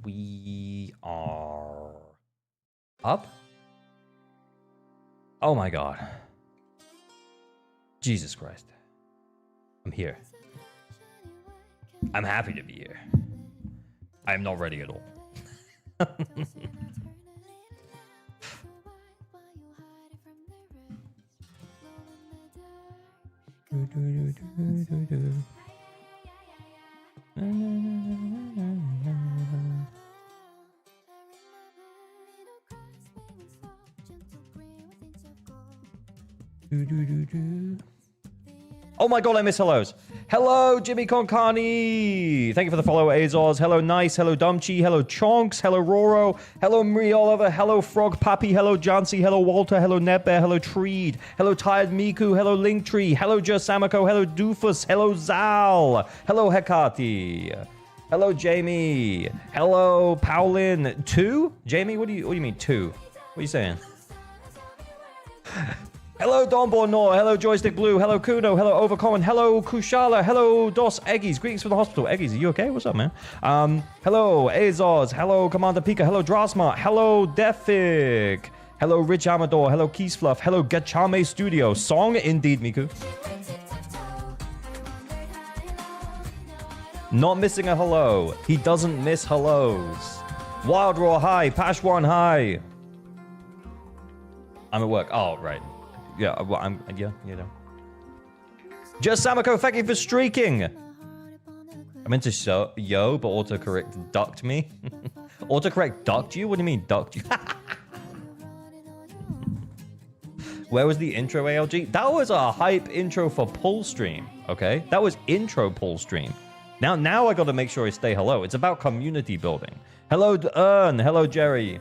We are up. Oh my god. Jesus Christ. I'm here. I'm happy to be here. I'm not ready at all. Oh my god, I miss hellos. Hello, Jimmy Concani. Thank you for the follow, Azos. Hello, Nice. Hello, Dumchi. Hello, Chonks. Hello, Roro. Hello, Marie Oliver. Hello, Frog Pappy. Hello, Jancy. Hello, Walter. Hello, Netbear. Hello, Treed. Hello, Tired Miku. Hello, Linktree. Hello, Josamako. Hello, Doofus. Hello, Zal. Hello, Hekati. Hello, Jamie. Hello, Paulin. 2? Jamie, what do you mean 2? What are you saying? Hello, Don Bornor. Hello, Joystick Blue. Hello, Kuno. Hello, Overcommon. Hello, Kushala. Hello, Dos Eggies. Greetings from the hospital. Eggies, are you okay? What's up, man? Hello, Azos. Hello, Commander Pika. Hello, Drasmart. Hello, Defig. Hello, Rich Amador. Hello, Keysfluff. Hello, Gachame Studio. Song indeed, Miku. Not missing a hello. He doesn't miss hellos. Wild Raw, hi. Pashwan, hi. I'm at work. Oh, right. Yeah, well, yeah, you know. Just Samako, thank you for streaking. I meant to show yo, but autocorrect ducked me. Autocorrect ducked you? What do you mean ducked you? Where was the intro, ALG? That was a hype intro for pull stream, okay? That was intro pull stream. Now I gotta make sure I stay hello. It's about community building. Hello, Ern. Hello, Jerry.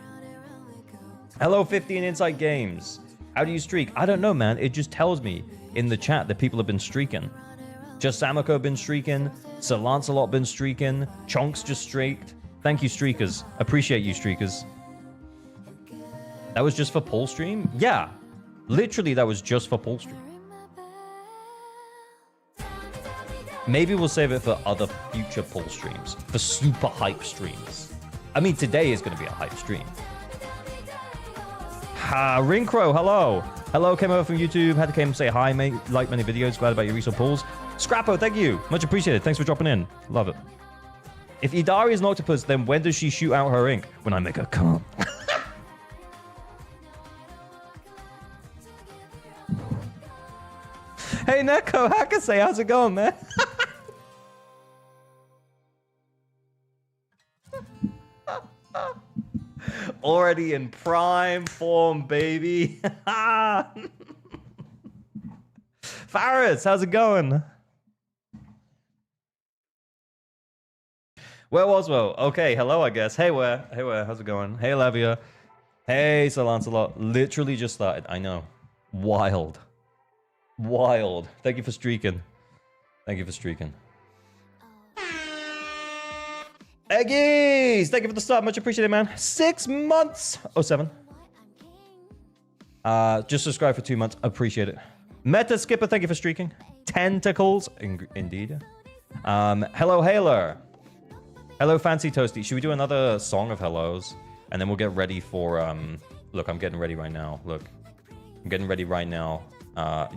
Hello, 15 Insight Games. How do you streak? I don't know, man. It just tells me in the chat that people have been streaking. Just Samako been streaking. Sir Lancelot been streaking. Chonks just streaked. Thank you, streakers. Appreciate you, streakers. That was just for pull stream? Yeah. Literally, that was just for pull stream. Maybe we'll save it for other future pull streams. For super hype streams. I mean, today is going to be a hype stream. Rinkro, hello. Hello, came over from YouTube. Had to come say hi, mate. Like many videos. Glad about your recent pulls. Scrappo, thank you. Much appreciated. Thanks for dropping in. Love it. If Idari is an octopus, then when does she shoot out her ink? When I make her come. Hey, Neko, Hakase, how's it going, man? Already in prime form, baby. Faris, how's it going? Where Oswell? Okay, hello, I guess. Hey, where? Hey, where? How's it going? Hey, Lavia. Hey, Sir Lancelot. Literally just started. I know. Wild. Wild. Thank you for streaking. Thank you for streaking. Eggies! Thank you for the sub. Much appreciated, man. 6 months. Oh, 7. Just subscribe for 2 months. Appreciate it. Meta Skipper, thank you for streaking. Tentacles. Indeed. Hello, Haler. Hello, Fancy Toasty. Should we do another song of hellos? And then we'll get ready for... Look, I'm getting ready right now. Look. I'm getting ready right now.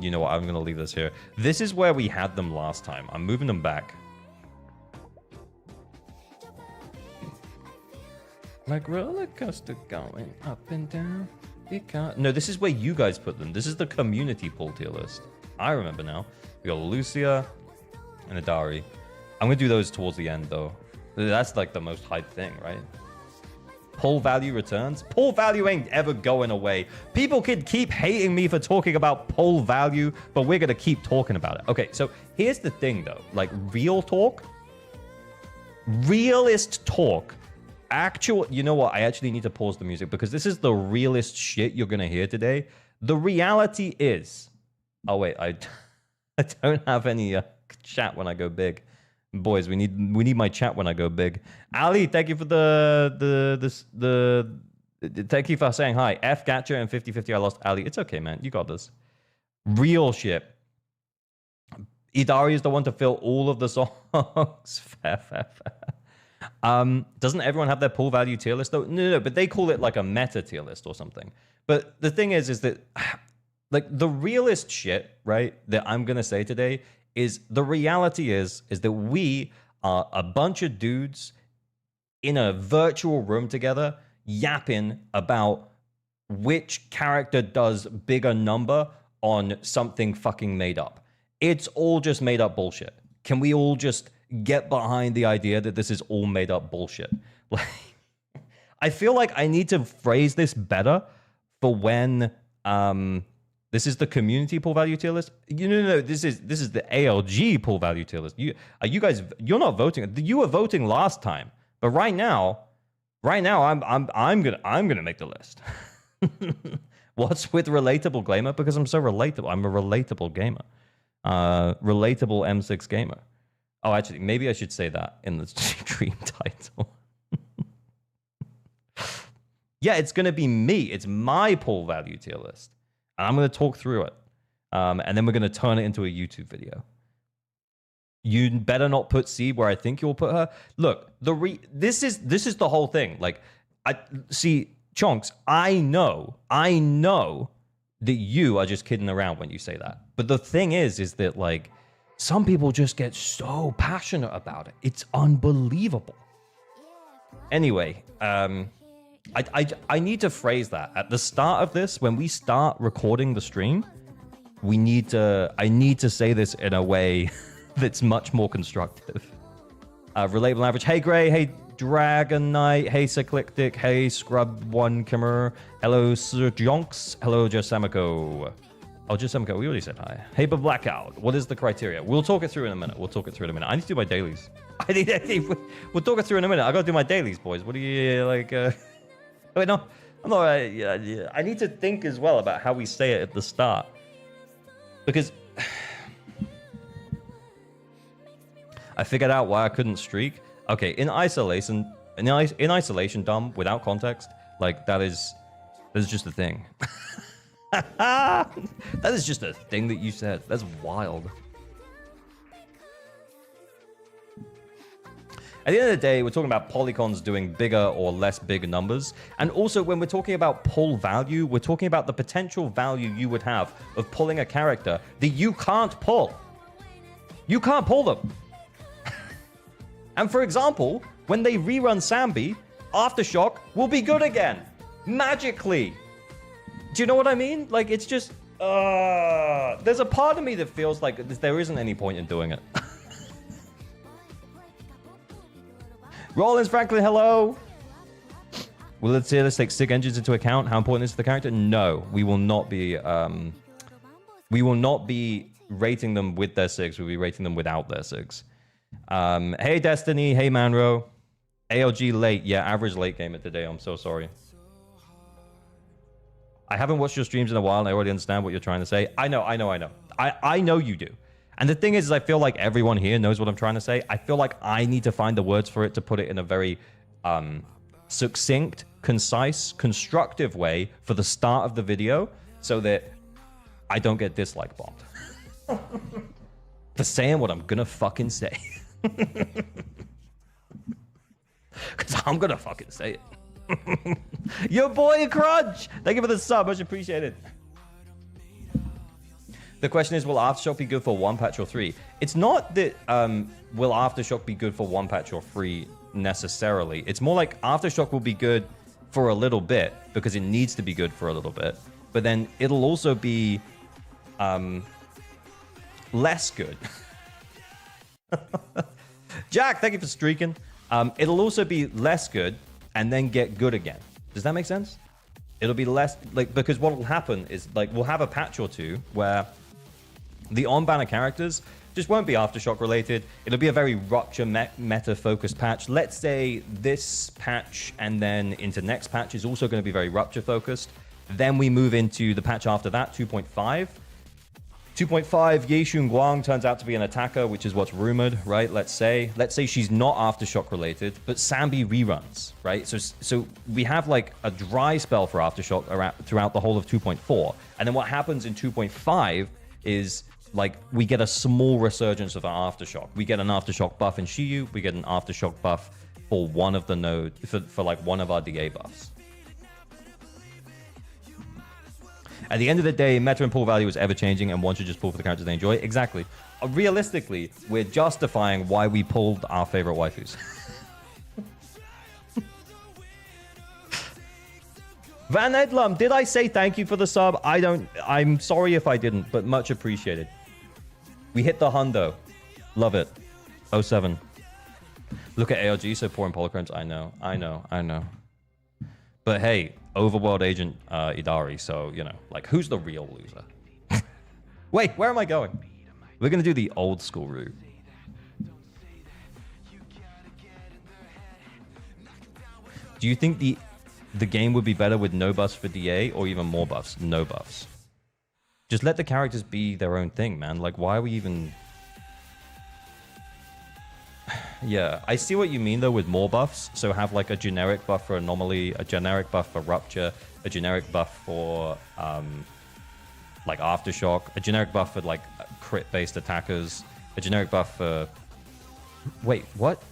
You know what? I'm going to leave this here. This is where we had them last time. I'm moving them back. Like roller coaster going up and down. You can't... No, this is where you guys put them. This is the community pull tier list. I remember now. We got Lucia and Adari. I'm going to do those towards the end, though. That's like the most hype thing, right? Pull value returns. Pull value ain't ever going away. People can keep hating me for talking about pull value, but we're going to keep talking about it. Okay, so here's the thing, though. Like, real talk. Realist talk. Actual, you know what? I actually need to pause the music because this is the realest shit you're gonna hear today. The reality is, oh wait, I don't have any chat when I go big. Boys, we need my chat when I go big. Ali, thank you for thank you for saying hi. F Gatcher and 50-50. I lost Ali. It's okay, man. You got this. Real shit. Idari is the one to fill all of the songs. Fair. Doesn't everyone have their pull value tier list though? No, but they call it like a meta tier list or something. But the thing is that like the realist shit, right, that I'm gonna say today is the reality is that we are a bunch of dudes in a virtual room together yapping about which character does bigger number on something fucking made up. It's all just made up bullshit. Can we all just get behind the idea that this is all made up bullshit? Like, I feel like I need to phrase this better for when this is the community pull value tier list. No, this is the ALG pull value tier list. You guys, you're not voting. You were voting last time, but right now, I'm gonna make the list. What's with relatable gamer? Because I'm so relatable. I'm a relatable gamer. Relatable M6 gamer. Oh, actually, maybe I should say that in the stream title. Yeah, it's gonna be me. It's my pull value tier list. And I'm gonna talk through it. And then we're gonna turn it into a YouTube video. You better not put C where I think you'll put her. Look, this is the whole thing. Like, I see, Chonks, I know that you are just kidding around when you say that. But the thing is that like some people just get so passionate about it. It's unbelievable. Anyway, I need to phrase that at the start of this. When we start recording the stream, I need to say this in a way that's much more constructive. Relatable average. Hey Gray. Hey Dragon Knight. Hey Cyclictic. Hey Scrub One Kimmer. Hello Sir Jonks. Hello Josamiko. Oh, Josamiko, we already said hi. Hey but Blackout. What is the criteria? We'll talk it through in a minute. I need to do my dailies. We'll talk it through in a minute. I gotta do my dailies, boys. What do you like? Wait, no, I'm not. I need to think as well about how we say it at the start, because I figured out why I couldn't streak. Okay, in isolation, dumb, without context, like that is just a thing. That is just a thing that you said. That's wild. At the end of the day, we're talking about polygons doing bigger or less big numbers. And also, when we're talking about pull value, we're talking about the potential value you would have of pulling a character that you can't pull. You can't pull them. And for example, when they rerun Sambi, Aftershock will be good again. Magically. Do you know what I mean? Like, it's just... there's a part of me that feels like there isn't any point in doing it. Rollins Franklin, hello. Will the tier list take SIG engines into account? How important is the character? No, we will not be. We will not be rating them with their SIGs. We'll be rating them without their SIGs. Hey Destiny, hey Manro, ALG late. Yeah, average late gamer today. I'm so sorry. I haven't watched your streams in a while, and I already understand what you're trying to say. I know. I know you do. And the thing is I feel like everyone here knows what I'm trying to say. I feel like I need to find the words for it to put it in a very succinct, concise, constructive way for the start of the video so that I don't get dislike bombed. For saying what I'm gonna fucking say. Because I'm gonna fucking say it. Your boy Crunch! Thank you for the sub, much appreciated. The question is, will Aftershock be good for 1 patch or 3? It's not that will Aftershock be good for 1 patch or 3 necessarily. It's more like Aftershock will be good for a little bit because it needs to be good for a little bit. But then it'll also be less good. Jack, thank you for streaking. It'll also be less good and then get good again. Does that make sense? It'll be less, like, because what will happen is, like, we'll have a patch or two where the on-banner characters just won't be Aftershock related. It'll be a very Rupture meta-focused patch. Let's say this patch and then into next patch is also going to be very Rupture-focused. Then we move into the patch after that, 2.5. 2.5, Ye Shun Guang turns out to be an attacker, which is what's rumored, right? Let's say she's not Aftershock related, but Sambi reruns, right? So we have like a dry spell for Aftershock throughout the whole of 2.4. And then what happens in 2.5 is like we get a small resurgence of our Aftershock. We get an Aftershock buff in SHIYU, we get an Aftershock buff for one of the node for like one of our DA buffs. At the end of the day, meta and pull value is ever changing, and one should just pull for the characters they enjoy. Exactly. Realistically, we're justifying why we pulled our favorite waifus. Van Edlum, did I say thank you for the sub? I'm sorry if I didn't, but much appreciated. We hit the hundo. Love it. 07. Look at ALG, so poor in polychromes. I know. But hey, Overworld Agent Idari, so, you know, like, who's the real loser? Wait, where am I going? We're going to do the old school route. Do you think the game would be better with no buffs for DA or even more buffs? No buffs. Just let the characters be their own thing, man. Like, why are we even... Yeah, I see what you mean, though, with more buffs. So have, like, a generic buff for Anomaly, a generic buff for Rupture, a generic buff for, like, Aftershock, a generic buff for, like, crit-based attackers, a generic buff for... Wait, what?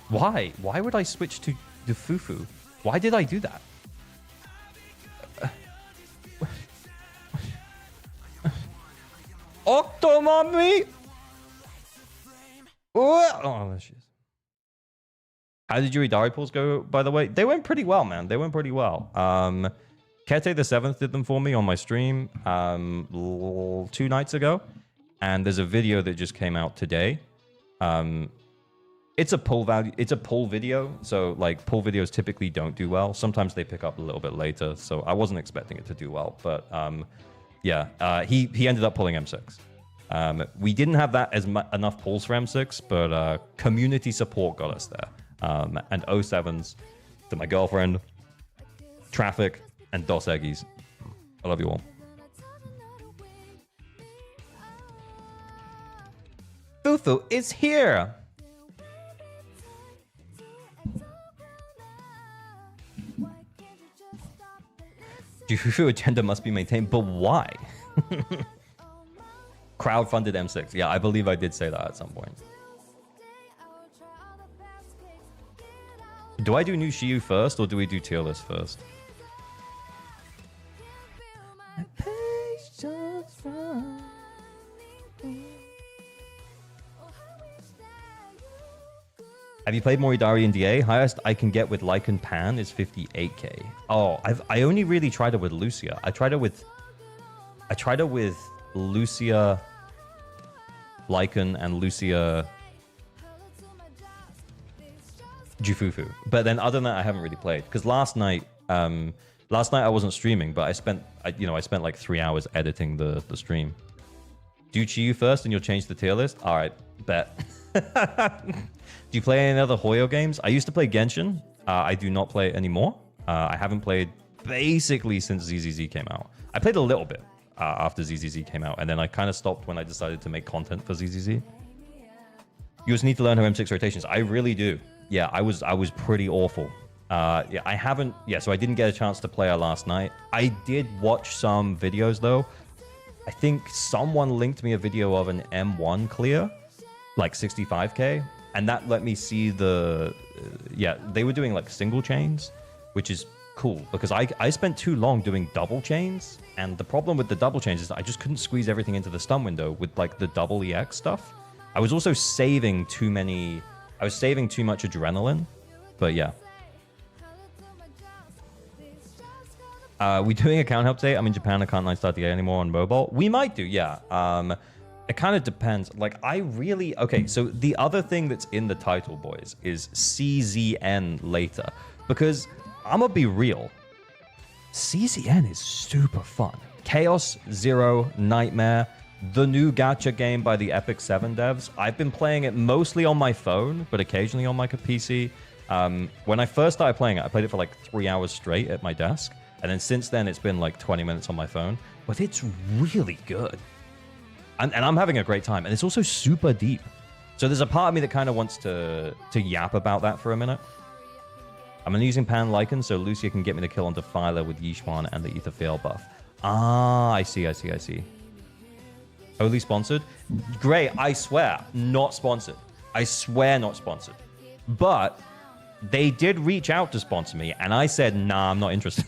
Why? Why would I switch to the Fufu? Why did I do that? Octomami! Oh, there she is. How did your Idari pulls go, by the way? They went pretty well, man. They went pretty well. Kete the 7th did them for me on my stream 2 nights ago. And there's a video that just came out today. It's a pull value. It's a pull video. So, like, pull videos typically don't do well. Sometimes they pick up a little bit later. So I wasn't expecting it to do well. But, yeah, he ended up pulling M6. We didn't have that as enough pulls for M6, but community support got us there. And 07s to my girlfriend, Traffic, and Dos Eggies. I love you all. Fufu is here! Jufu agenda must be maintained, but why? Crowdfunded M6. Yeah, I believe I did say that at some point. Do I do new SHIYU first, or do we do tier list first? Have you played Moridari in DA? Highest I can get with Lycan Pan is 58k. Oh, I only really tried it with Lucia. I tried it with Lucia, Lycan, and Lucia Jufufu. But then other than that, I haven't really played. Because last night I wasn't streaming, but I spent like 3 hours editing the stream. Do SHIYU first and you'll change the tier list? All right, bet. Do you play any other Hoyo games? I used to play Genshin. I do not play it anymore. I haven't played basically since ZZZ came out. I played a little bit after ZZZ came out, and then I kind of stopped when I decided to make content for ZZZ. You just need to learn her M6 rotations. I really do. Yeah, I was pretty awful. Yeah, I haven't. Yeah, so I didn't get a chance to play her last night. I did watch some videos though. I think someone linked me a video of an M1 clear, like 65k. And that let me see the, yeah, they were doing like single chains, which is cool because I spent too long doing double chains. And the problem with the double chains is that I just couldn't squeeze everything into the stun window with like the double EX stuff. I was also saving too much adrenaline, but yeah. We doing account update? I'm in Japan. I can't like start the game anymore on mobile. We might do, yeah. It kind of depends. Like, okay, so the other thing that's in the title, boys, is CZN later. Because, I'm gonna be real, CZN is super fun. Chaos, Zero, Nightmare, the new gacha game by the Epic 7 devs. I've been playing it mostly on my phone, but occasionally on my PC. When I first started playing it, I played it for like 3 hours straight at my desk. And then since then, it's been like 20 minutes on my phone. But it's really good. And I'm having a great time. And it's also super deep. So there's a part of me that kind of wants to yap about that for a minute. I'm using Pan Lycan so Lucia can get me the kill on Defiler with Yishuan and the Ether Fail buff. Ah, I see. Only sponsored? Great, I swear, not sponsored. I swear not sponsored. But they did reach out to sponsor me, and I said, nah, I'm not interested.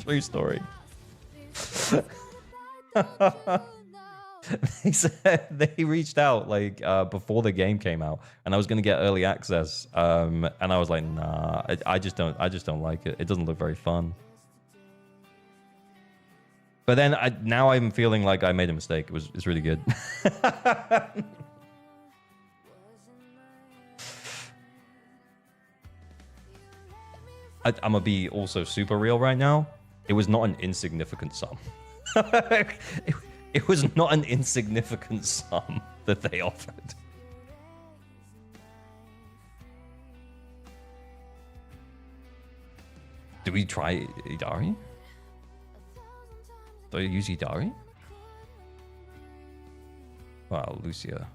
True story. They said they reached out like before the game came out, and I was gonna get early access. And I was like, nah, I just don't like it. It doesn't look very fun. But then now I'm feeling like I made a mistake. It's really good. I'm gonna be also super real right now. It was not an insignificant sum. It was not an insignificant sum that they offered. Do we try Idari? Do I use Idari? Wow, Lucia.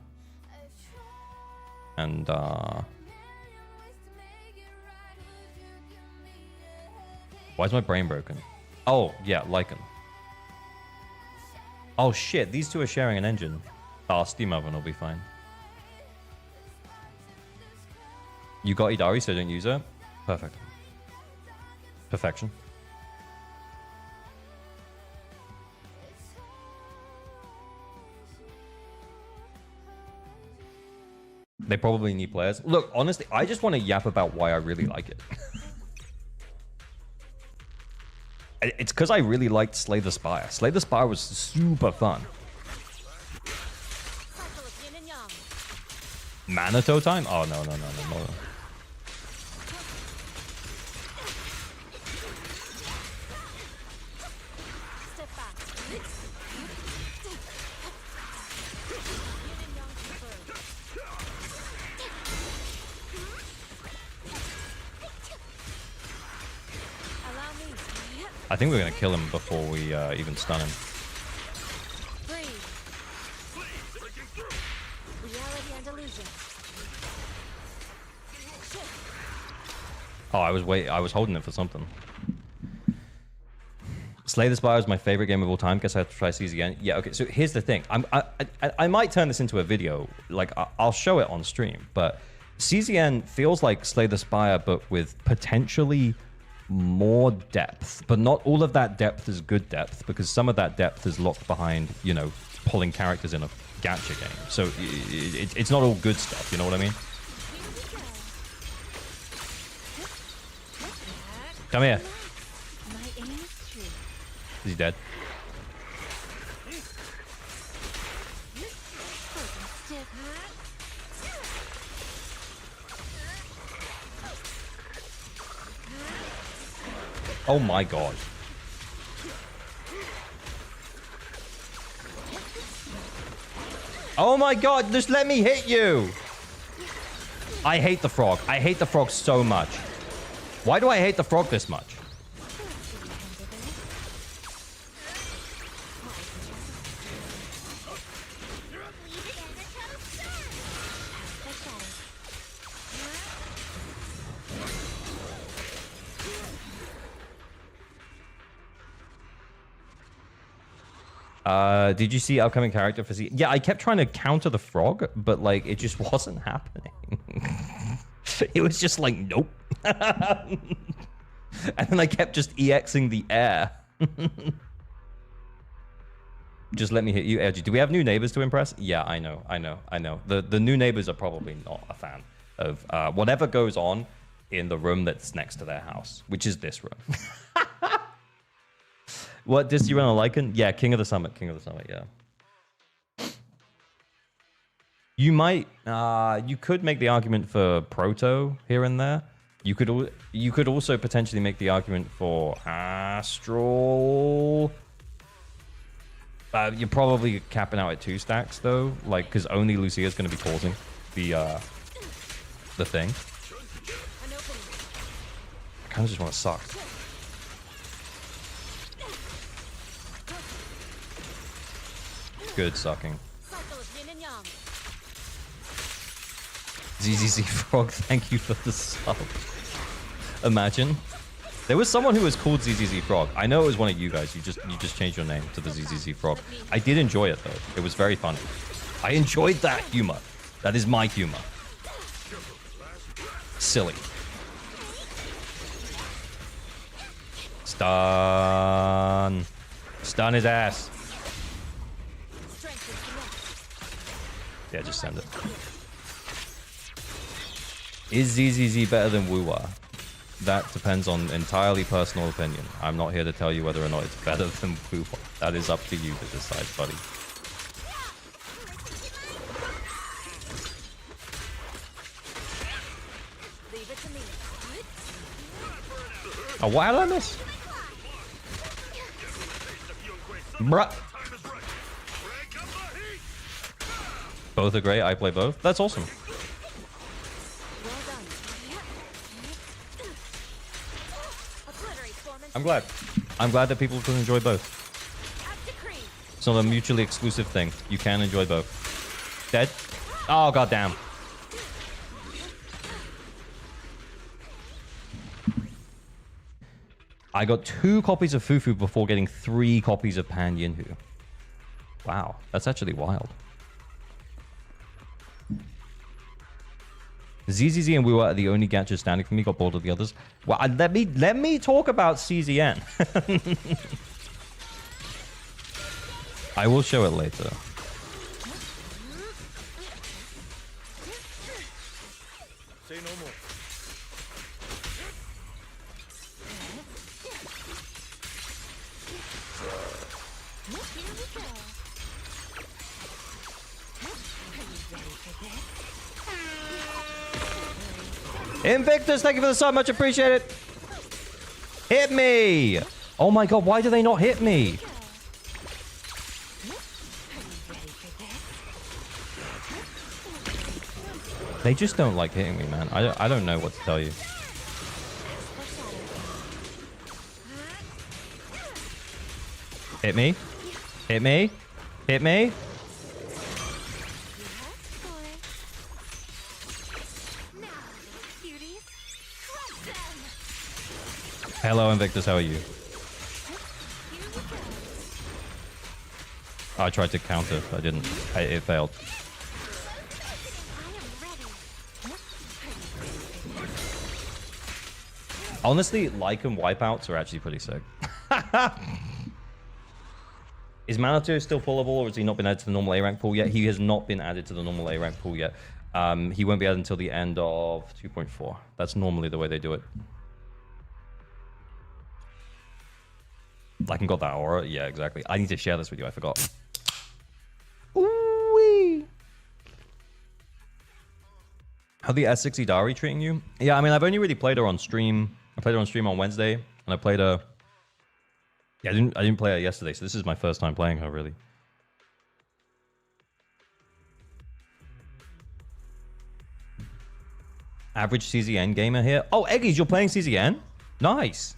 And why is my brain broken? Oh, yeah, Lycan. Oh shit, these two are sharing an engine. Oh, Steam Oven will be fine. You got Idari, so don't use it? Perfect. Perfection. They probably need players. Look, honestly, I just want to yap about why I really like it. It's because I really liked Slay the Spire. Slay the Spire was super fun. Manato time? Oh, no. I think we're going to kill him before we even stun him. Oh, I was holding it for something. Slay the Spire is my favorite game of all time. Guess I have to try CZN. Yeah, okay. So here's the thing. I might turn this into a video. Like I'll show it on stream. But CZN feels like Slay the Spire, but with potentially more depth. But not all of that depth is good depth, because some of that depth is locked behind, you know, pulling characters in a gacha game. So it's not all good stuff. You know what I mean? Come here. Is he dead? Oh my god. Oh my god, just let me hit you! I hate the frog. I hate the frog so much. Why do I hate the frog this much? Did you see upcoming character for Z? Yeah, I kept trying to counter the frog, but like it just wasn't happening. It was just like, nope. And then I kept just EXing the air. Just let me hit you, LG. Do we have new neighbors to impress? Yeah, I know. The new neighbors are probably not a fan of whatever goes on in the room that's next to their house, which is this room. What, does you run a Lycan? Yeah, King of the Summit, yeah. You might, you could make the argument for Proto here and there. You could also potentially make the argument for Astral. You're probably capping out at 2 stacks though, like, because only Lucia is going to be causing the thing. I kind of just want to suck. Good sucking. ZZZ Frog, thank you for the sub. Imagine. There was someone who was called ZZZ Frog. I know it was one of you guys. You just changed your name to the ZZZ Frog. I did enjoy it though. It was very funny. I enjoyed that humor. That is my humor. Silly. Stun. Stun his ass. Yeah, just send it. Is ZZZ better than Woowa? That depends on entirely personal opinion. I'm not here to tell you whether or not it's better than Woowa. That is up to you to decide, buddy. Oh, what did I miss? Bruh. Both are great. I play both. That's awesome. I'm glad. I'm glad that people can enjoy both. It's not a mutually exclusive thing. You can enjoy both. Dead? Oh, goddamn. I got 2 copies of Fufu before getting 3 copies of Pan Yinhu. Wow, that's actually wild. ZZZ and Woowa are the only gachas standing for me. Got bored of the others. Well, let me talk about CZN. I will show it later. Say no more. Invictus, thank you for the sub. Much appreciated. Hit me. Oh my god, why do they not hit me? They just don't like hitting me, man. I don't know what to tell you. Hit me. Hit me. Hit me. Hello, Invictus. How are you? I tried to counter. I didn't. It failed. Honestly, Lycan wipeouts are actually pretty sick. Is Manitou still pullable, or has he not been added to the normal A rank pool yet? He has not been added to the normal A rank pool yet. He won't be added until the end of 2.4. That's normally the way they do it. Lycan got that aura? Yeah, exactly. I need to share this with you. I forgot. Ooh-wee. How the S60 Dari treating you? Yeah, I mean, I've only really played her on stream. I played her on stream on Wednesday, and I played her... Yeah, I didn't play her yesterday, so this is my first time playing her, really. Average CZN gamer here. Oh, Eggies, you're playing CZN? Nice.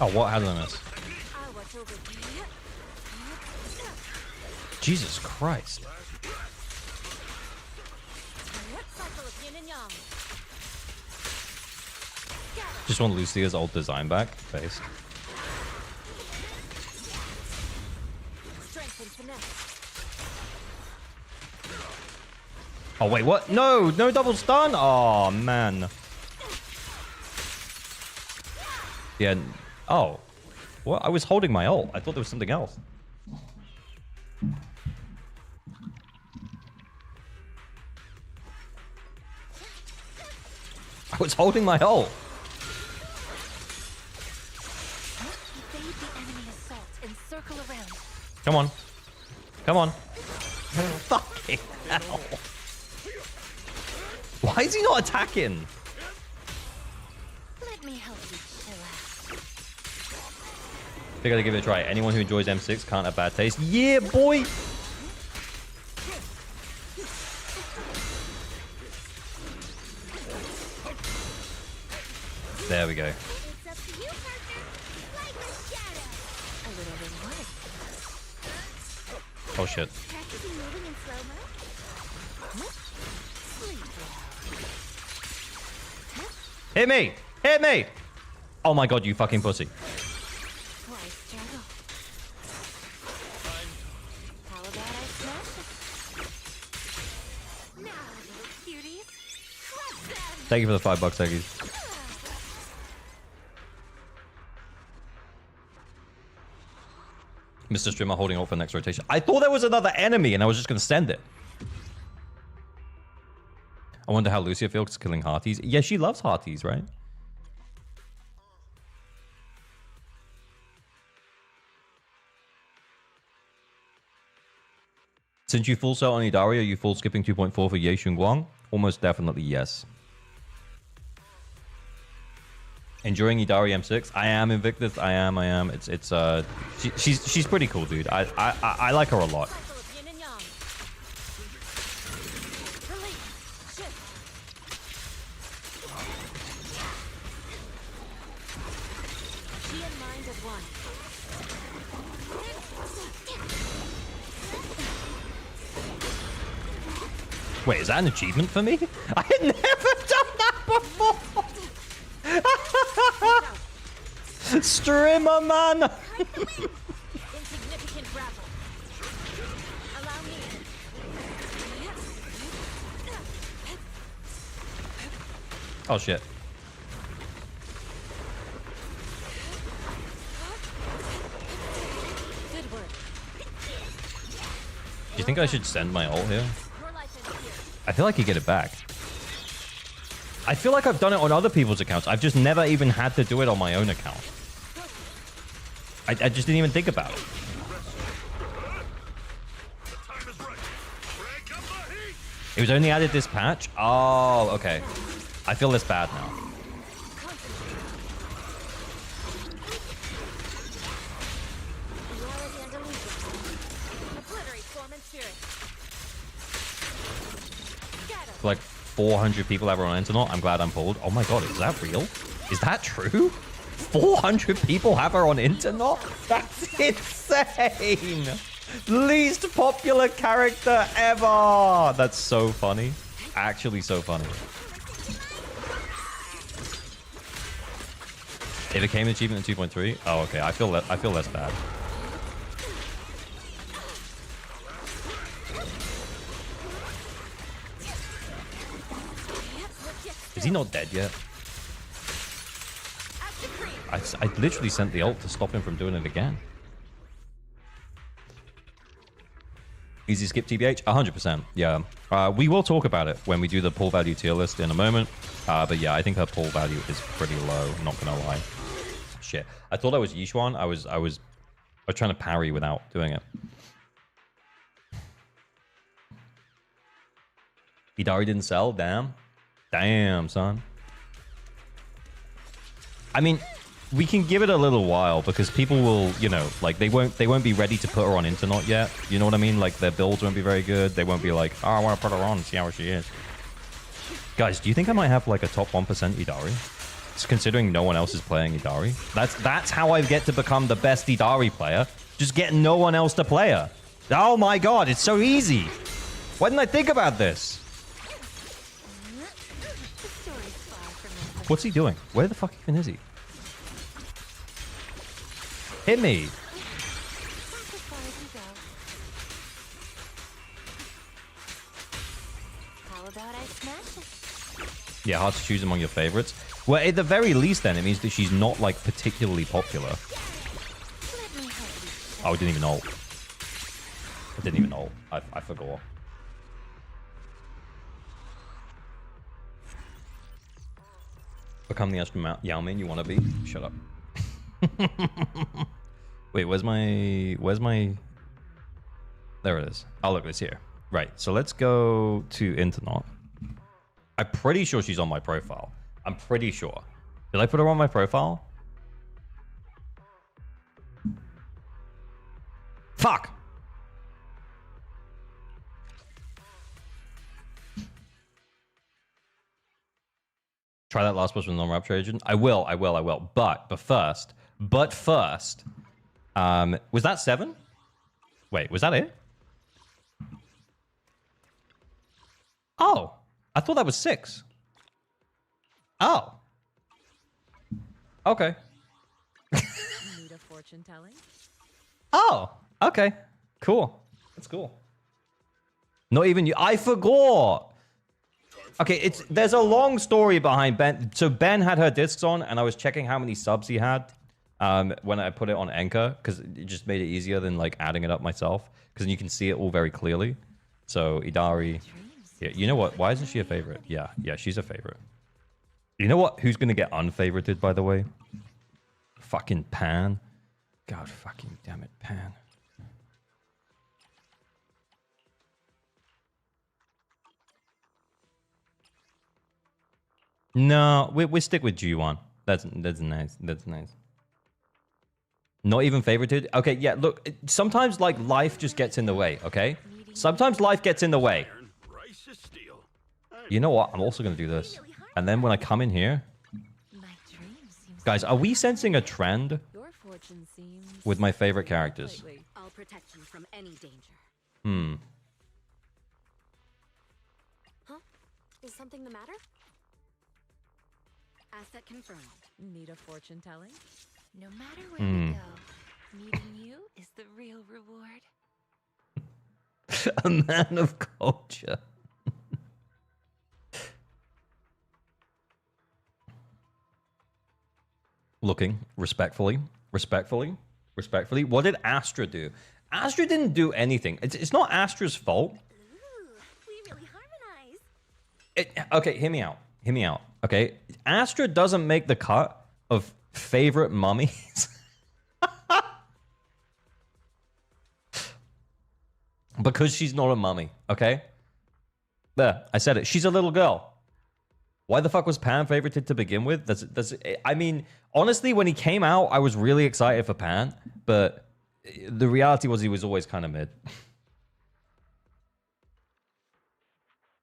Oh, what? How did I miss? Jesus Christ. Just want Lucia's old design back. Face. Oh, wait, what? No, no double stun? Oh, man. Yeah. Oh. What? I was holding my ult. I thought there was something else. I was holding my ult. Come on. Come on. Fucking hell. Why is he not attacking? Let me help you chill out. Figured I'd give it a try. Anyone who enjoys M6 can't have bad taste. Yeah, boy! There we go. It's up to you, partner. Like a shadow. A little bit more. Oh, shit. Practicing moving in slow-mo? Sleep well. Hit me! Hit me! Oh my god, you fucking pussy. Why struggle? How about I smash it? Now, little cuties. Crush them! Thank you for the $5, Eggies. Mr. Streamer holding out for next rotation. I thought there was another enemy and I was just going to send it. I wonder how Lucia feels killing Hearties. Yeah, she loves Hearties, right? Since you full sell on Idari, are you full skipping 2.4 for Ye Xunguang? Almost definitely yes. Enjoying Idari M6? I am Invictus. I am. She's pretty cool, dude. I like her a lot. Cycle of yin and yang. Release. Shift. She and mind as one. Wait, is that an achievement for me? I had never done that before. Streamer, man. Insignificant grapple. Allow me. Oh shit. Good work. Do you think I should send my ult here? Your life is here. I feel like you get it back. I feel like I've done it on other people's accounts. I've just never even had to do it on my own account. I just didn't even think about it. It was only added this patch? Oh, okay. I feel less bad now. Reality and illusion. Obliterate form and spirit. Scatter. Like 400 people ever on internet. I'm glad I'm pulled. Oh my god, is that real? Is that true? 400 people have her on internet? That's insane! Least popular character ever! That's so funny. Actually so funny. It became an achievement in 2.3? Oh, okay. I feel less bad. Is he not dead yet? I literally sent the ult to stop him from doing it again. Easy skip TBH? 100%. Yeah. We will talk about it when we do the pull value tier list in a moment. But yeah, I think her pull value is pretty low. Not gonna lie. Shit. I thought I was Yishuan. I was trying to parry without doing it. Idari didn't sell? Damn. Damn, son. I mean, we can give it a little while because people will, you know, like they won't be ready to put her on internet yet. You know what I mean? Like their builds won't be very good. They won't be like, oh, I want to put her on and see how she is. Guys, do you think I might have like a top 1% Idari? Just considering no one else is playing Idari. That's how I get to become the best Idari player. Just get no one else to play her. Oh my god, it's so easy. Why didn't I think about this? What's he doing? Where the fuck even is he? Hit me. How about I smash it? Yeah, hard to choose among your favorites. Well, at the very least, then, it means that she's not, like, particularly popular. Let me help you. Oh, I didn't even ult. I didn't even ult. I forgot. Become the astronaut Yao Ming you want to be? Shut up. Wait, where's my... There it is. Oh, look, it's here. Right, so let's go to internet. I'm pretty sure she's on my profile. I'm pretty sure. Did I put her on my profile? Fuck! Try that last boss with non-rapture agent. I will. But first, was that 7? Wait, was that it? Oh, I thought that was 6. Oh. Okay. Need a fortune telling? Oh, okay. Cool. That's cool. Not even you. I forgot. Okay, there's a long story behind Ben. So Ben had her discs on, and I was checking how many subs he had when I put it on Anchor, because it just made it easier than like adding it up myself, because you can see it all very clearly. So Idari, yeah, you know what? Why isn't she a favorite? Yeah, she's a favorite. You know what? Who's gonna get unfavorited, by the way? Fucking Pan. God fucking damn it, Pan. No, we stick with G1. That's nice. That's nice. Not even favorited? Okay, yeah, look, sometimes like life just gets in the way, okay? Sometimes life gets in the way. You know what? I'm also going to do this. And then when I come in here... Guys, are we sensing a trend with my favorite characters? I'll protect you from any danger. Huh? Is something the matter? Asset confirmed. Need a fortune telling? No matter where we go, meeting you is the real reward. A man of culture. Looking respectfully. What did Astra do? Astra didn't do anything. It's not Astra's fault. Ooh, we really harmonize. Okay, hear me out. Okay, Astra doesn't make the cut of favorite mummies. Because she's not a mummy, okay? There, I said it. She's a little girl. Why the fuck was Pan favorited to begin with? I mean, honestly, when he came out, I was really excited for Pan, but the reality was he was always kind of mid.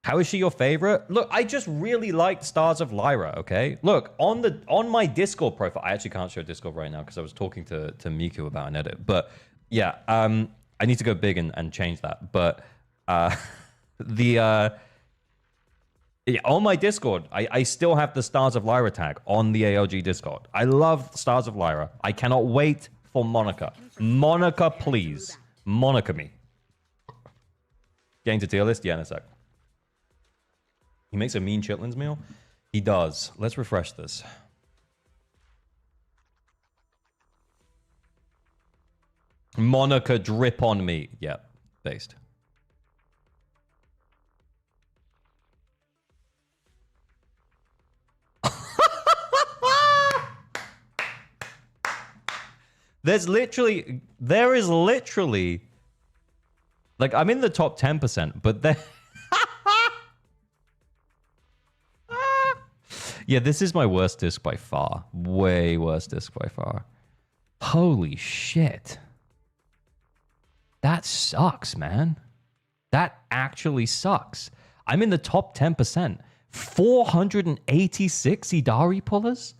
How is she your favorite? Look, I just really liked Stars of Lyra, okay? Look, on my Discord profile, I actually can't show Discord right now because I was talking to Miku about an edit. But yeah, I need to go big and change that. But yeah, on my Discord, I still have the Stars of Lyra tag on the ALG Discord. I love Stars of Lyra. I cannot wait for Monica. Monica, please. Monica me. Getting to tier list? Yeah, in a sec. He makes a mean chitlins meal? He does. Let's refresh this. Monica drip on me. Yep, based. There is literally, like, I'm in the top 10%, but there... Yeah, this is my worst disc by far. Way worst disc by far. Holy shit. That sucks, man. That actually sucks. I'm in the top 10%. 486 Idari pullers?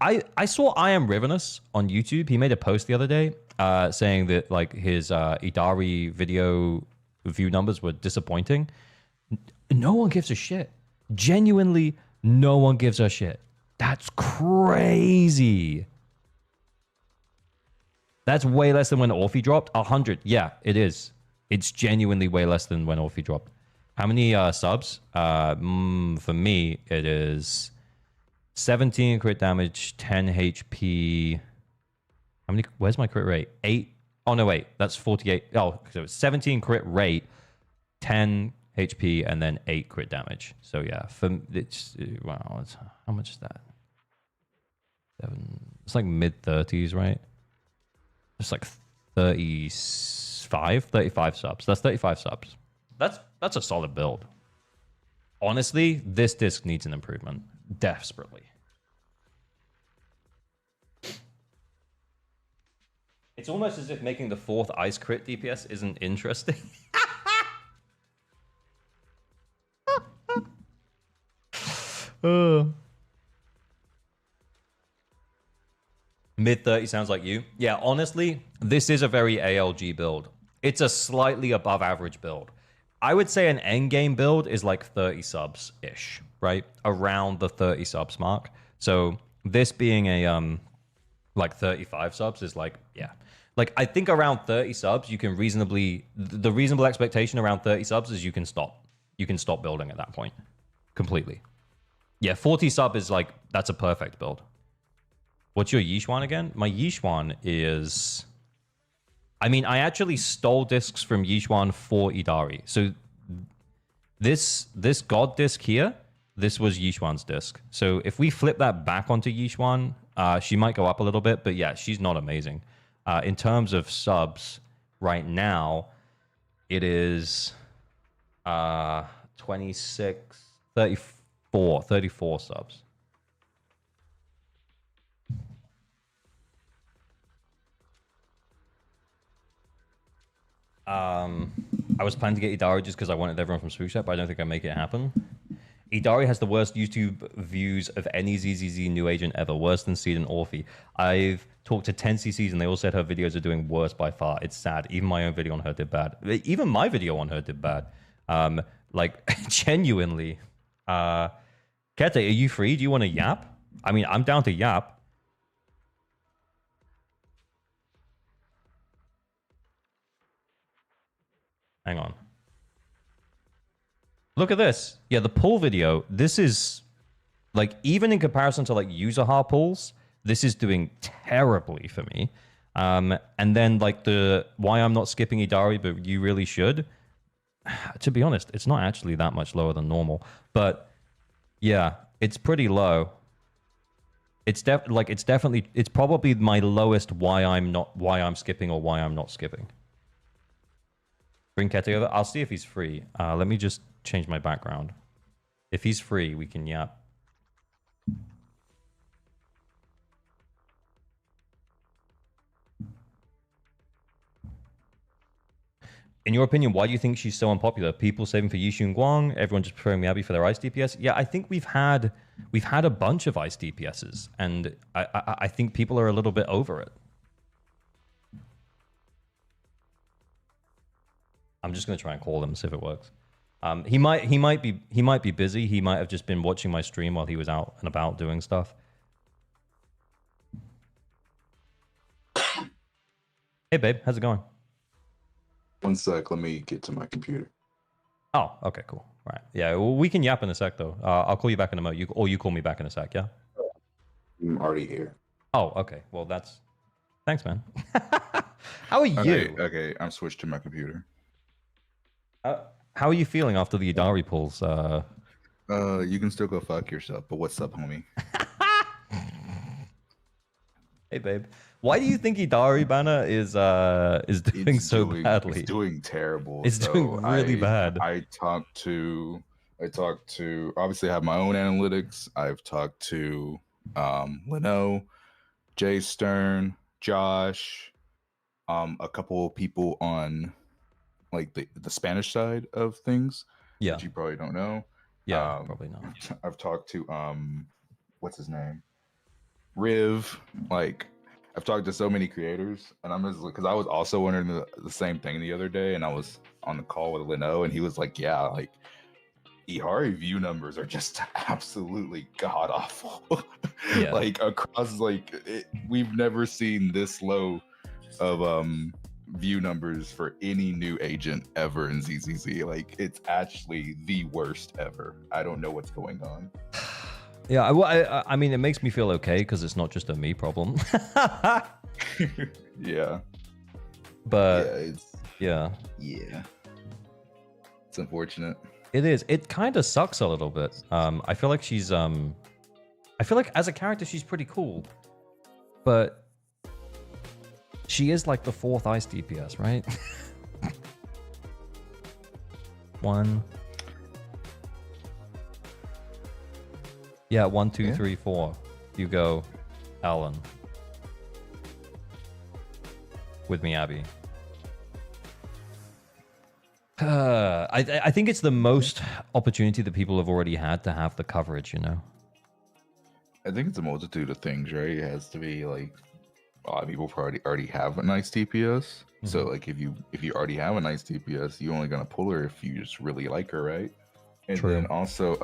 I saw I Am Ravenous on YouTube. He made a post the other day saying that like his Idari video view numbers were disappointing. No one gives a shit. Genuinely, no one gives a shit. That's crazy. That's way less than when Orphe dropped. 100. Yeah, it is. It's genuinely way less than when Orphe dropped. How many subs? For me, it is 17 crit damage, 10 HP. How many? Where's my crit rate? 8. Oh, no, wait. That's 48. Oh, so it's 17 crit rate, 10 HP, and then 8 crit damage. So yeah, it's wow. How much is that? 7. It's like mid 30s, right? It's like 35 subs. That's 35 subs. That's a solid build. Honestly, this disc needs an improvement desperately. It's almost as if making the 4th ice crit DPS isn't interesting. Mid 30 sounds like you. Yeah, honestly, this is a very ALG build. It's a slightly above average build. I would say an endgame build is like 30 subs-ish, right? Around the 30 subs mark. So this being a like 35 subs is like, yeah. Like I think around 30 subs, you can the reasonable expectation around 30 subs is you can stop. You can stop building at that point. Completely. Yeah, 40 sub is like, that's a perfect build. What's your Yishuan again? My Yishuan is... I mean, I actually stole discs from Yishuan for Idari. So this God disc here, this was Yishuan's disc. So if we flip that back onto Yishuan, she might go up a little bit, but yeah, she's not amazing. In terms of subs, right now, it is 26, 34 subs. I was planning to get Idari just because I wanted everyone from Swooshat, but I don't think I make it happen. Idari has the worst YouTube views of any ZZZ new agent ever, worse than Seed and Orphe. I've talked to 10 CCs and they all said her videos are doing worse by far. It's sad. Even my own video on her did bad. Even my video on her did bad. Like, genuinely. Kete, are you free? Do you want to yap? I mean, I'm down to yap. Hang on. Look at this. Yeah, the pull video. This is, like, even in comparison to, like, user hard pulls, this is doing terribly for me. And then, like, the why I'm not skipping Idari, but you really should. To be honest, it's not actually that much lower than normal. But, yeah, it's pretty low. It's definitely, it's probably my lowest why I'm skipping or why I'm not skipping. Bring Kete over. I'll see if he's free. Let me just change my background. If he's free, we can yap. In your opinion, why do you think she's so unpopular? People saving for Yixun Guang, everyone just preferring Miyabi for their ice DPS. Yeah, I think we've had a bunch of ice DPSs, and I think people are a little bit over it. I'm just gonna try and call him, see if it works. He might be busy. He might have just been watching my stream while he was out and about doing stuff. Hey babe, how's it going? One sec, let me get to my computer. Oh, okay, cool. All right. Yeah, well, we can yap in a sec though. I'll call you back in a moment. Or you call me back in a sec, yeah? I'm already here. Oh, okay. Well, thanks, man. How are you? Okay, I'm switched to my computer. How are you feeling after the Idari pulls? You can still go fuck yourself, but what's up, homie? Hey, babe. Why do you think Idari banner is doing so badly? It's doing terrible. It's doing really bad. I talked to obviously I have my own analytics. I've talked to Leno, Jay Stern, Josh, a couple of people on like the Spanish side of things. Yeah. Which you probably don't know. Yeah, probably not. I've talked to what's his name? Riv, like I've talked to so many creators, and I'm just because I was also wondering the same thing the other day, and I was on the call with Leno, and he was like, "Yeah, like Ihari view numbers are just absolutely god awful. Yeah. Like across, like we've never seen this low of view numbers for any new agent ever in ZZZ. Like it's actually the worst ever. I don't know what's going on." Yeah, well, I mean, it makes me feel okay because it's not just a me problem. Yeah. But yeah, it's unfortunate. It is. It kind of sucks a little bit. I feel like she's I feel like as a character she's pretty cool, but she is like the 4th ice DPS, right? One. Yeah, 1, 2, 3, 4. You go, Alan. with me, Abby. I think it's the most opportunity that people have already had to have the coverage, you know? I think it's a multitude of things, right? It has to be like a lot of people already have a nice TPS. So like if you already have a nice TPS, you're only gonna pull her if you just really like her, right? And True. then also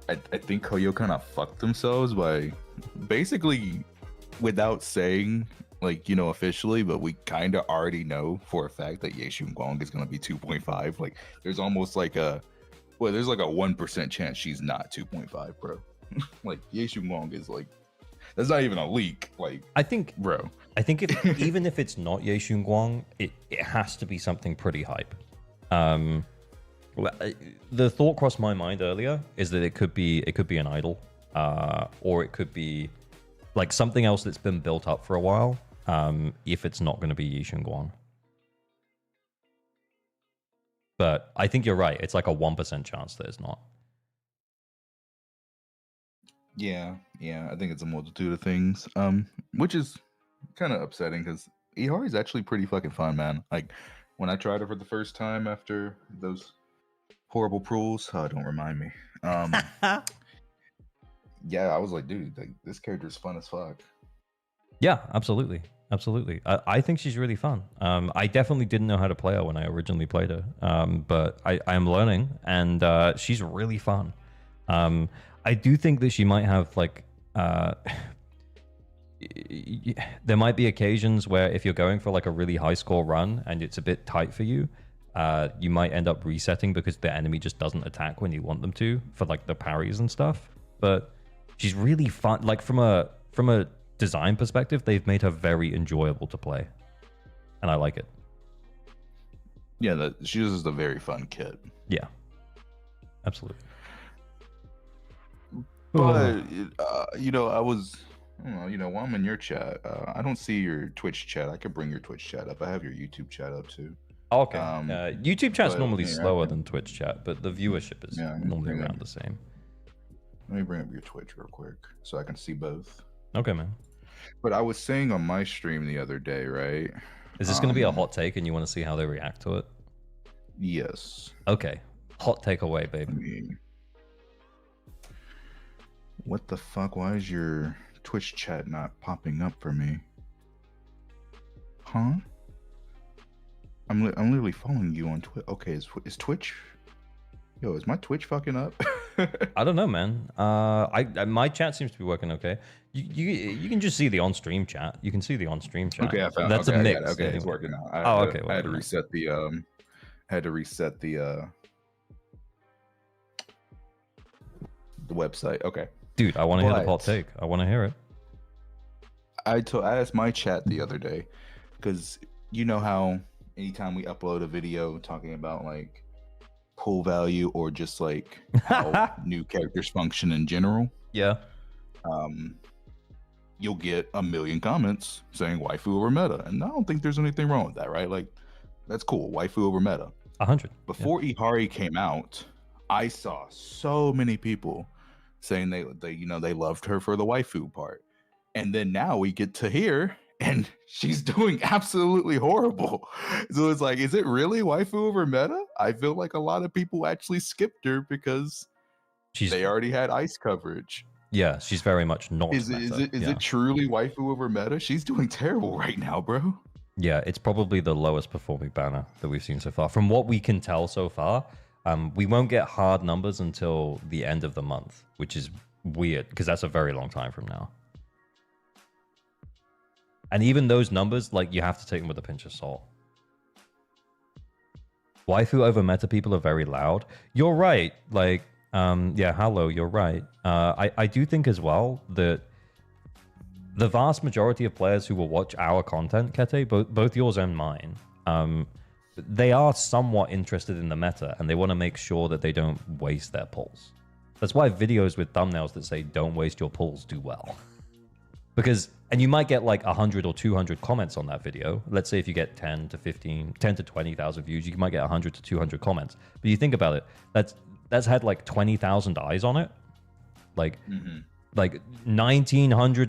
I think Koyo kind of fucked themselves by basically without saying like, you know, officially, but we kind of already know for a fact that Yeishun Guang is going to be 2.5. Like there's almost like there's like a 1% chance she's not 2.5, bro. Like Yeishun Guang is like, that's not even a leak. Like I think if even if it's not Yeishun Guang, it has to be something pretty hype. The thought crossed my mind earlier is that it could be an idol, or it could be like something else that's been built up for a while. If it's not going to be Yeishun Guang, but I think you're right. It's like a 1% chance that it's not. Yeah, I think it's a multitude of things. Which is kind of upsetting because Ihari is actually pretty fucking fun, man. Like when I tried her for the first time after those horrible prules, don't remind me. Yeah, I was like, dude, like this character's fun as fuck. Yeah, absolutely. I think she's really fun. I definitely didn't know how to play her when I originally played her, but I am learning, and she's really fun. I do think that she might have like there might be occasions where if you're going for like a really high score run and it's a bit tight for you, you might end up resetting because the enemy just doesn't attack when you want them to for like the parries and stuff. But she's really fun. Like from a design perspective, they've made her very enjoyable to play, and I like it. Yeah, she uses a very fun kit. Yeah, absolutely. But you know, while I'm in your chat, I don't see your Twitch chat. I could bring your Twitch chat up. I have your YouTube chat up too. Okay. YouTube chat's normally yeah, slower than Twitch chat, but the viewership is normally around the same. Let me bring up your Twitch real quick so I can see both. Okay, man. But I was saying on my stream the other day, right? Is this going to be a hot take and you want to see how they react to it? Yes. Okay. Hot take away, baby. I mean, what the fuck? Why is your Twitch chat not popping up for me? Huh? I'm literally following you on Twitch. Okay, is Twitch? Yo, is my Twitch fucking up? I don't know, man. My chat seems to be working okay. You can just see the on-stream chat. You can see the on-stream chat. Okay, I found. That's okay, a mix. Okay, it's working now. Okay. I had to reset the the website. Okay. Dude, I want to hear the hot take. I want to hear it. I asked my chat the other day because you know how anytime we upload a video talking about like pull value or just like how new characters function in general, yeah, you'll get a million comments saying waifu over meta, and I don't think there's anything wrong with that, right? Like that's cool, waifu over meta. 100. Before Ihari came out, I saw so many people saying they loved her for the waifu part, and then now we get to hear and she's doing absolutely horrible. So it's like, is it really waifu over meta? I feel like a lot of people actually skipped her because they already had ice coverage. Yeah, she's very much not. Is it truly waifu over meta? She's doing terrible right now, bro. Yeah, it's probably the lowest performing banner that we've seen so far. From what we can tell so far, we won't get hard numbers until the end of the month, which is weird because that's a very long time from now. And even those numbers, like, you have to take them with a pinch of salt. Waifu over meta people are very loud. You're right. Like, yeah, hello, you're right. I do think as well that the vast majority of players who will watch our content, Kete, both yours and mine, they are somewhat interested in the meta, and they want to make sure that they don't waste their pulls. That's why videos with thumbnails that say don't waste your pulls do well. And you might get like 100 or 200 comments on that video. Let's say if you get 10 to 20,000 views, you might get 100 to 200 comments. But you think about it, that's had like 20,000 eyes on it. Like, like 1,900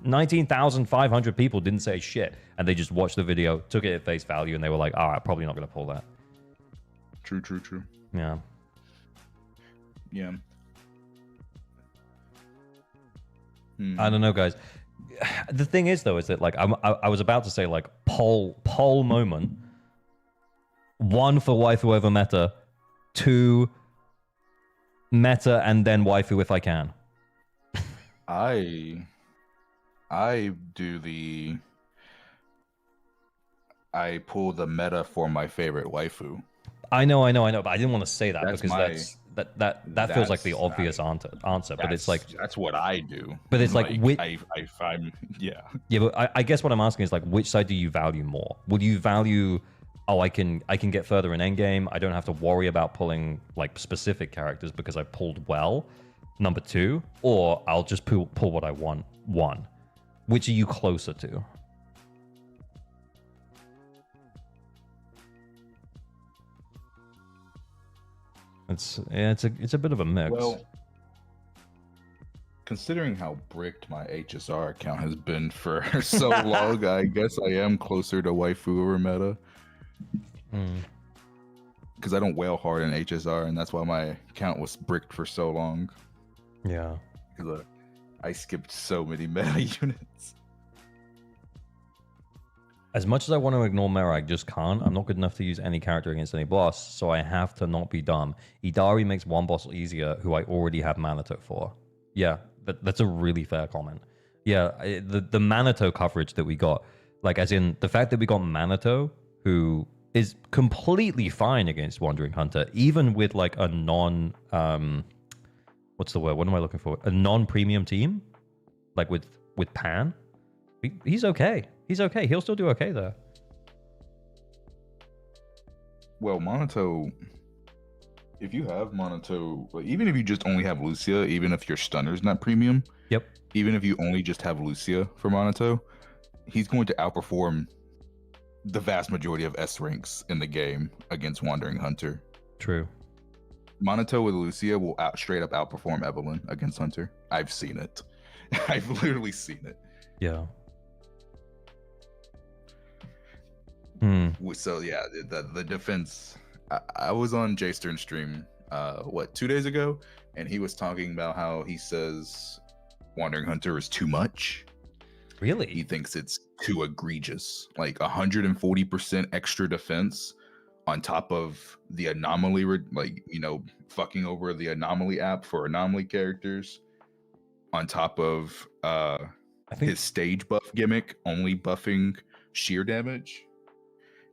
19,500 people didn't say shit, and they just watched the video, took it at face value, and they were like, all right, probably not going to pull that. True. Yeah. Yeah. I don't know, guys. The thing is, though, is that like I was about to say like poll moment. 1 for waifu over meta, 2 meta and then waifu if I can. I pull the meta for my favorite waifu. I know, but I didn't want to say that That's because that feels like the obvious answer. But it's like that's what I do. But it's like which, yeah. Yeah, but I guess what I'm asking is like, which side do you value more? Would you value, oh, I can get further in endgame, I don't have to worry about pulling like specific characters because I pulled well, number 2, or I'll just pull what I want, 1. Which are you closer to? It's a bit of a mix. Well, considering how bricked my HSR account has been for so long, I guess I am closer to waifu over meta. Because I don't whale hard in HSR, and that's why my account was bricked for so long. Yeah. Because I skipped so many meta units. As much as I want to ignore Mera, I just can't. I'm not good enough to use any character against any boss, so I have to not be dumb. Idari makes one boss easier who I already have Manato for. Yeah, that's a really fair comment. Yeah, the Manato coverage that we got, like as in the fact that we got Manato, who is completely fine against Wandering Hunter, even with like a non... what's the word? What am I looking for? A non-premium team? Like with Pan? He's okay. He's okay. He'll still do okay there. Well, Monato, if you have Monato, like, even if you just only have Lucia, even if your stunner's not premium, yep. Even if you only just have Lucia for Monato, he's going to outperform the vast majority of S ranks in the game against Wandering Hunter. True. Monato with Lucia will straight up outperform Evelyn against Hunter. I've seen it. I've literally seen it. Yeah. So yeah, the defense. I was on Jay Stern's stream, 2 days ago, and he was talking about how he says Wandering Hunter is too much. Really? He thinks it's too egregious, like 140% extra defense on top of the anomaly, like, you know, fucking over the anomaly app for anomaly characters, on top of his stage buff gimmick only buffing sheer damage.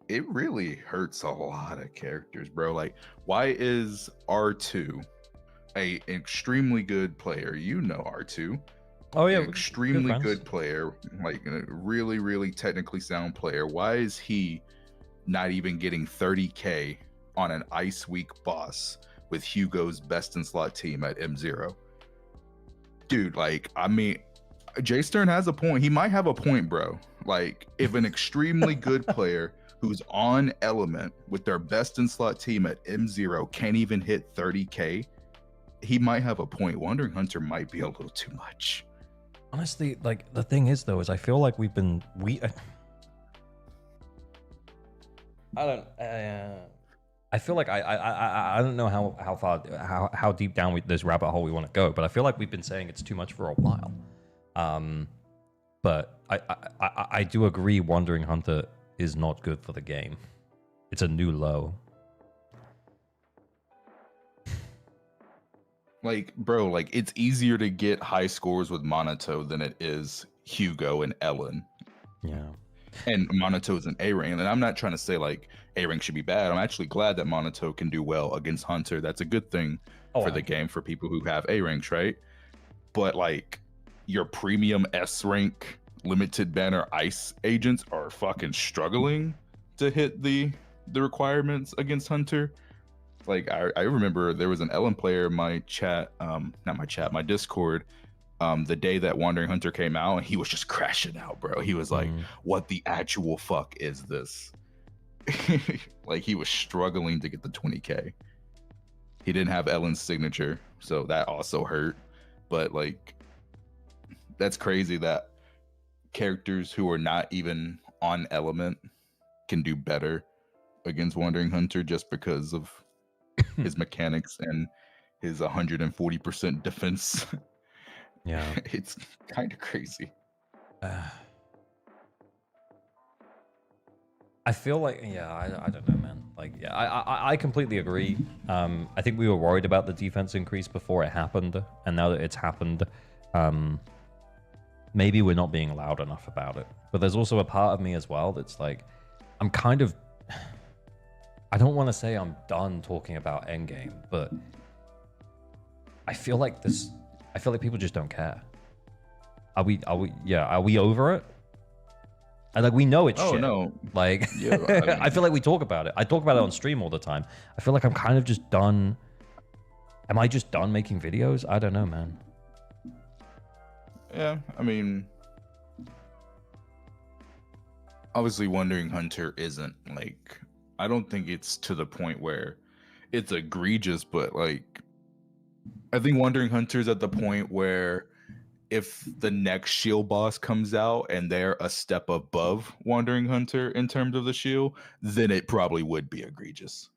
It really hurts a lot of characters, bro. Like, why is R2 an extremely good player? You know R2. Oh yeah, extremely good player, like a really, really technically sound player. Why is he not even getting 30k on an Ice Week boss with Hugo's best in slot team at M0? Dude, like, I mean, Jay Stern has a point. He might have a point, bro. Like, if an extremely good player who's on Element with their best in slot team at M0 can't even hit 30k, he might have a point. Wandering Hunter might be a little too much. Honestly, like, the thing is though, is I feel like I feel like I don't know how deep down this rabbit hole we want to go, but I feel like we've been saying it's too much for a while. But I do agree Wandering Hunter is not good for the game. It's a new low. Like, bro, like, it's easier to get high scores with Monato than it is Hugo and Ellen. Yeah. And Monato's an A rank, and I'm not trying to say like A rank should be bad. I'm actually glad that Monato can do well against Hunter. That's a good thing for the game for people who have A ranks, right? But like, your premium S rank limited banner ice agents are fucking struggling to hit the requirements against Hunter. Like, I remember there was an Ellen player in my chat, my Discord, the day that Wandering Hunter came out, and he was just crashing out, bro. He was like, what the actual fuck is this? Like, he was struggling to get the 20k. He didn't have Ellen's signature, so that also hurt. But like, that's crazy that characters who are not even on element can do better against Wandering Hunter just because of his mechanics and his 140% defense. Yeah. It's kind of crazy. I feel like, yeah, I don't know, man. Like, yeah, I completely agree. I think we were worried about the defense increase before it happened, and now that it's happened, maybe we're not being loud enough about it. But there's also a part of me as well that's like, I'm kind of, I don't want to say I'm done talking about endgame, but I feel like people just don't care. Are we over it? And like, we know it's shit. No. Like, Yeah, I mean, I feel like we talk about it. I talk about it on stream all the time. I feel like I'm kind of just done. Am I just done making videos? I don't know, man. yeah, I mean, obviously Wandering Hunter isn't like, I don't think it's to the point where it's egregious, but like, I think Wandering Hunter's at the point where if the next shield boss comes out and they're a step above Wandering Hunter in terms of the shield, then it probably would be egregious.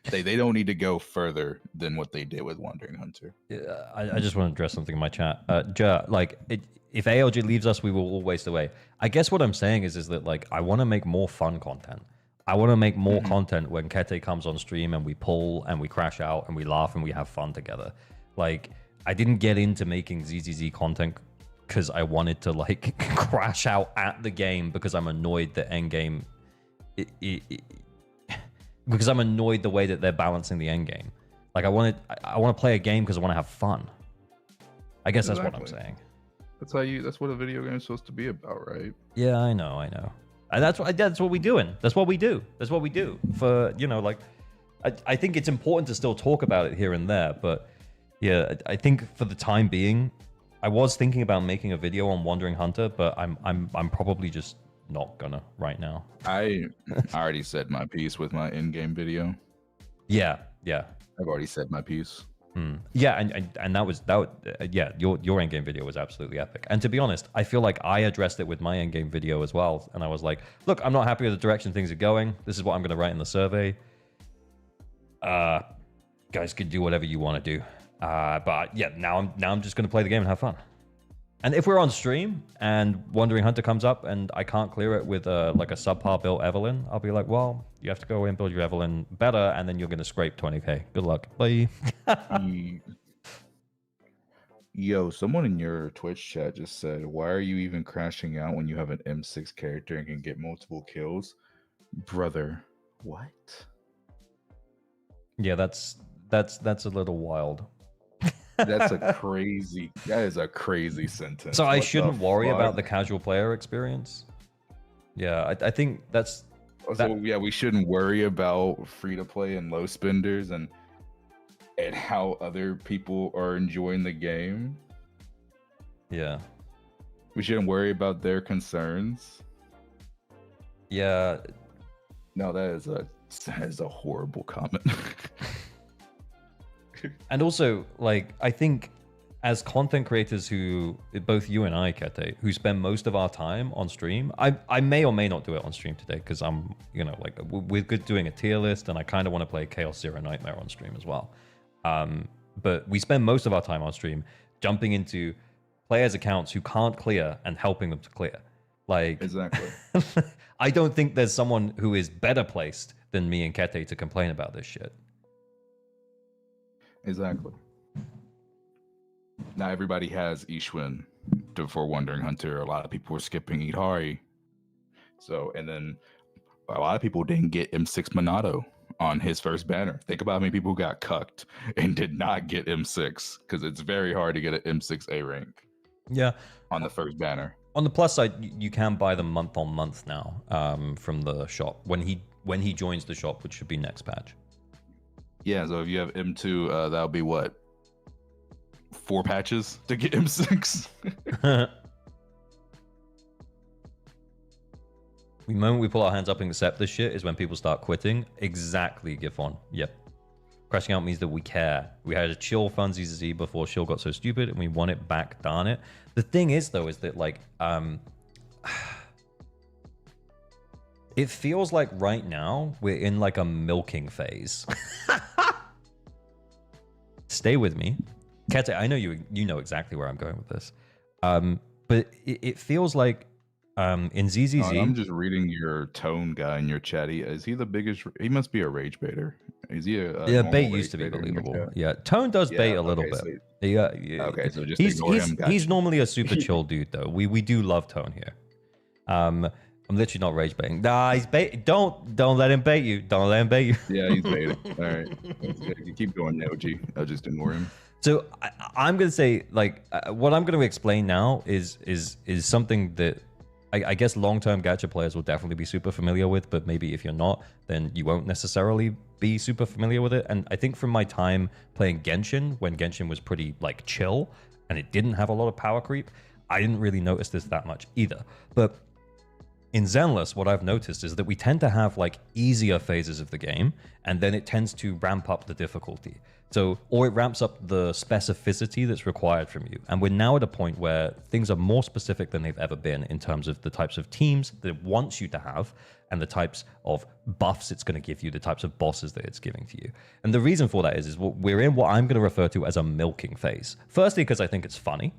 They don't need to go further than what they did with Wandering Hunter. Yeah, I just want to address something in my chat. If ALG leaves us, we will all waste away. I guess what I'm saying is that like, I want to make more fun content. I want to make more content when Kete comes on stream and we pull and we crash out and we laugh and we have fun together. Like, I didn't get into making ZZZ content because I wanted to like crash out at the game because I'm annoyed that endgame, because I'm annoyed the way that they're balancing the endgame. Like, I want to play a game because I want to have fun. I guess that's what I'm saying. That's what a video game is supposed to be about, right? Yeah, I know. And that's what we're doing. That's what we do. For, you know, like, I think it's important to still talk about it here and there, but yeah, I think for the time being, I was thinking about making a video on Wandering Hunter, but I'm probably just not gonna right now. I already said my piece with my in-game video. Yeah. I've already said my piece. Yeah, and your in-game video was absolutely epic. And to be honest, I feel like I addressed it with my in-game video as well. And I was like, look, I'm not happy with the direction things are going. This is what I'm gonna write in the survey. Guys can do whatever you want to do. But yeah, now I'm just gonna play the game and have fun. And if we're on stream and Wandering Hunter comes up and I can't clear it with like a subpar built Evelyn, I'll be like, well, you have to go away and build your Evelyn better, and then you're gonna scrape 20k. Good luck. Bye. Yo, someone in your Twitch chat just said, why are you even crashing out when you have an M6 character and can get multiple kills? Brother, what? Yeah, that's a little wild. That is a crazy sentence. So I shouldn't worry about the casual player experience? Yeah, I think that's... So yeah, we shouldn't worry about free-to-play and low spenders and how other people are enjoying the game. Yeah. We shouldn't worry about their concerns. Yeah. No, that is a horrible comment. And also, like, I think as content creators who, both you and I, Kete, who spend most of our time on stream, I may or may not do it on stream today because I'm, you know, like, we're good doing a tier list and I kind of want to play Chaos Zero Nightmare on stream as well. But we spend most of our time on stream jumping into players' accounts who can't clear and helping them to clear. Like, exactly. I don't think there's someone who is better placed than me and Kete to complain about this shit. Exactly. Now everybody has Ishwin for Wandering Hunter. A lot of people were skipping Idari. So, and then a lot of people didn't get M6 Monado on his first banner. Think about how many people got cucked and did not get M6 because it's very hard to get an M6 A rank. Yeah. On the first banner. On the plus side, you can buy them month on month now from the shop when he joins the shop, which should be next patch. Yeah, so if you have M2, that'll be what? 4 patches to get M6? The moment we pull our hands up and accept this shit is when people start quitting. Exactly, Gifon. Yep. Crashing out means that we care. We had a chill fun ZZZ before Shill got so stupid and we want it back, darn it. The thing is, though, is that, like, It feels like right now we're in like a milking phase. Stay with me. Kete, I know you know exactly where I'm going with this. But it feels like in ZZZ... I'm just reading your tone guy in your chat. Is he the biggest? He must be a rage baiter. Is he a Yeah, normal bait rage used to be baiter in your believable. chat? Yeah, Tone does bait Yeah, a little okay, bit. so- Yeah, Okay, so just he's ignore him. he's Gotcha. normally a super chill dude though. We do love Tone here. I'm literally not rage baiting. Nah, he's bait. Don't let him bait you. Don't let him bait you. Yeah, he's baiting. All right, you keep going, OG. I'll just ignore him. So I'm gonna say like what I'm gonna explain now is something that I guess long-term gacha players will definitely be super familiar with, but maybe if you're not, then you won't necessarily be super familiar with it. And I think from my time playing Genshin, when Genshin was pretty like chill and it didn't have a lot of power creep, I didn't really notice this that much either. But in Zenless, what I've noticed is that we tend to have like easier phases of the game, and then it tends to ramp up the difficulty. So, or it ramps up the specificity that's required from you. And we're now at a point where things are more specific than they've ever been in terms of the types of teams that it wants you to have, and the types of buffs it's going to give you, the types of bosses that it's giving to you. And the reason for that is we're in what I'm going to refer to as a milking phase. Firstly, because I think it's funny.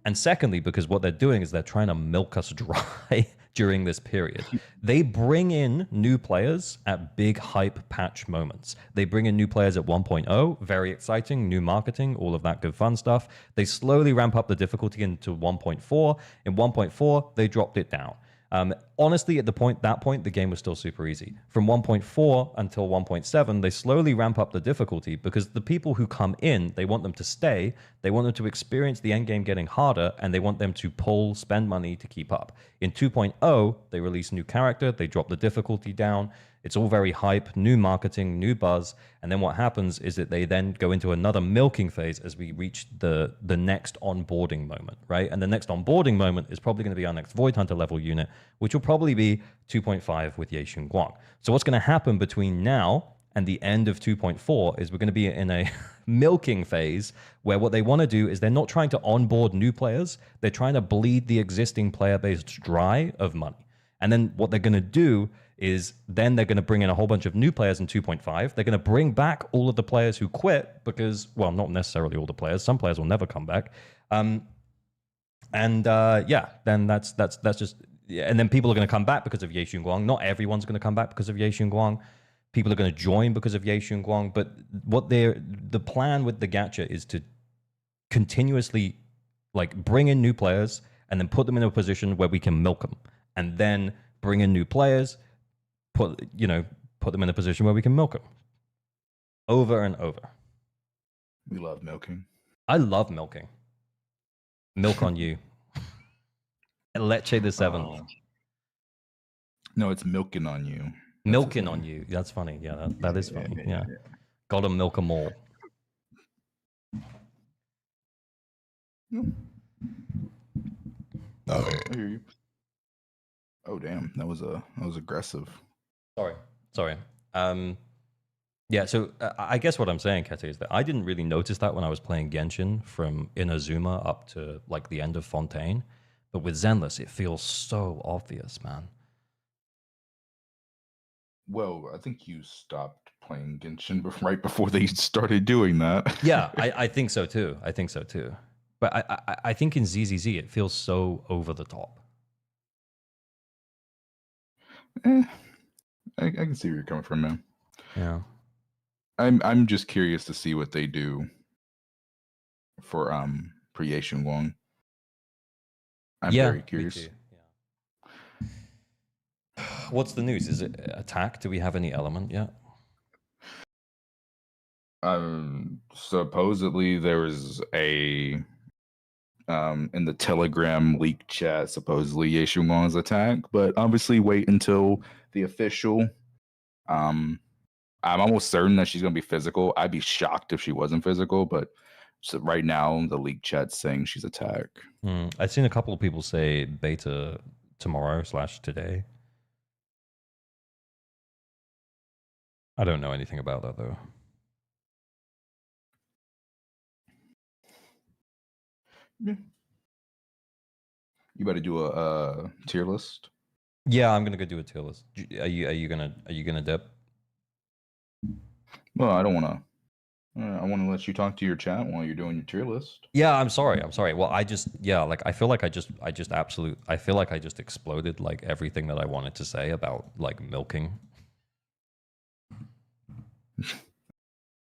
And secondly, because what they're doing is they're trying to milk us dry during this period. They bring in new players at big hype patch moments. They bring in new players at 1.0, very exciting, new marketing, all of that good fun stuff. They slowly ramp up the difficulty into 1.4. In 1.4, they dropped it down. Honestly, at that point, the game was still super easy. From 1.4 until 1.7, they slowly ramp up the difficulty because the people who come in, they want them to stay, they want them to experience the end game getting harder, and they want them to spend money to keep up. In 2.0, they release new character, they drop the difficulty down. It's all very hype, new marketing, new buzz, and then what happens is that they then go into another milking phase as we reach the next onboarding moment, right? And the next onboarding moment is probably going to be our next Void Hunter level unit, which will probably be 2.5 with Ye Xiong Guang. So what's going to happen between now and the end of 2.4 is we're going to be in a milking phase where what they want to do is they're not trying to onboard new players, they're trying to bleed the existing player base dry of money. And then what they're going to do is then they're going to bring in a whole bunch of new players in 2.5. They're going to bring back all of the players who quit because, well, not necessarily all the players. Some players will never come back. Then that's just... And then people are going to come back because of Ye Xiong Guang. Not everyone's going to come back because of Ye Xiong Guang. People are going to join because of Ye Xiong Guang. But the plan with the gacha is to continuously like bring in new players and then put them in a position where we can milk them, and then bring in new players, put them in a position where we can milk them over and over. We love milking. I love milking. Milk on you. Leche the seventh. No, it's milking on you. Milking on you. That's funny. Yeah, that is funny. Yeah. Gotta milk them all. Oh, I hear you. Oh damn, that was aggressive. Sorry. Yeah, so I guess what I'm saying, Kete, is that I didn't really notice that when I was playing Genshin from Inazuma up to like the end of Fontaine. But with Zenless, it feels so obvious, man. Well, I think you stopped playing Genshin right before they started doing that. Yeah, I think so too. But I think in ZZZ, it feels so over the top. I can see where you're coming from, man. Yeah. I'm just curious to see what they do for Ye Xiong Guang. I'm very curious. Me too. Yeah. What's the news? Is it attack? Do we have any element yet? Supposedly there was a in the Telegram leak chat, supposedly Ye Xiong Guang's attack, but obviously wait until the official. I'm almost certain that she's gonna be physical. I'd be shocked if she wasn't physical, but so right now the leak chat's saying she's attack. I've seen a couple of people say beta tomorrow/today. I don't know anything about that though. Yeah. You better do a tier list. Yeah, I'm gonna go do a tier list. Are you gonna dip? Well, I don't want to. I want to let you talk to your chat while you're doing your tier list. Yeah, I'm sorry. Well, like I feel like I just exploded like everything that I wanted to say about like milking.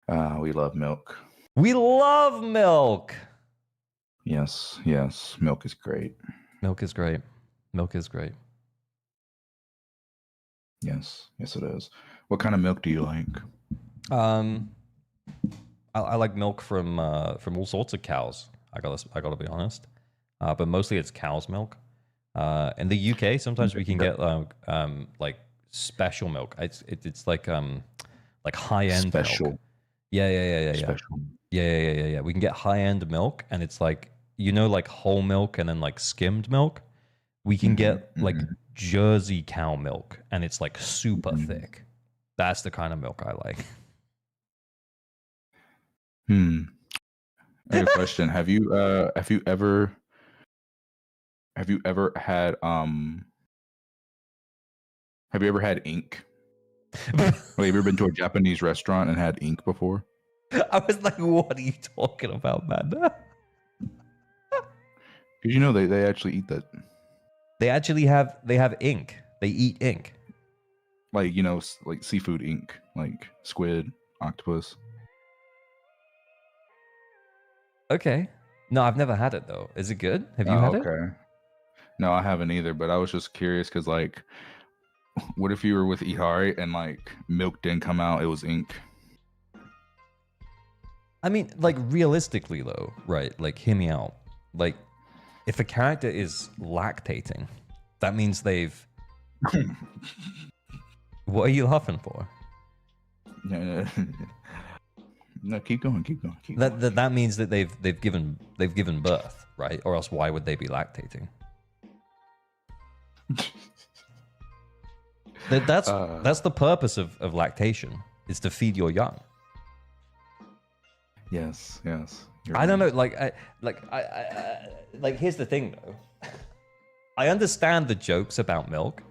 We love milk. We love milk. Yes, yes, milk is great. Milk is great. Milk is great. Yes, yes, it is. What kind of milk do you like? I like milk from all sorts of cows. I gotta be honest, but mostly it's cow's milk. In the UK, sometimes we can get like special milk. It's like high end Special. milk. Yeah. Special. Yeah. We can get high end milk, and it's like like whole milk and then like skimmed milk. We can get like Jersey cow milk, and it's like super thick. That's the kind of milk I like. I have a question. Have you ever had ink? Have you ever been to a Japanese restaurant and had ink before? I was like, what are you talking about, man? Did you know they actually eat that? They have ink. They eat ink. Like, like seafood ink, like squid, octopus. Okay. No, I've never had it though. Is it good? Have you had it? Okay. No, I haven't either, but I was just curious because, like, what if you were with Ihari and, like, milk didn't come out, it was ink? I mean, like, realistically though, right? Like, hear me out. Like, if a character is lactating, that means they've... What are you laughing for? No, keep going. That means that they've given birth, right? Or else why would they be lactating? That's the purpose of lactation, is to feed your young. Yes. I don't know, like here's the thing though. I understand the jokes about milk,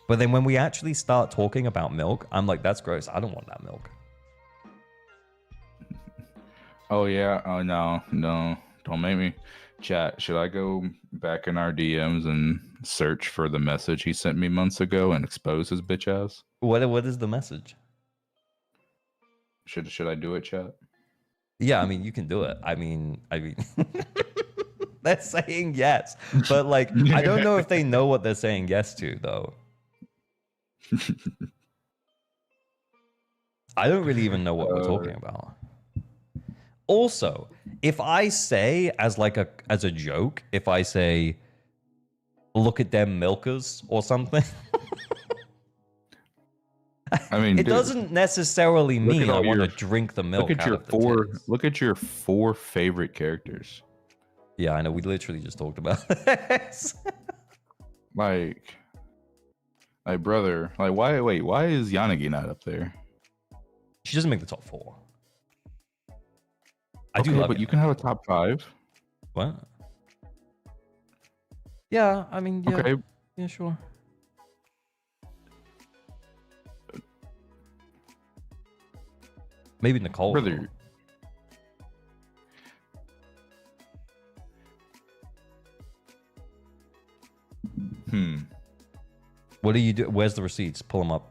but then when we actually start talking about milk, I'm like, that's gross. I don't want that milk. Oh yeah. Oh no. Don't make me. Chat, should I go back in our DMs and search for the message he sent me months ago and expose his bitch ass? What is the message? Should I do it, chat? Yeah, I mean, you can do it. I mean, they're saying yes, but like, I don't know if they know what they're saying yes to, though. I don't really even know what we're talking about. Also, if I say as a joke, if I say, "Look at them milkers" or something, I mean, it doesn't necessarily mean I want to drink the milk. Look at your 4 favorite characters. Yeah, I know. We literally just talked about this. like, brother, like, why is Yanagi not up there? She doesn't make the top 4. I do love, but you can have a top 5. What? Yeah, I mean, yeah, okay, yeah, sure. Maybe Nicole. Brother. What do you do? Where's the receipts? Pull them up.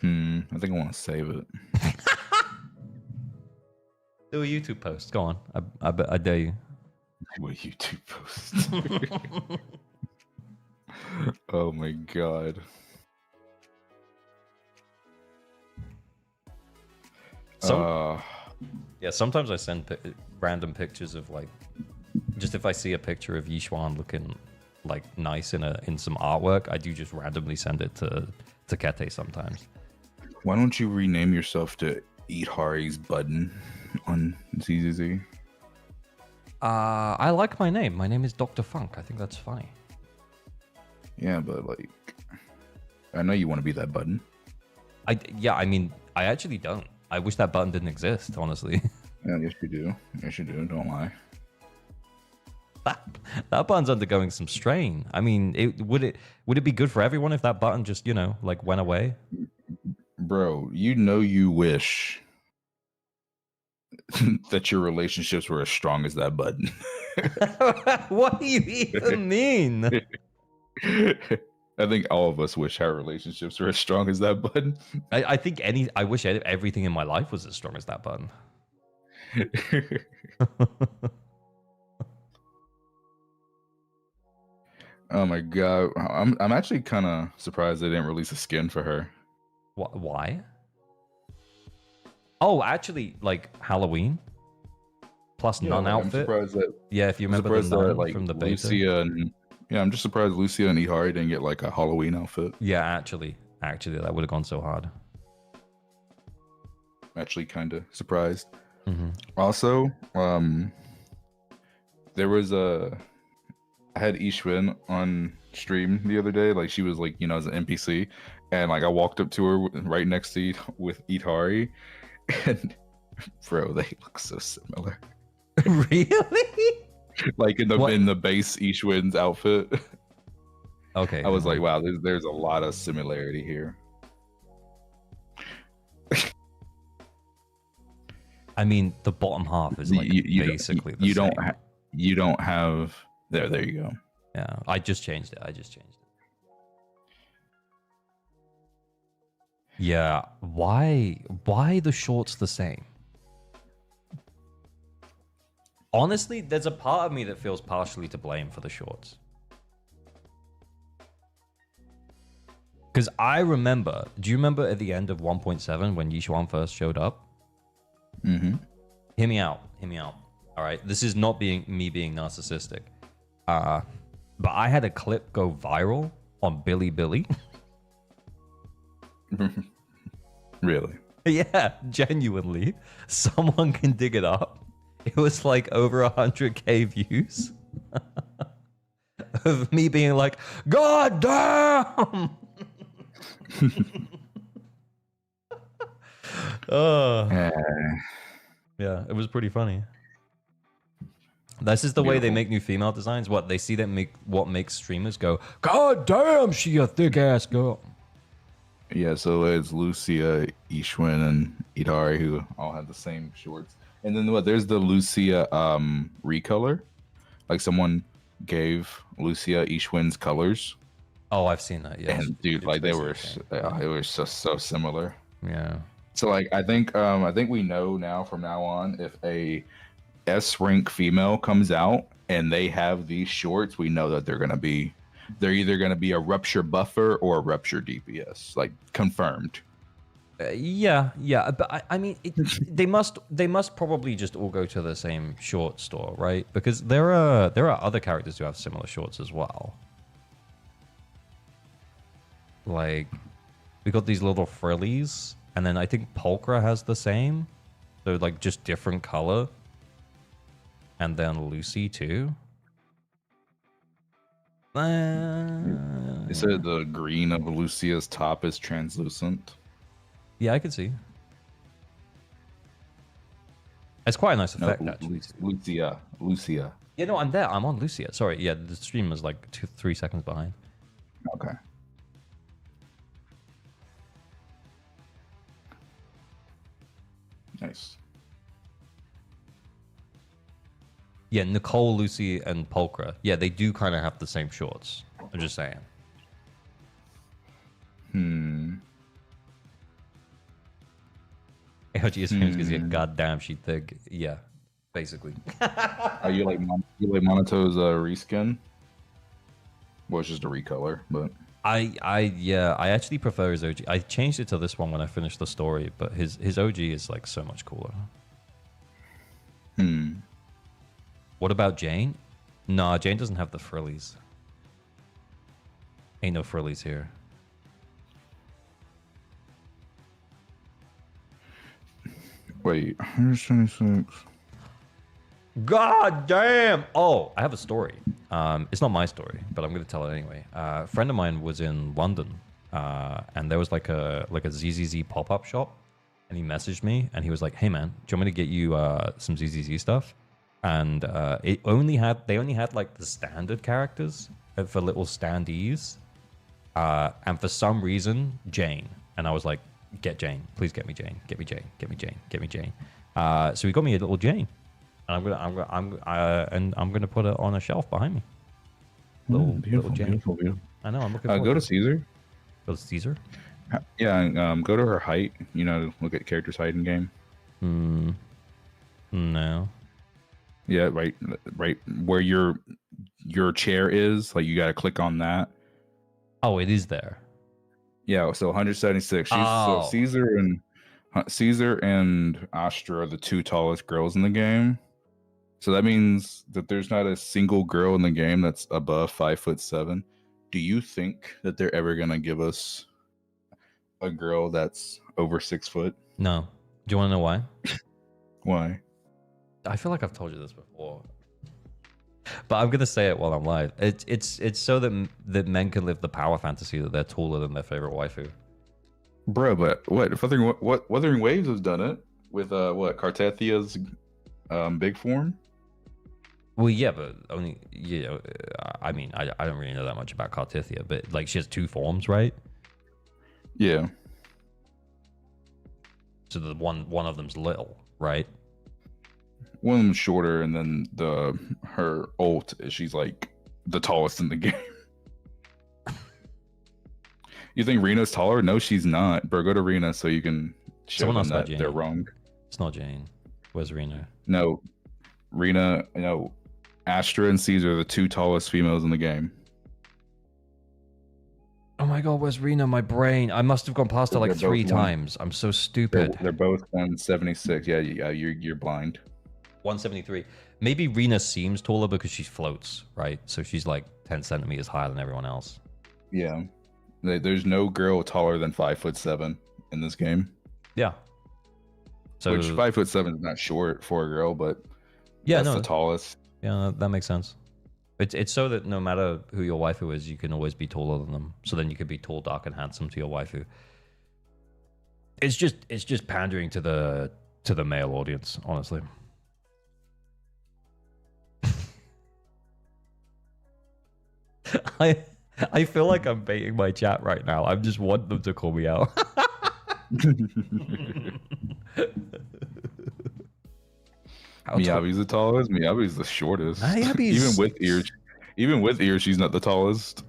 I think I want to save it. Do a YouTube post. Go on. I dare you. Do a YouTube post. Oh my god. Yeah, sometimes I send random pictures of like, just if I see a picture of Yishuan looking like nice in some artwork, I do just randomly send it to Kete sometimes. Why don't you rename yourself to Eat Hari's Button on ZZZ? I like my name. My name is Dr. Funk. I think that's funny. Yeah, but like, I know you want to be that button. I mean, I actually don't. I wish that button didn't exist, honestly. Yeah, yes you do. Yes you do. Don't lie. that button's undergoing some strain. I mean, would it be good for everyone if that button just, like went away? Bro, you wish that your relationships were as strong as that button. What do you even mean? I think all of us wish our relationships were as strong as that button. I wish everything in my life was as strong as that button. Oh my god, I'm actually kind of surprised they didn't release a skin for her. Why? Oh, actually, like Halloween plus nun outfit. I'm surprised that. Yeah, if you remember the nun from the beta. Lucia I'm just surprised Lucia and Ihari didn't get like a Halloween outfit. Yeah, actually, that would have gone so hard. Actually, kind of surprised. Mm-hmm. Also, there was I had Ishwin on stream the other day. Like she was like, as an NPC, and like I walked up to her right next to with Itari, and bro, they look so similar. Really? Like in the base Ishwin's outfit. Okay. I was like, wow, there's a lot of similarity here. I mean, the bottom half is like basically the same. You don't have there you go. Yeah, I just changed it. Yeah, why the shorts the same? Honestly, there's a part of me that feels partially to blame for the shorts. Because I remember, do you remember at the end of 1.7 when Yishuan first showed up? Mm-hmm. Hear me out. All right, this is not me being narcissistic. But I had a clip go viral on Billy. Really? Yeah, genuinely. Someone can dig it up. It was like over 100K views of me being like, God damn! Yeah, it was pretty funny. This is the way they make new female designs. What they see that what makes streamers go, God damn, she a thick ass girl. Yeah, so it's Lucia, Ishwin, and Idari who all have the same shorts. And then there's the Lucia recolor. Like someone gave Lucia Ishwin's colors. Oh, I've seen that. Yeah, and dude, like it was so similar. Yeah. So like I think we know now from now on if a S rank female comes out and they have these shorts, we know that they're either gonna be a rupture buffer or a rupture DPS, like confirmed. Yeah, but I mean, they must probably just all go to the same short store, right? Because there are other characters who have similar shorts as well. Like, we got these little frillies, and then I think Pulchra has the same. They're like just different color. And then Lucy too. They said the green of Lucia's top is translucent. Yeah, I can see. It's quite a nice effect, actually. Lucia. Yeah, no, I'm there. I'm on Lucia. Sorry, yeah, the stream was like 3 seconds behind. Okay. Nice. Yeah, Nicole, Lucy, and Pulchra. Yeah, they do kind of have the same shorts. I'm just saying. AOG is famous because goddamn she thick. Yeah, basically. Are you like Monato's reskin? Well, it's just a recolor, but I actually prefer his OG. I changed it to this one when I finished the story, but his OG is like so much cooler. What about Jane? Nah, Jane doesn't have the frillies. Ain't no frillies here. Wait, 126. God damn! Oh, I have a story. It's not my story, but I'm gonna tell it anyway. A friend of mine was in London, and there was like a ZZZ pop-up shop, and he messaged me, and he was like, "Hey man, do you want me to get you some ZZZ stuff?" and they only had like the standard characters for little standees, and for some reason Jane, and I was like, get Jane, please get me Jane, get me Jane, get me Jane, get me Jane. So he got me a little Jane, and I'm gonna put it on a shelf behind me. Little Jane. Beautiful. I know. I'm looking forward Go to to it. Caesar. Go to Caesar. Yeah, go to her height. You know, look at character's height in game. No. Yeah, right where your chair is. Like you got to click on that. Oh, it is there. Yeah, so 176. Oh. So Caesar and Astra are the two tallest girls in the game. So that means that there's not a single girl in the game that's above 5'7". Do you think that they're ever gonna give us a girl that's over 6 foot? No. Do you want to know why? Why? I feel like I've told you this before, but I'm gonna say it while I'm live. It's so that men can live the power fantasy that they're taller than their favorite waifu. Bro, but Wuthering Waves has done it with Cartethia's big form. Well, yeah, but only I mean, I don't really know that much about Cartithia, but like she has two forms, right? Yeah. So the one of them's little, right? One of them's shorter, and then her ult is she's like the tallest in the game. You think Rena's taller? No, she's not. Bro, go to Rena so you can show Someone them else got that Jane. they're wrong. It's not Jane. Where's Rena? No, Rena. No, Astra and Caesar are the two tallest females in the game. Oh my god, where's Rena? My brain. I must have gone past her like They're 3 both one- times. I'm so stupid. They're both 176. Yeah, you're blind. 173. Maybe Rena seems taller because she floats, right? So she's like 10 centimeters higher than everyone else. Yeah, there's no girl taller than 5'7" in this game. Yeah. So Which 5'7" is not short for a girl, but yeah, that's no, the tallest. yeah, that makes sense. It's so that no matter who your waifu is, you can always be taller than them. So then you could be tall, dark, and handsome to your waifu. It's just pandering to the male audience, honestly. I feel like I'm baiting my chat right now. I just want them to call me out. Miyabi's the tallest. Miyabi's the shortest. Miyabi's- Even with ears, she's not the tallest.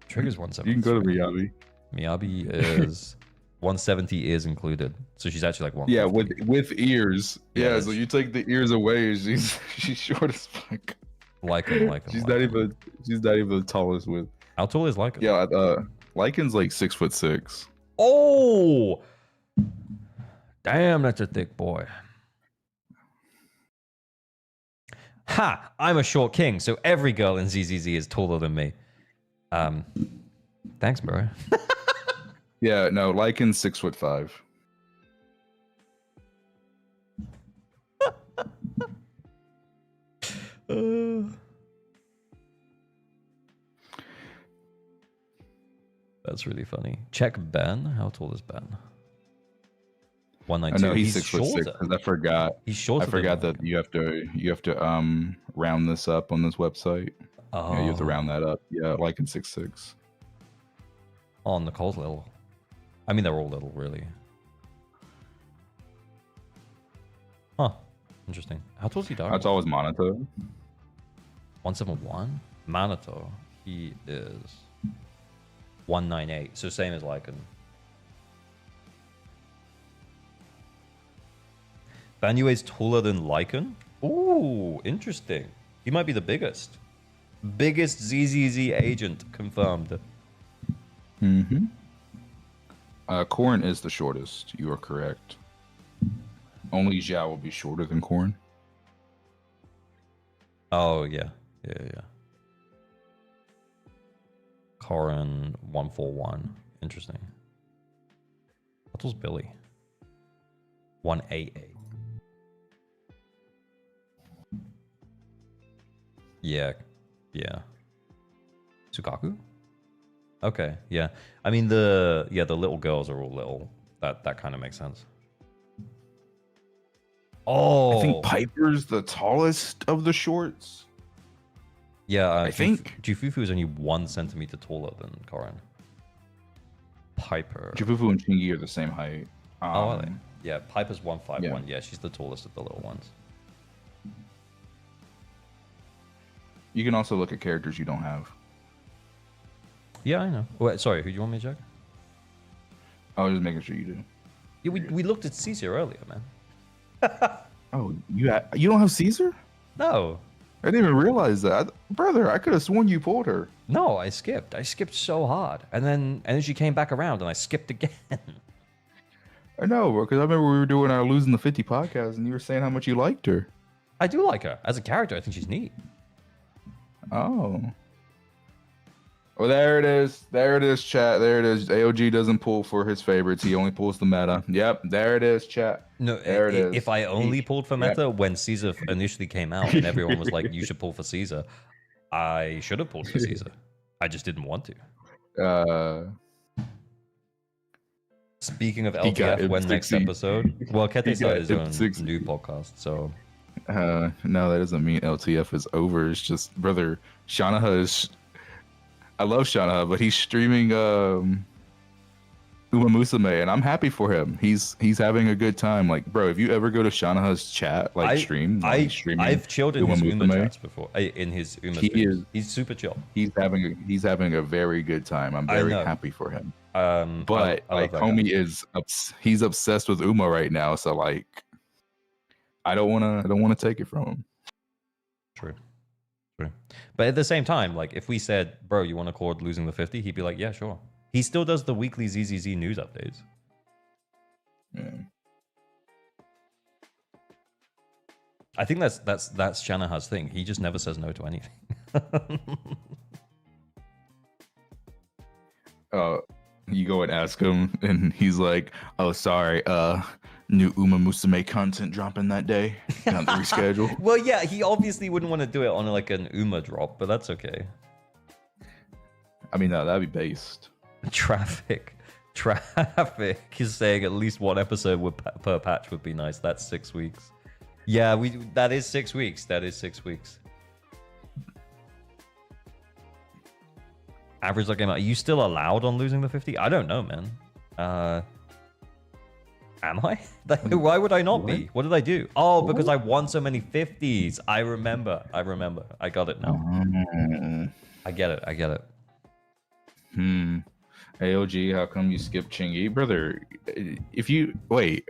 Triggers 170. You can go to Miyabi. Miyabi is 170 ears included, so she's actually like 150. Yeah, with ears. Yeah, Yeah, so you take the ears away, she's short as fuck. Like him. She's not even the tallest with. How tall is Lycan? Yeah, Lycan's like 6'6". Oh, damn, that's a thick boy. Ha! I'm a short king, so every girl in ZZZ is taller than me. Thanks, bro. Yeah, no, Lycan's 6'5". That's really funny. Check Ben. How tall is Ben? I 192. know he's 6'6". shorter. 'Cause I forgot. He's shorter. I forgot than that you have to round this up on this website. Oh, Yeah, you have to round that up. Yeah, Lycan's 6'6". Oh, Nicole's little. I mean, they're all little, really. Huh. Interesting. How tall is he, dog? How tall is Monato? 171? Manato. He is 198. So same as Lycan. Banyue's taller than Lycan? Ooh, interesting. He might be the biggest. Biggest ZZZ agent confirmed. Mm-hmm. Corn is the shortest. You are correct. Only Xiao will be shorter than Corn. Oh, yeah. Yeah. Corin 141. Interesting. What was Billy? 188. Yeah. Tsukaku? Okay, yeah. I mean the little girls are all little. That kind of makes sense. Oh, I think Piper's the tallest of the shorts. Yeah, I think Jufufu is only 1 centimeter taller than Korin. Piper. Jufufu and Chingy are the same height. Oh, are they? Yeah, Piper's 151. Yeah. Yeah, she's the tallest of the little ones. You can also look at characters you don't have. Yeah, I know. Wait, sorry, who do you want me to check? I was just making sure you do. Yeah, we looked at Caesar earlier, man. Oh, you don't have Caesar? No. I didn't even realize that, brother. I could have sworn you pulled her. No, I skipped. I skipped so hard, and then she came back around, and I skipped again. I know, bro, because I remember we were doing our Losing the 50 podcast, and you were saying how much you liked her. I do like her as a character. I think she's neat. Oh. Well, there it is. There it is, chat. There it is. AOG doesn't pull for his favorites. He only pulls the meta. Yep, there it is, chat. No, there it is. If I only pulled for meta when Caesar initially came out and everyone was like, you should pull for Caesar, I should have pulled for Caesar. I just didn't want to. Speaking of LTF, when next episode? Well, Kete started his own new podcast, so... No, that doesn't mean LTF is over. It's just, brother, Shanaha is... I love Shanaha, but he's streaming Uma Musume, and I'm happy for him. He's having a good time. Like, bro, if you ever go to Shanaha's chat, stream, I've chilled in his Uma chats before. In his Uma streams. He's super chill. He's having a very good time. I'm very happy for him. But like, homie he's obsessed with Uma right now. So like, I don't wanna take it from him. True. But at the same time, like if we said, bro, you want to record Losing the 50? He'd be like, yeah, sure. He still does the weekly ZZZ news updates. Yeah. I think that's Shanaha's thing. He just never says no to anything. You go and ask him, and he's like, "Oh, sorry, new Uma Musume content dropping that day. Got to reschedule." Well, yeah, he obviously wouldn't want to do it on like an Uma drop, but that's okay. I mean, no, that'd be based. Traffic is saying at least one episode per patch would be nice. That's 6 weeks. Yeah, that is 6 weeks. That is 6 weeks. Average like game. Are you still allowed on Losing the 50? I don't know, man. Am I? Why would I not be? What did I do? Oh, because I won so many 50s. I remember. I got it now. I get it. AOG, how come you skipped Chingy? Brother, if you... Wait.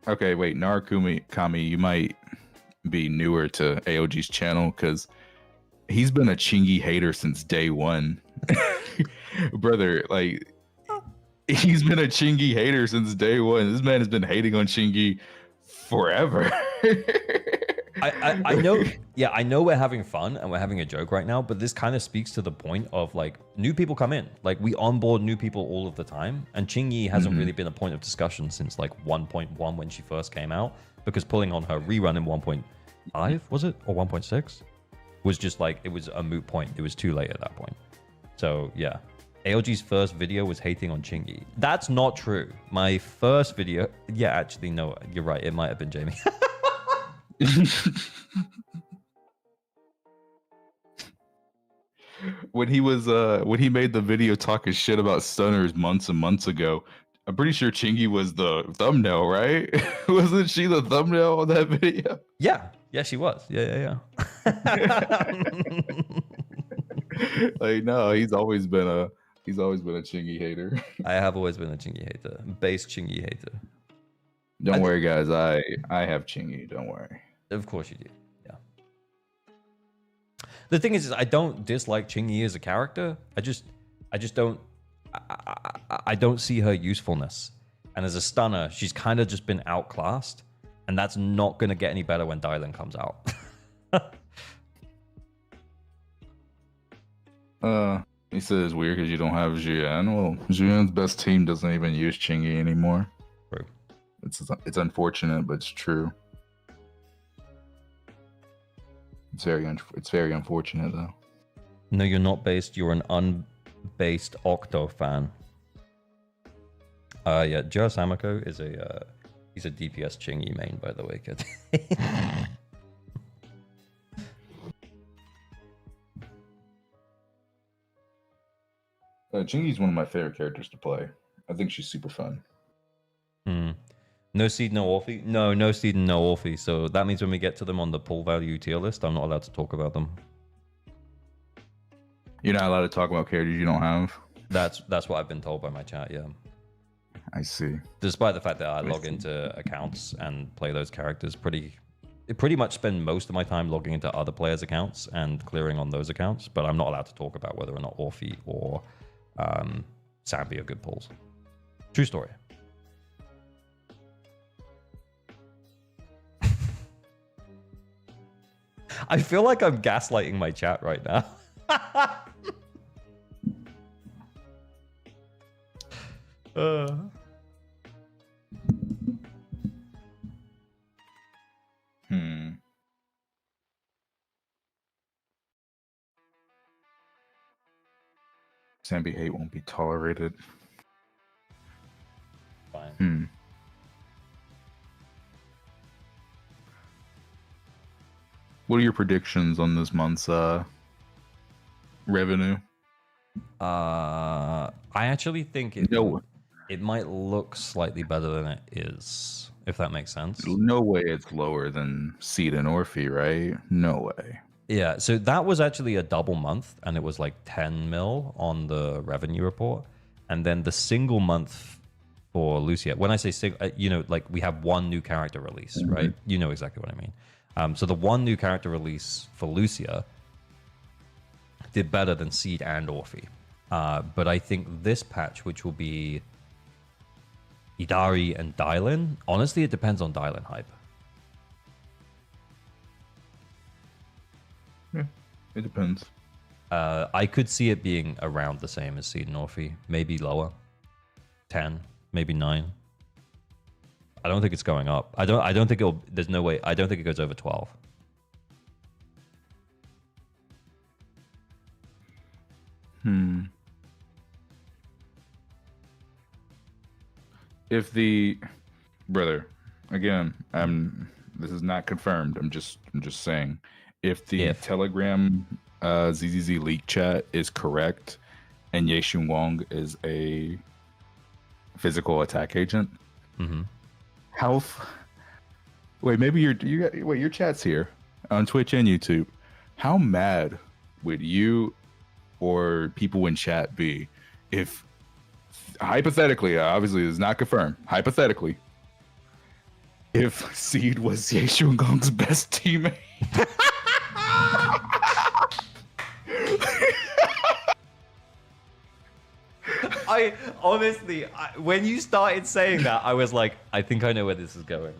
Okay, wait. Narakami, you might be newer to AOG's channel, because he's been a Chingy hater since day one. Brother, like... He's been a Chingy hater since day one. This man has been hating on Chingy forever. I know. Yeah, I know we're having fun and we're having a joke right now, but this kind of speaks to the point of like new people come in. Like we onboard new people all of the time, and Chingy hasn't really been a point of discussion since like 1.1 when she first came out, because pulling on her rerun in 1.5 was it, or 1.6 was just like, it was a moot point. It was too late at that point. So yeah. ALG's first video was hating on Chingy. That's not true. My first video... Yeah, actually, no. You're right. It might have been Jamie. When he made the video talking shit about stunners months and months ago, I'm pretty sure Chingy was the thumbnail, right? Wasn't she the thumbnail on that video? Yeah. Yeah, she was. Yeah. Like, no, he's always been a Chingy hater. I have always been a Chingy hater. Base Chingy hater. Don't worry, guys. I have Chingy. Don't worry. Of course you do. Yeah. The thing is I don't dislike Chingy as a character. I just don't... I don't see her usefulness. And as a stunner, she's kind of just been outclassed. And that's not going to get any better when Dylan comes out. He says it's weird because you don't have ZZN. Well, ZZN's best team doesn't even use Chingy anymore. True. It's unfortunate, but it's true. It's very unfortunate though. No, you're not based. You're an unbased Octo fan. Yeah, Joe Samako is He's a DPS Chingy main, by the way, kid. Chingy's one of my favorite characters to play. I think she's super fun. Hmm. No seed, no Orphe? No, no seed and no Orphe. So that means when we get to them on the pull value tier list, I'm not allowed to talk about them. You're not allowed to talk about characters you don't have? That's what I've been told by my chat, yeah. I see. Despite the fact that I log into accounts and play those characters pretty much spend most of my time logging into other players' accounts and clearing on those accounts, but I'm not allowed to talk about whether or not Orphe or Sambi are good pulls. True story. I feel like I'm gaslighting my chat right now. Sambi hate won't be tolerated. Fine. What are your predictions on this month's revenue? I actually think it might look slightly better than it is, if that makes sense. No way it's lower than Seed and Orphe, right? No way. Yeah, so that was actually a double month, and it was like 10 mil on the revenue report. And then the single month for Lucia, when I say single, you know, like we have one new character release, right? You know exactly what I mean. So the one new character release for Lucia did better than Seed and Orphe. But I think this patch, which will be Idari and Dylan, honestly, it depends on Dylan hype. Yeah, it depends. I could see it being around the same as Seed and Orphe, maybe lower, 10, maybe 9. I don't think it's going up. I don't think it'll. There's no way. I don't think it goes over 12. If the brother, again, this is not confirmed. I'm just saying, if the Telegram ZZZ leak chat is correct, and Ye Shun Wong is a physical attack agent, wait, maybe your chat's here on Twitch and YouTube. How mad would you or people in chat be if, hypothetically, obviously it's not confirmed, hypothetically, if Seed was Ye Shun Gong's best teammate? I honestly, when you started saying that, I was like, I think I know where this is going.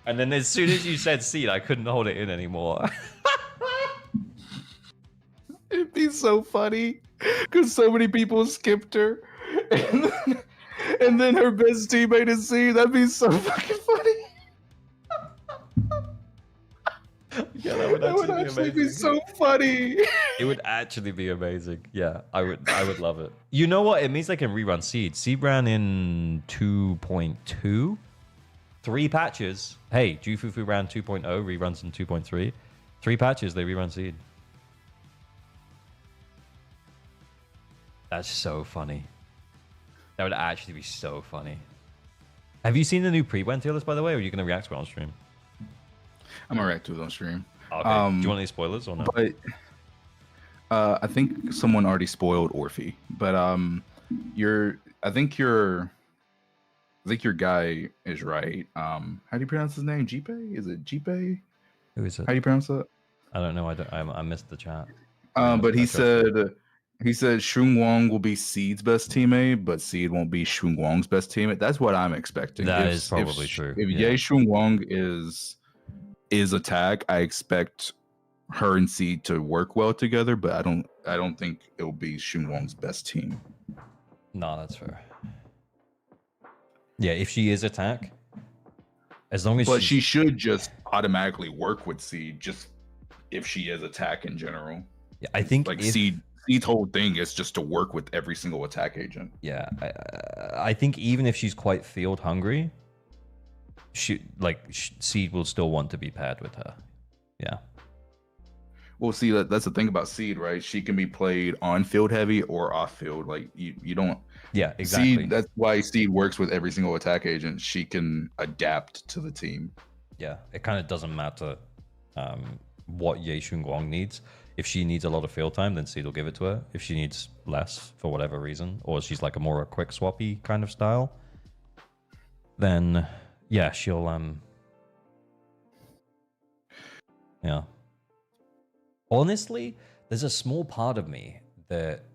And then as soon as you said Seed, I couldn't hold it in anymore. It'd be so funny because so many people skipped her, and then her best teammate is Seed. That'd be so fucking funny. Yeah, that would actually be so funny. It would actually be amazing. Yeah, I would love it. You know what? It means I can rerun Seed. Seed ran in 2.2. 3 patches. Hey, Jufufu ran 2.0, reruns in 2.3. 3 patches, they rerun Seed. That's so funny. That would actually be so funny. Have you seen the new pre-went tier list, by the way, or are you going to react to it on stream? I'm gonna react to it on stream. Okay. Do you want any spoilers or no? But I think someone already spoiled Orphe. But I think your guy is right. How do you pronounce his name? Jipe? Is it Jipe? Who is it? How do you pronounce that? I don't know. I missed the chat. But he said Shun Wong will be Seed's best teammate, but Seed won't be Shun Wong's best teammate. That's what I'm expecting. That is probably true. If Ye Shun Wong is attack, I expect her and Seed to work well together, but I don't think it'll be Shun Wong's best team. No, that's fair. Yeah, if she is attack, as long as she should just automatically work with Seed, just if she is attack in general. Yeah, I think like Seed's whole thing is just to work with every single attack agent. Yeah, I think even if she's quite field hungry, Seed will still want to be paired with her. Yeah. Well, see, that's the thing about Seed, right? She can be played on field heavy or off field. Like you don't. Yeah, exactly. Seed. That's why Seed works with every single attack agent. She can adapt to the team. Yeah, it kind of doesn't matter what Ye Guang needs. If she needs a lot of field time, then Seed will give it to her. If she needs less for whatever reason, or she's like a quick swappy kind of style, then yeah, she'll yeah. Honestly, there's a small part of me that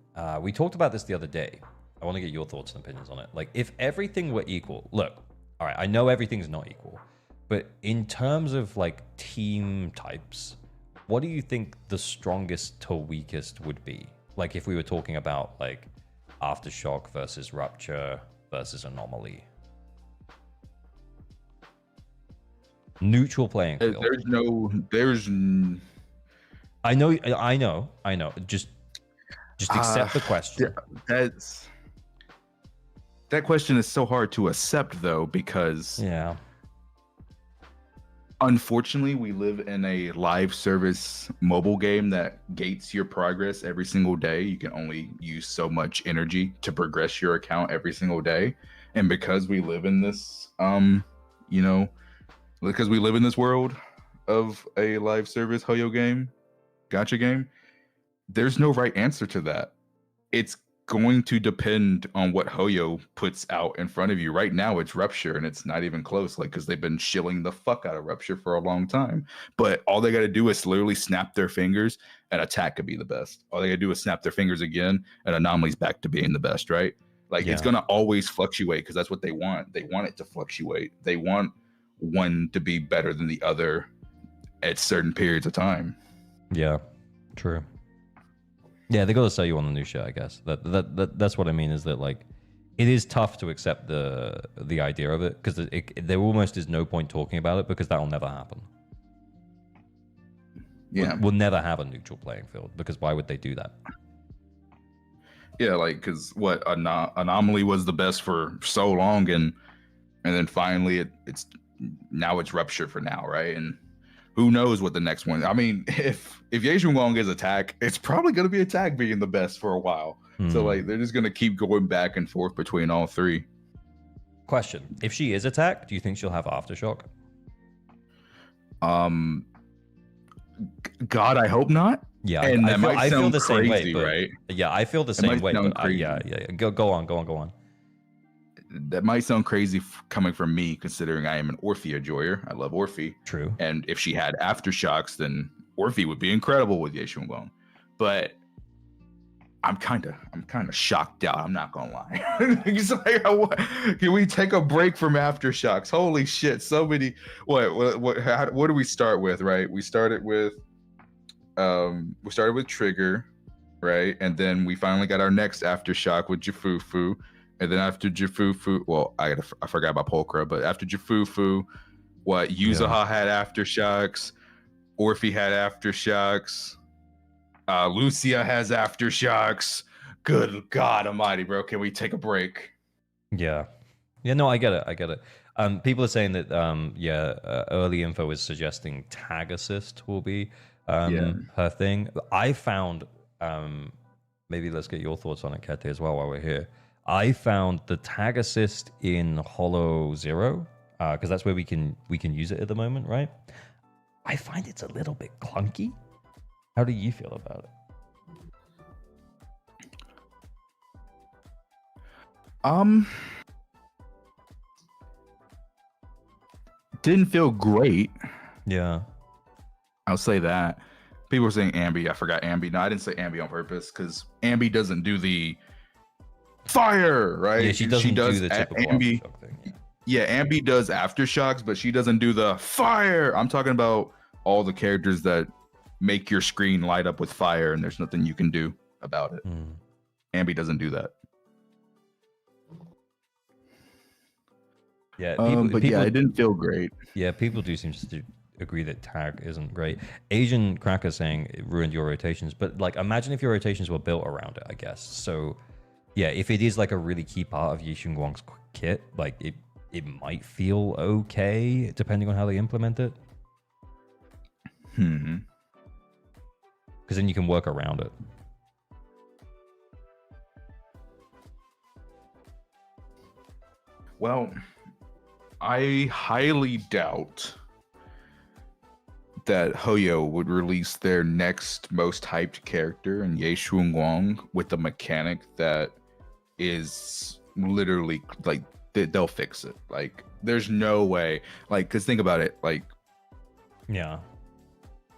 we talked about this the other day. I want to get your thoughts and opinions on it. Like, if everything were equal, look, all right, I know everything's not equal, but in terms of like team types, what do you think the strongest to weakest would be? Like, if we were talking about like Aftershock versus Rupture versus Anomaly. Neutral playing field. I know. Just accept the question. That question is so hard to accept, though, because yeah, unfortunately, we live in a live service mobile game that gates your progress every single day. You can only use so much energy to progress your account every single day, and because we live in this, because we live in this world of a live service Hoyo game, gacha game, there's no right answer to that. It's going to depend on what Hoyo puts out in front of you. Right now, it's Rupture, and it's not even close, like, because they've been shilling the fuck out of Rupture for a long time. But all they got to do is literally snap their fingers, and Attack could be the best. All they got to do is snap their fingers again, and Anomaly's back to being the best, right? Like, It's going to always fluctuate, because that's what they want. They want it to fluctuate. They want one to be better than the other at certain periods of time. Yeah, true. Yeah, they got to sell you on the new shit, I guess. That's what I mean, is that like it is tough to accept the idea of it, because there almost is no point talking about it, because that'll never happen. Yeah, we'll never have a neutral playing field, because why would they do that? Yeah, like, because what Anomaly was the best for so long, and then finally it's Rupture for now, right? And who knows what the next one? I mean, if Yaeshun is Attack, it's probably going to be Attack being the best for a while. So like, they're just going to keep going back and forth between all three. Question: if she is Attack, do you think she'll have Aftershock? God, I hope not. Yeah, and I feel the crazy, same way, but, right? Yeah, I feel the same way. But yeah. Go on. That might sound crazy coming from me, considering I am an Orphea enjoyer. I love Orphea. True. And if she had Aftershocks, then Orphea would be incredible with Yaeshun. But I'm kind of shocked out. I'm not gonna lie. He's like, can we take a break from Aftershocks? Holy shit! So many. What do we start with? Right? We started with Trigger, right? And then we finally got our next Aftershock with Jifufu. And then after Jifufu, well, I forgot about Polkra, but after Jifufu, Yuzaha had Aftershocks, Orphea had Aftershocks, Lucia has Aftershocks. Good God Almighty, bro! Can we take a break? Yeah. No, I get it. People are saying that early info is suggesting tag assist will be her thing. I found maybe let's get your thoughts on it, Kete, as well while we're here. I found the tag assist in Hollow Zero, because that's where we can use it at the moment, right? I find it's a little bit clunky. How do you feel about it? Didn't feel great. Yeah. I'll say that. People were saying Ambi. I forgot Ambi. No, I didn't say Ambi on purpose, because Ambi doesn't do the fire, right? Yeah, she does the typical Ambi thing. Yeah, Ambi does Aftershocks, but she doesn't do the fire. I'm talking about all the characters that make your screen light up with fire, and there's nothing you can do about it. Ambi doesn't do that. Yeah, it didn't feel great. Yeah, people do seem to agree that tag isn't great. Asian Cracker saying it ruined your rotations, but like, imagine if your rotations were built around it, I guess. So yeah, if it is like a really key part of Yaeshun Guang's kit, like it might feel okay depending on how they implement it. Because then you can work around it. Well, I highly doubt that Hoyo would release their next most hyped character in Ye Guang with a mechanic that is literally like they'll fix it. Like, there's no way. Like, because think about it. Like, yeah,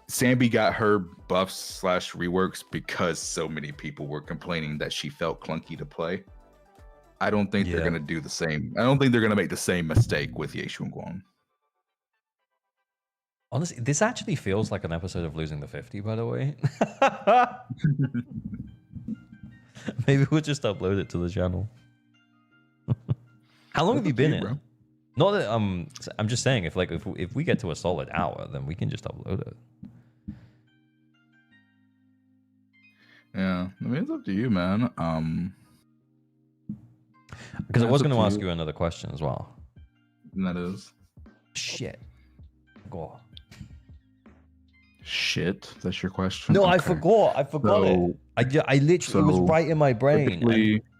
Sambi got her buffs / reworks because so many people were complaining that she felt clunky to play. I don't think they're gonna do the same. I don't think they're gonna make the same mistake with Ye Guang. Honestly, this actually feels like an episode of Losing the 50, by the way. Maybe we'll just upload it to the channel. How long have you been in? Bro? Not that I'm just saying if we get to a solid hour, then we can just upload it. Yeah, I mean, it's up to you, man. Because I was going to ask you another question as well. And that is? Shit. Go. Shit? That's your question? No, okay. I forgot it. I literally, it was right in my brain.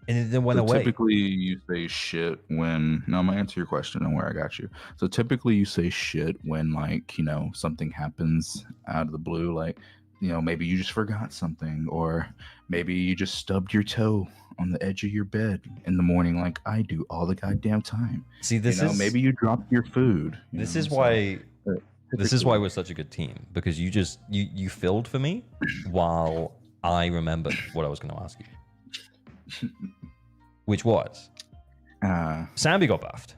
And it then went away. Typically, you say shit when... No, I'm going to answer your question. Don't worry, I got you. So typically, you say shit when, like, you know, something happens out of the blue. Like, you know, maybe you just forgot something. Or maybe you just stubbed your toe on the edge of your bed in the morning like I do all the goddamn time. See, this is... Maybe you dropped your food. This is why we're such a good team. Because you filled for me while I remembered what I was going to ask you. Which was Sambi got buffed.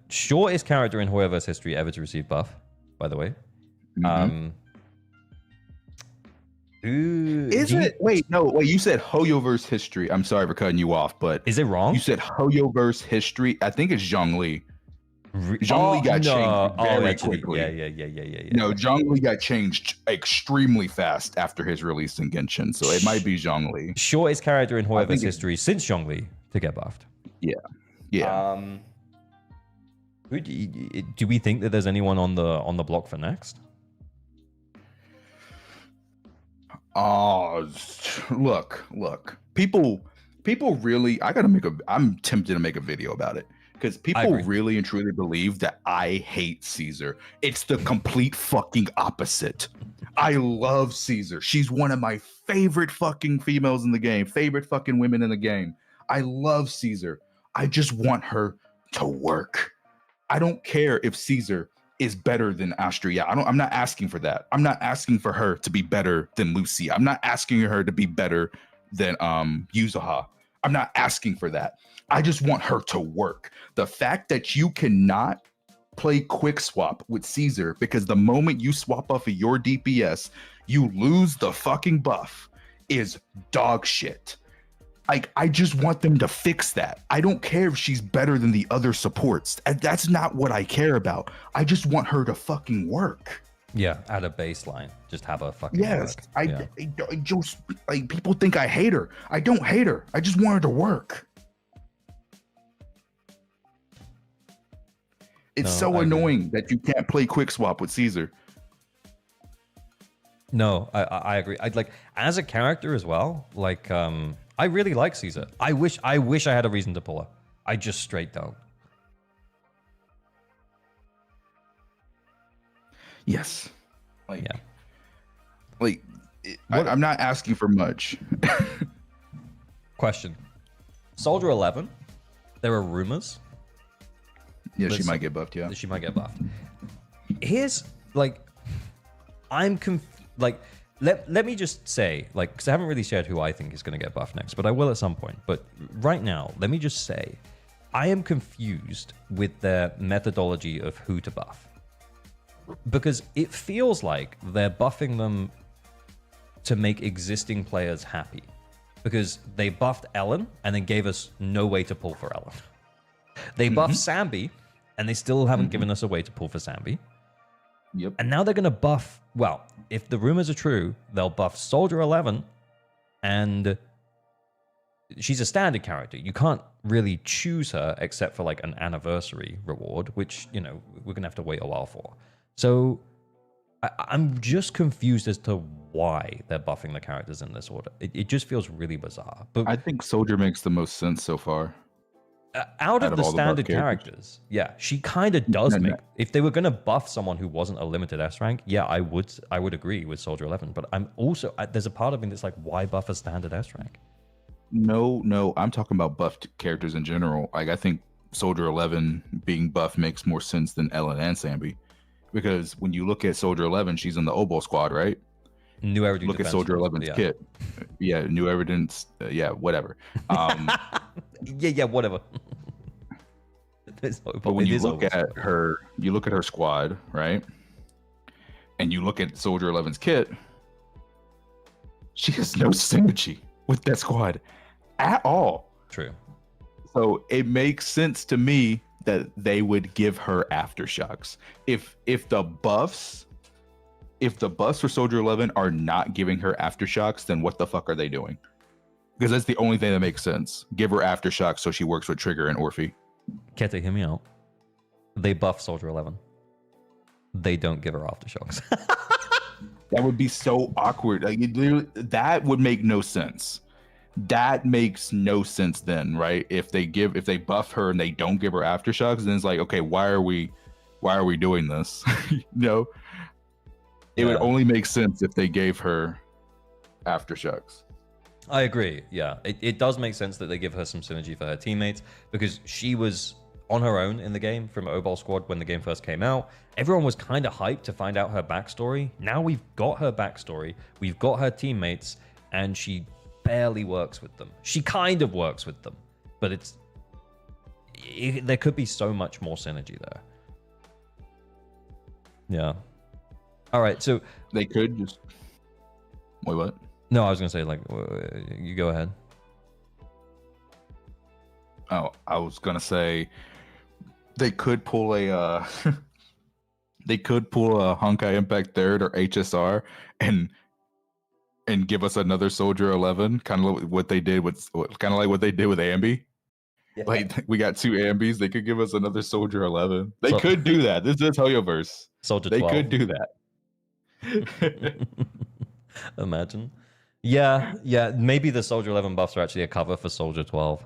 Shortest character in Hoyoverse history ever to receive buff, by the way. Wait, you said Hoyoverse history. I'm sorry for cutting you off, but is it wrong? You said Hoyoverse history. I think it's Zhongli. Zhongli got changed very quickly. Yeah. No, Zhongli got changed extremely fast after his release in Genshin, so it might be Zhongli. Shortest character in Hoyoverse history since Zhongli to get buffed. Yeah. Do we think that there's anyone on the block for next? Look. People really. I'm tempted to make a video about it. Because people really and truly believe that I hate Caesar. It's the complete fucking opposite. I love Caesar. She's one of my favorite fucking females in the game. Favorite fucking women in the game. I love Caesar. I just want her to work. I don't care if Caesar is better than Astria. I'm not asking for that. I'm not asking for her to be better than Lucia. I'm not asking her to be better than Yuzuha. I'm not asking for that. I just want her to work. The fact that you cannot play quick swap with Caesar because the moment you swap off of your DPS, you lose the fucking buff is dog shit. Like, I just want them to fix that. I don't care if she's better than the other supports. That's not what I care about. I just want her to fucking work. Yeah, at a baseline. Just have a fucking yes. work. I just, like, people think I hate her. I don't hate her. I just want her to work. It's so annoying that you can't play quick swap with Caesar. No, I agree. I'd like, as a character as well, like, I really like Caesar. I wish I had a reason to pull her. I just straight don't. Yes. I'm not asking for much. Question. Soldier 11, there are rumors. Yeah, she might get buffed, yeah. She might get buffed. Here's, like, let me just say, like, because I haven't really shared who I think is going to get buffed next, but I will at some point. But right now, let me just say, I am confused with their methodology of who to buff. Because it feels like they're buffing them to make existing players happy. Because they buffed Ellen and then gave us no way to pull for Ellen. They buffed Sambi and they still haven't given us a way to pull for Sambi. Yep. And now they're going to buff, well, if the rumors are true, they'll buff Soldier 11 and she's a standard character. You can't really choose her except for like an anniversary reward, which, you know, we're going to have to wait a while for. So I'm just confused as to why they're buffing the characters in this order. It just feels really bizarre. But I think Soldier makes the most sense so far. out of the all the buff standard characters. characters, yeah, she kind of does No, no. make. If they were going to buff someone who wasn't a limited S rank, yeah, I would agree with Soldier 11. But I'm also there's a part of me that's like, why buff a standard S rank? No, I'm talking about buffed characters in general. Like I think Soldier 11 being buff makes more sense than Ellen and Sambi, because when you look at Soldier 11, she's in the Oboe squad, right? New Era. Look at Soldier 11's kit. Yeah, new evidence. Yeah, whatever. Yeah, whatever. But when you look at her squad, right, and you look at Soldier 11's kit, she has no synergy with that squad at all. True. So it makes sense to me that they would give her aftershocks. If the buffs for Soldier 11 are not giving her aftershocks, then what the fuck are they doing? Because that's the only thing that makes sense. Give her aftershocks so she works with Trigger and Orphe. Kete, hear me out. They buff Soldier 11. They don't give her aftershocks. That would be so awkward. Like that would make no sense. That makes no sense then, right? If they buff her and they don't give her aftershocks, then it's like, okay, why are we doing this? No. It would only make sense if they gave her aftershocks. I agree. Yeah, it does make sense that they give her some synergy for her teammates, because she was on her own in the game from Oboe Squad when the game first came out. Everyone was kind of hyped to find out her backstory. Now we've got her backstory, we've got her teammates, and she barely works with them. She kind of works with them, but there could be so much more synergy there. Yeah. All right, so they could just wait. What? No, I was gonna say, like, you go ahead. Oh, I was gonna say they could pull a Honkai Impact Third or HSR and give us another Soldier 11, kind of like what they did with Ambi. Yeah. Like we got 2 Ambis, they could give us another Soldier 11. They could do that. This is Hoyoverse. Soldier 12. They could do that. Imagine. Yeah, maybe the Soldier 11 buffs are actually a cover for Soldier 12.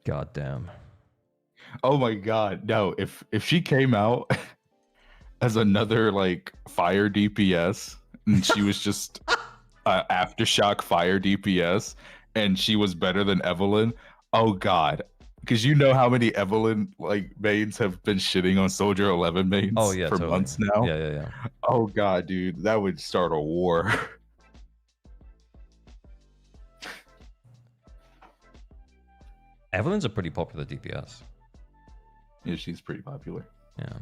God damn. Oh my god, no, if she came out as another like fire DPS and she was just aftershock fire DPS and she was better than Evelyn, oh god. Because you know how many Evelyn like mains have been shitting on Soldier 11 mains for totally. months now. Yeah. Oh god, dude, that would start a war. Evelyn's a pretty popular DPS. Yeah, she's pretty popular. Yeah.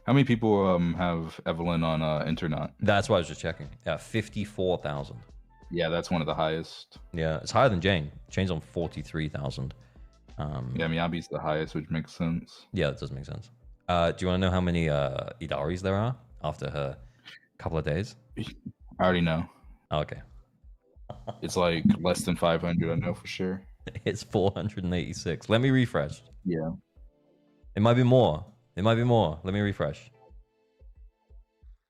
How many people have Evelyn on Internaut? That's what I was just checking. Yeah, 54,000. Yeah, that's one of the highest. Yeah, it's higher than Jane. Jane's on 43,000. Yeah, Miyabi's the highest, which makes sense. Yeah, that does make sense. Do you want to know how many Idaris there are after her couple of days? I already know. Oh, okay. It's like less than 500, I know for sure. It's 486. Let me refresh. Yeah. It might be more. Let me refresh.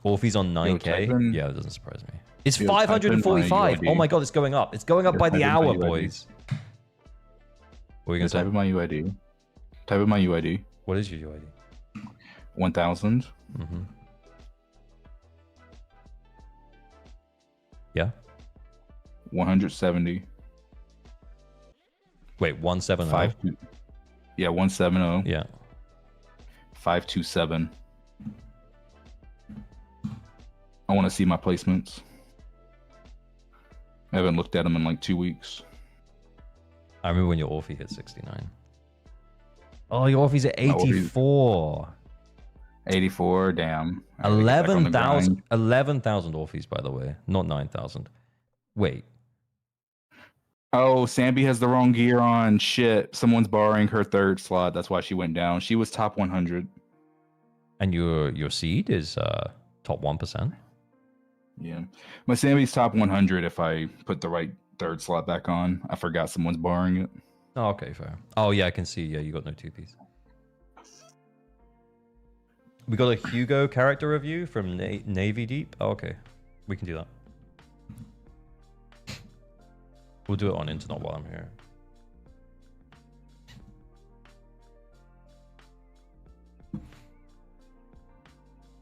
Orphe's on 9K. Yeah, it doesn't surprise me. It's 545. Oh my god, it's going up. It's going up by the hour, boys. What are you going to say? Type in my UID. Type in my UID. What is your UID? 1000. Mm-hmm. Yeah. 170. Wait, 170? Yeah, 170. Yeah. 527. I want to see my placements. I haven't looked at them in like 2 weeks. I remember when your Orphe hit 69. Oh, your Orphe's at 84. 84, damn. 11,000 Orphe's, by the way, not 9,000. Wait. Oh, Sambi has the wrong gear on. Shit. Someone's borrowing her 3rd slot. That's why she went down. She was top 100. And your seed is top 1%? Yeah. My Sammy's top 100 if I put the right third slot back on. I forgot someone's borrowing it. Oh, okay, fair. Oh yeah, I can see. Yeah, you got no 2-piece. We got a Hugo character review from Navy Deep. Oh, okay, we can do that. We'll do it on internet while I'm here.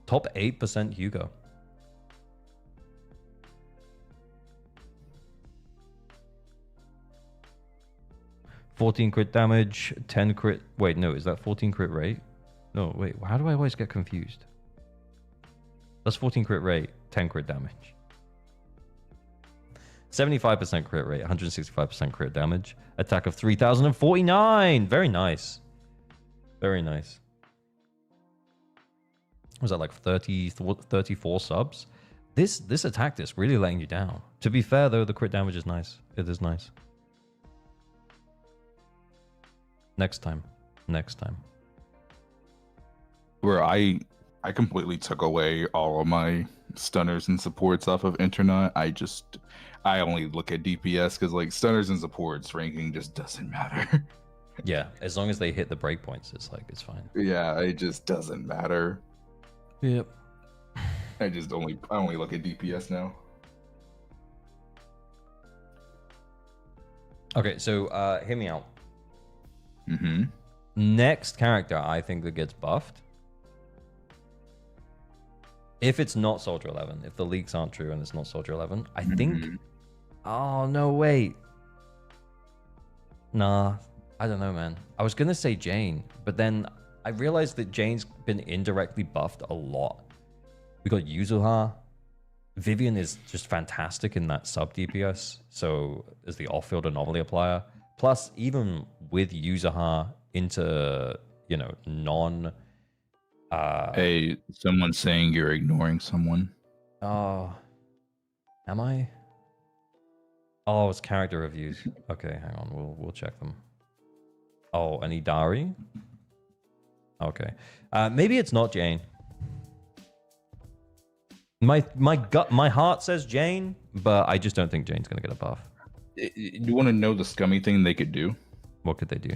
Top 8% Hugo. $14 crit damage, 10 crit. Wait, no, is that 14 crit rate? No, wait, how do I always get confused? That's 14 crit rate, 10 crit damage. 75% crit rate, 165% crit damage. Attack of 3,049. Very nice. Very nice. Was that like 34 subs? This attack is really letting you down. To be fair though, the crit damage is nice. It is nice. Next time. Next time. Where I completely took away all of my stunners and supports off of internet. I only look at DPS because like stunners and supports ranking just doesn't matter. Yeah, as long as they hit the breakpoints, it's fine. Yeah, it just doesn't matter. Yep. I only look at DPS now. Okay, so hear me out. Mm-hmm. Next character I think that gets buffed. If it's not Soldier 11, if the leaks aren't true and it's not Soldier 11, I think. Oh no, wait. Nah, I don't know, man. I was gonna say Jane, but then I realized that Jane's been indirectly buffed a lot. We got Yuzuha. Vivian is just fantastic in that sub DPS, so is the off-field anomaly applier. Plus, even with Yuzuha into, you know, non... Hey, someone's saying you're ignoring someone. Oh, am I? Oh, it's character reviews. Okay, hang on, we'll check them. Oh, an Idari? Okay. Maybe it's not Jane. My heart says Jane, but I just don't think Jane's gonna get a buff. You want to know the scummy thing they could do? What could they do?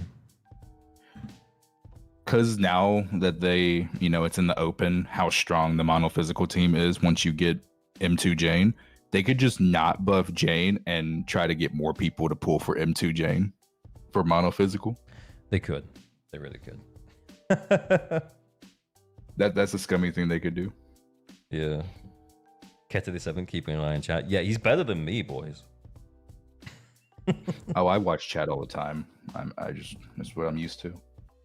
Because now that they, it's in the open, how strong the monophysical team is once you get M2 Jane, they could just not buff Jane and try to get more people to pull for M2 Jane for monophysical. They could. They really could. That's a scummy thing they could do. Yeah. Keta7 keeping an eye on chat. Yeah, he's better than me, boys. Oh, I watch chat all the time. That's what I'm used to.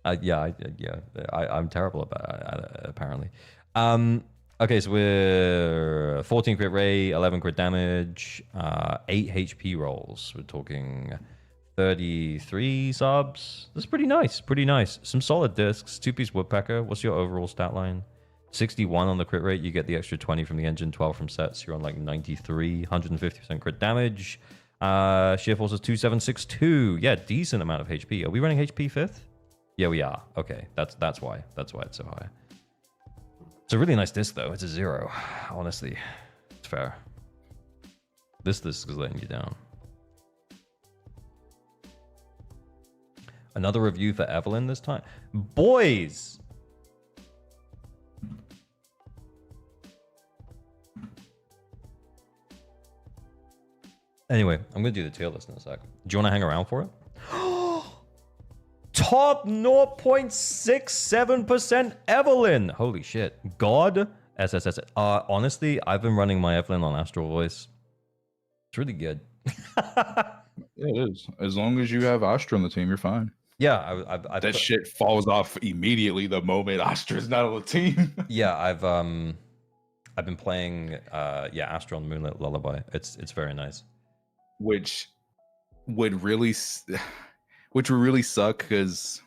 I'm terrible about it, apparently. Okay, so we're 14 crit rate, 11 crit damage, 8 HP rolls. We're talking 33 subs. That's pretty nice, pretty nice. Some solid discs, 2-piece woodpecker. What's your overall stat line? 61 on the crit rate. You get the extra 20 from the engine, 12 from sets. You're on like 93, 150% crit damage. Sheer force is 2762. Yeah, decent amount of HP. Are we running HP 5th? Yeah, we are. Okay, that's why. That's why it's so high. It's a really nice disc, though. It's a 0. Honestly, it's fair. This disc is letting you down. Another review for Evelyn this time. Boys! Anyway, I'm going to do the tier list in a sec. Do you want to hang around for it? Top 0.67% Evelyn. Holy shit. God. SSS. Honestly, I've been running my Evelyn on Astral Voice. It's really good. Yeah, it is. As long as you have Astra on the team, you're fine. Yeah, that shit falls off immediately the moment Astra's not on the team. Yeah, I've been playing Astra on Moonlit Lullaby. It's very nice. Which would really suck, because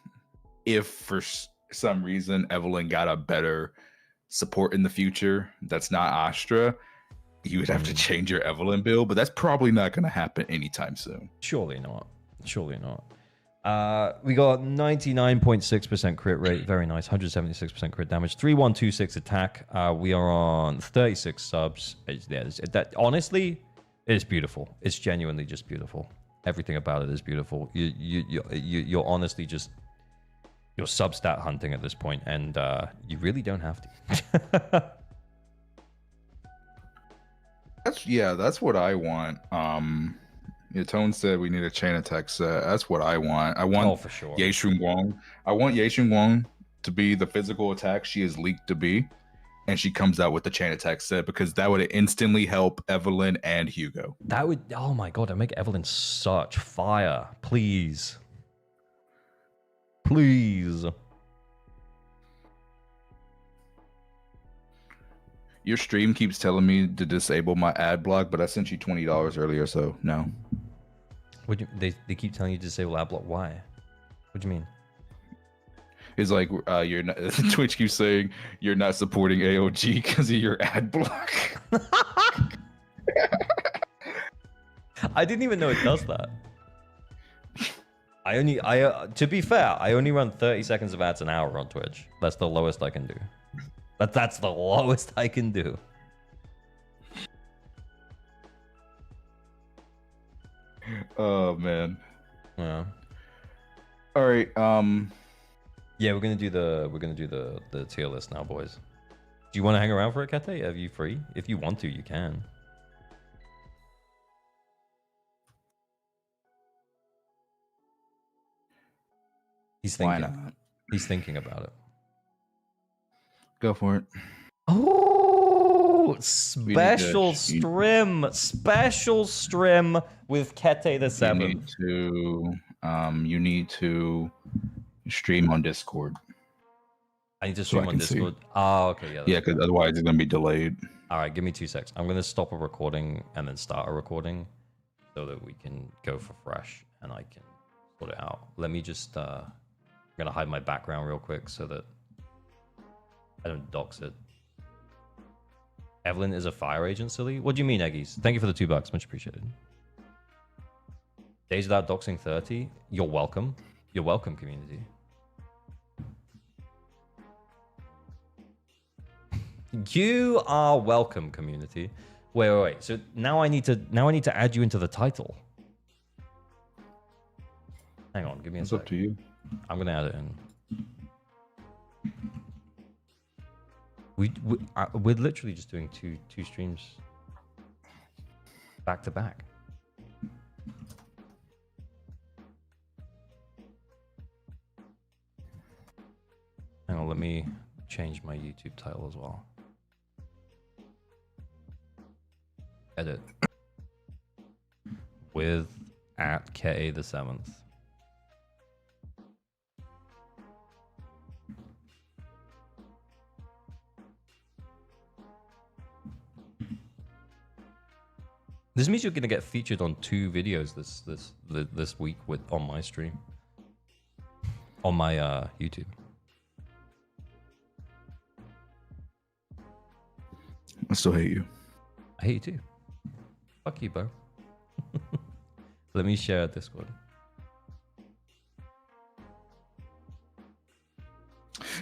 if for some reason Evelyn got a better support in the future that's not Astra, you would have to change your Evelyn build, but that's probably not going to happen anytime soon. Surely not. Surely not. We got 99.6% crit rate. Very nice. 176% crit damage. 3126 attack. We are on 36 subs. Honestly, it's beautiful. It's genuinely just beautiful. Everything about it is beautiful. You're honestly just you're substat hunting at this point, and you really don't have to. That's what I want. Tone said we need a chain attack set. That's what I want. I want for sure. Ye Shun Wong. I want Ye Shun Wong to be the physical attack she is leaked to be, and she comes out with the chain attack set because that would instantly help Evelyn and Hugo. That would, oh my god, I'd make Evelyn such fire. Please. Please. Your stream keeps telling me to disable my ad block, but I sent you $20 earlier, so no. What they keep telling you to disable ad block? Why? What do you mean? It's like you're not, Twitch keeps saying you're not supporting AOG because of your ad block. I didn't even know it does that. To be fair, I only run 30 seconds of ads an hour on Twitch. That's the lowest I can do. That's the lowest I can do. Oh man. Yeah. All right. Yeah, we're gonna do the tier list now, boys. Do you want to hang around for it, Kate? Are you free? If you want to, you can. He's thinking. Why not? He's thinking about it. Go for it. Oh, special stream with Kete the Seventh. You need to stream on Discord. I need to stream on Discord. Oh, okay, yeah. Yeah, because otherwise it's gonna be delayed. All right, give me 2 secs. I'm gonna stop a recording and then start a recording so that we can go for fresh and I can sort it out. Let me just. I'm gonna hide my background real quick so that I don't dox it. Evelyn is a fire agent, silly? What do you mean, Eggies? Thank you for the $2. Much appreciated. Days without doxing 30. You're welcome. You're welcome, community. You are welcome, community. Wait. So now I need to add you into the title. Hang on, give me a sec. It's up to you. I'm gonna add it in. We're literally just doing two streams back to back. Hang on, let me change my YouTube title as well. Edit. With @KA the 7th. This means you're gonna get featured on 2 videos this week on my stream, on my YouTube. I still hate you. I hate you too. Fuck you, bro. Let me share Discord.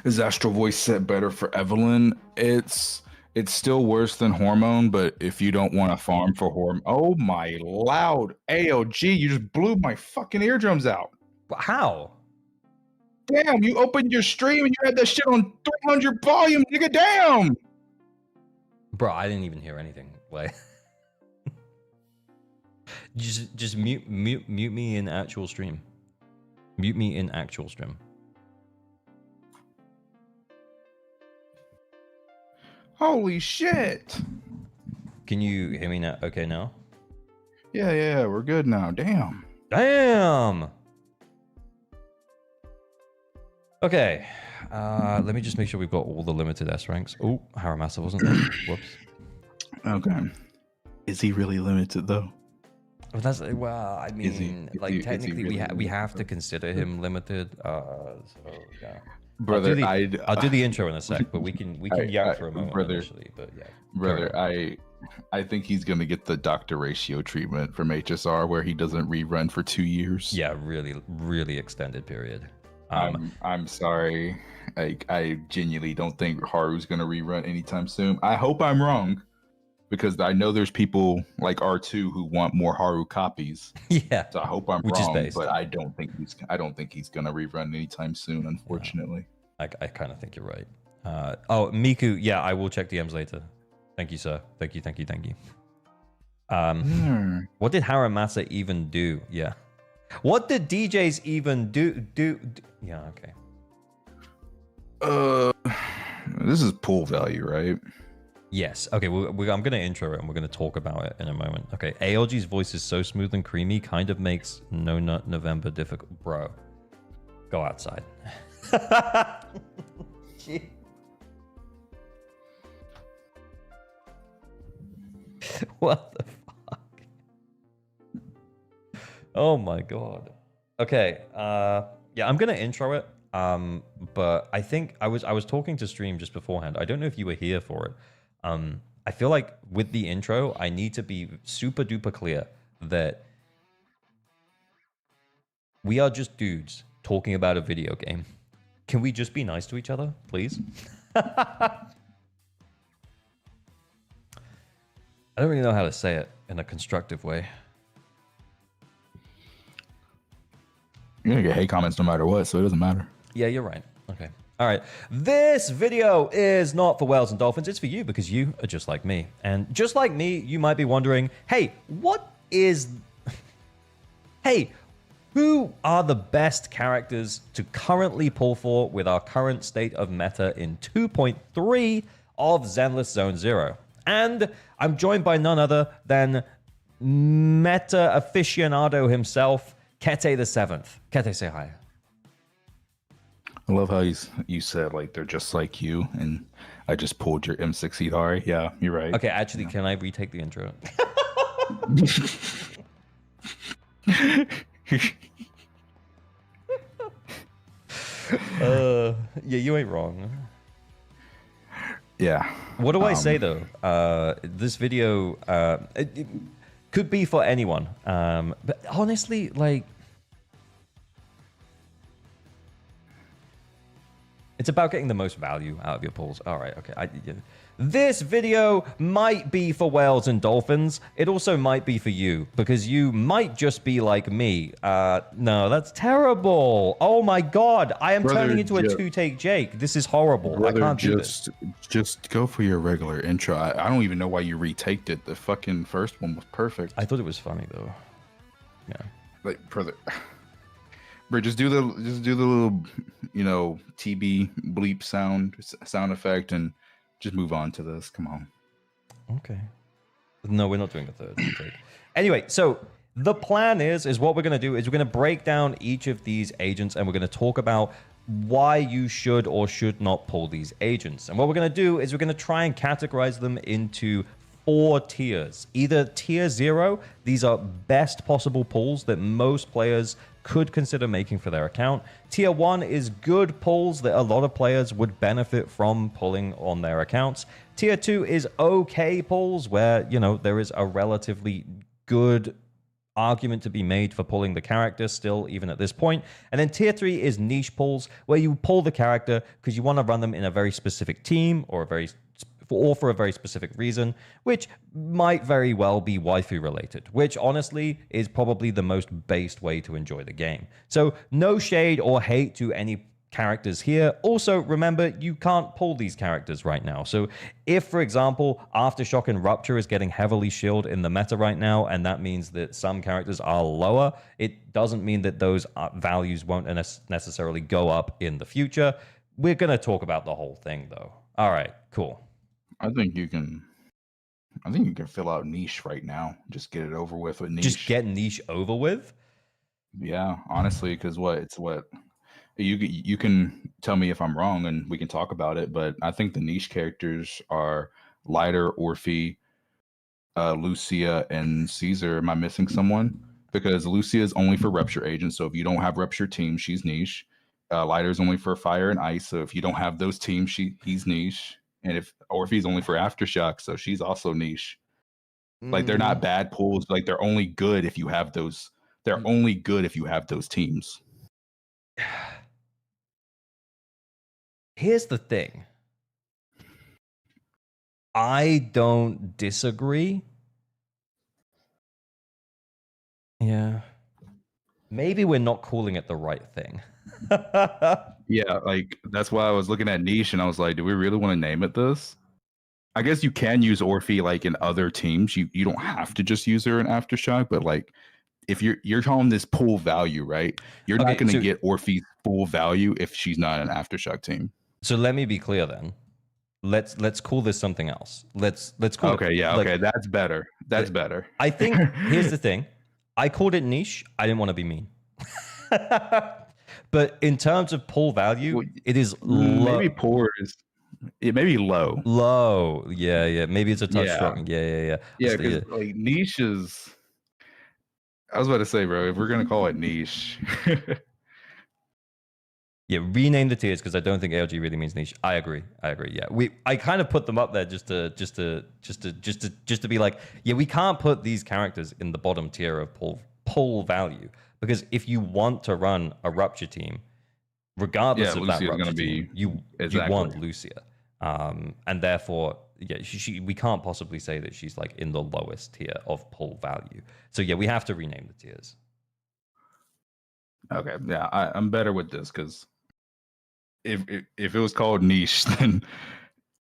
Is Astral Voice set better for Evelyn? It's still worse than Hormone, but if you don't want to farm for Hormone... Oh my loud AOG, you just blew my fucking eardrums out. How? Damn, you opened your stream and you had that shit on 300 volume, nigga, damn! Bro, I didn't even hear anything. Like, just mute me in actual stream. Mute me in actual stream. Holy shit! Can you hear me now? Okay, now? Yeah, we're good now. Damn. Damn! Okay. Let me just make sure we've got all the limited S ranks. Oh, Haramasa wasn't there. Whoops. Okay. Is he really limited though? Well, I mean, technically we have to consider him limited. So yeah. Brother, I'll do the intro in a sec, but we can yap for a moment brother, initially. But yeah, brother, I think he's gonna get the Dr. Ratio treatment from HSR, where he doesn't rerun for 2 years. Yeah, really, really extended period. I'm sorry. I genuinely don't think Haru's gonna rerun anytime soon. I hope I'm wrong, because I know there's people like R2 who want more Haru copies. Yeah, So I hope I'm which is wrong, based. but I don't think he's gonna rerun anytime soon, unfortunately. I kind of think you're right. Oh, Miku, yeah, I will check DMs later. Thank you, sir. Thank you. What did Haramasa even do? Yeah. What did DJs even do? Yeah, okay. This is pool value, right? Yes. Okay, I'm going to intro it and we're going to talk about it in a moment. Okay, ALG's voice is so smooth and creamy, kind of makes No Nut November difficult. Bro, go outside. What the fuck? Oh my god. Okay. Yeah, I'm gonna intro it. But I think I was talking to stream just beforehand. I don't know if you were here for it. I feel like with the intro, I need to be super duper clear that we are just dudes talking about a video game. Can we just be nice to each other, please? I don't really know how to say it in a constructive way. You're gonna get hate comments no matter what, so it doesn't matter. Yeah, you're right. Okay. All right. This video is not for whales and dolphins. It's for you because you are just like me. And just like me, you might be wondering, hey, what is... hey, who are the best characters to currently pull for with our current state of meta in 2.3 of Zenless Zone Zero? And I'm joined by none other than meta aficionado himself, Kete the Seventh. Kete, say hi. I love how you said like they're just like you, and I just pulled your M6 Hidari. Yeah, you're right. Okay, actually, can I retake the intro? Yeah, you ain't wrong. Yeah. What do I say though? This video it could be for anyone, but honestly, like, it's about getting the most value out of your pulls. All right, okay. This video might be for whales and dolphins. It also might be for you, because you might just be like me. No, that's terrible. Oh my god, I am turning into a two-take Jake. This is horrible. Brother, I can't do this. Just go for your regular intro. I don't even know why you retaked it. The fucking first one was perfect. I thought it was funny though. Yeah. Like, brother. Bro, just do the little, TB bleep sound effect, and just move on to this. Come on. Okay. No, we're not doing a third take. Anyway, so the plan is what we're going to do is we're going to break down each of these agents, and we're going to talk about why you should or should not pull these agents. And what we're going to do is we're going to try and categorize them into 4 tiers. Either tier 0, these are best possible pulls that most players could consider making for their account. Tier 1 is good pulls that a lot of players would benefit from pulling on their accounts. Tier 2 is okay pulls where, there is a relatively good argument to be made for pulling the character still, even at this point. And then tier 3 is niche pulls, where you pull the character because you want to run them in a very specific team or for a very specific reason, which might very well be waifu related, which honestly is probably the most based way to enjoy the game. So no shade or hate to any characters here. Also, remember, you can't pull these characters right now. So if, for example, Aftershock and Rupture is getting heavily shielded in the meta right now, and that means that some characters are lower, it doesn't mean that those values won't necessarily go up in the future. We're going to talk about the whole thing, though. All right, cool. I think you can fill out niche right now. Just get it over with niche. Just get niche over with? Yeah, honestly, because you can tell me if I'm wrong and we can talk about it, but I think the niche characters are Lighter, Orphe, Lucia, and Caesar. Am I missing someone? Because Lucia is only for Rupture agents, so if you don't have Rupture team, she's niche. Lighter is only for Fire and Ice, so if you don't have those teams, he's niche. And if Orphe's only for Aftershock, so she's also niche. Like they're not bad pools. Like they're only good if you have those. They're only good if you have those teams. Here's the thing. I don't disagree. Yeah. Maybe we're not calling it the right thing. Yeah, like that's why I was looking at niche and I was like, do we really want to name it this? I guess you can use Orphe like in other teams. You don't have to just use her in Aftershock, but like if you're calling this pool value, right? You're not going to get Orphe's full value if she's not an Aftershock team. So let me be clear then. Let's call this something else. Let's call it. Okay, yeah, okay, that's better. That's better. I think here's the thing. I called it niche. I didn't want to be mean. But in terms of pull value, it is low. Maybe poor is it may be low. Low. Yeah. Maybe it's a touch strong. Yeah. Yeah, because like niche is I was about to say, bro, if we're gonna call it niche. Yeah, rename the tiers because I don't think ALG really means niche. I agree. Yeah, I kind of put them up there just to be like, yeah, we can't put these characters in the bottom tier of pull value because if you want to run a Rupture team, regardless of that Rupture team, you want Lucia, and therefore, yeah, we can't possibly say that she's like in the lowest tier of pull value. So yeah, we have to rename the tiers. Okay, yeah, I'm better with this because if it was called niche, then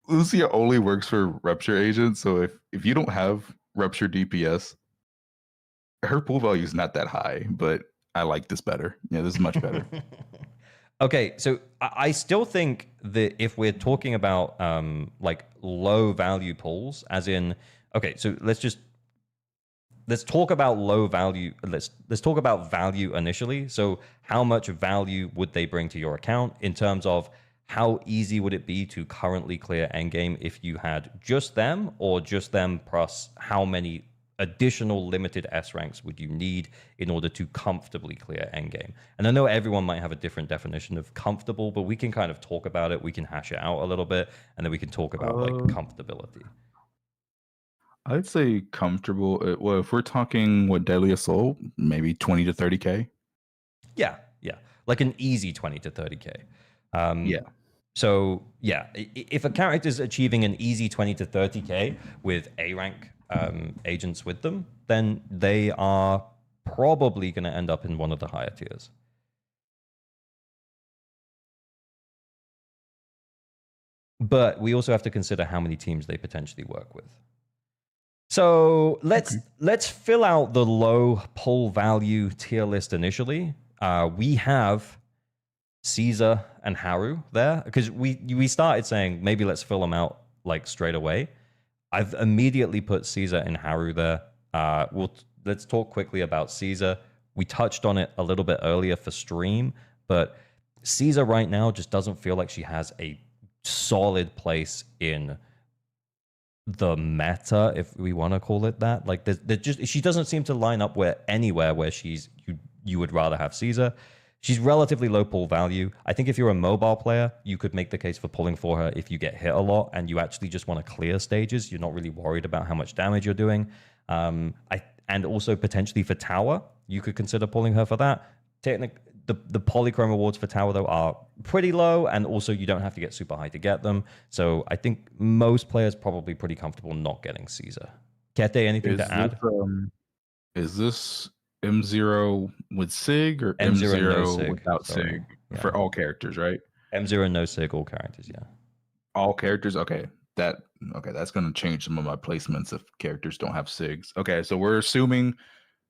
Lucia only works for Rupture agents. So if you don't have Rupture DPS, her pool value is not that high. But I like this better. Yeah, this is much better. Okay, so I still think that if we're talking about like low value pulls, as in, okay, so let's talk about low value. Let's talk about value initially. So how much value would they bring to your account in terms of how easy would it be to currently clear endgame if you had just them or just them plus how many additional limited S ranks would you need in order to comfortably clear endgame? And I know everyone might have a different definition of comfortable, but we can kind of talk about it. We can hash it out a little bit and then we can talk about like comfortability. I'd say comfortable. Well, if we're talking Deadly Assault, maybe 20 to 30K. Yeah. Like an easy 20 to 30K. Yeah. So, yeah, if a character is achieving an easy 20 to 30K with A rank agents with them, then they are probably going to end up in one of the higher tiers. But we also have to consider how many teams they potentially work with. So let's fill out the low pull value tier list initially. We have Caesar and Haru there because we started saying maybe let's fill them out like straight away. I've immediately put Caesar and Haru there. Let's talk quickly about Caesar. We touched on it a little bit earlier for stream, but Caesar right now just doesn't feel like she has a solid place in the meta, if we want to call it that. Like she doesn't seem to line up anywhere where you would rather have Caesar. She's relatively low pull value. I think if you're a mobile player, you could make the case for pulling for her if you get hit a lot and you actually just want to clear stages. You're not really worried about how much damage you're doing. And also potentially for tower, you could consider pulling her for that. The polychrome rewards for tower, though, are pretty low, and also you don't have to get super high to get them. So I think most players probably pretty comfortable not getting Caesar. Kete, anything to add? Is this M0 with SIG or M0 no SIG, without SIG? Yeah. For all characters, right? M0 no SIG, all characters, yeah. All characters? Okay. That's going to change some of my placements if characters don't have SIGs. Okay, so we're assuming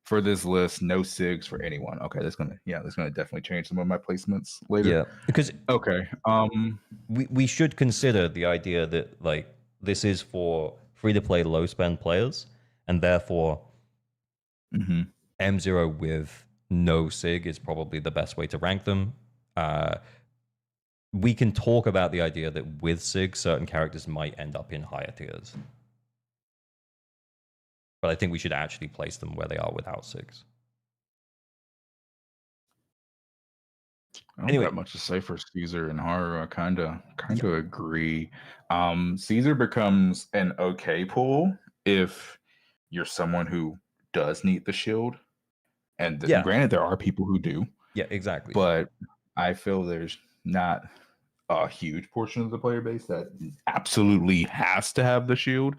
for this list, no SIGs for anyone. Okay, that's gonna definitely change some of my placements later. Yeah, because we should consider the idea that like this is for free to play low spend players, and therefore M0 with no SIG is probably the best way to rank them. We can talk about the idea that with SIG, certain characters might end up in higher tiers. But I think we should actually place them where they are without SIGs. I don't got much to say for Caesar and Haru. I kind of agree. Caesar becomes an okay pull if you're someone who does need the shield. And Yeah. granted, there are people who do, Yeah, exactly. but I feel there's not a huge portion of the player base that absolutely has to have the shield.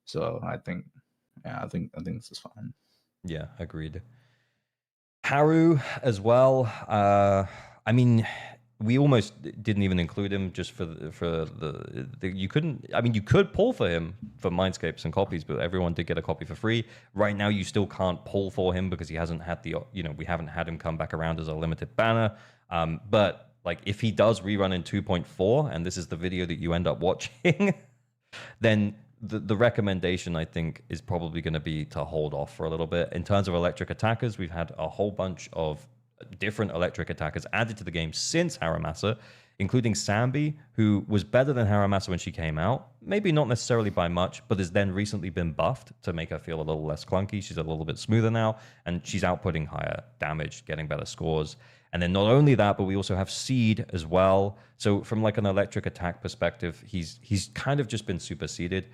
So I think, yeah, I think this is fine. Yeah, agreed. Haru as well. I mean, we almost didn't even include him just for the you couldn't. I mean, you could pull for him for Mindscapes and copies, but everyone did get a copy for free. Right now, you still can't pull for him because he hasn't had the we haven't had him come back around as a limited banner. But like if he does rerun in 2.4, and this is the video that you end up watching, then the recommendation, I think, is probably going to be to hold off for a little bit. In terms of electric attackers, we've had a whole bunch of different electric attackers added to the game since Haramasa, including Sambi, who was better than Haramasa when she came out. Maybe not necessarily by much, but has then recently been buffed to make her feel a little less clunky. She's a little bit smoother now, and she's outputting higher damage, getting better scores. And then not only that, but we also have Seed as well. So from like an electric attack perspective, he's kind of just been superseded.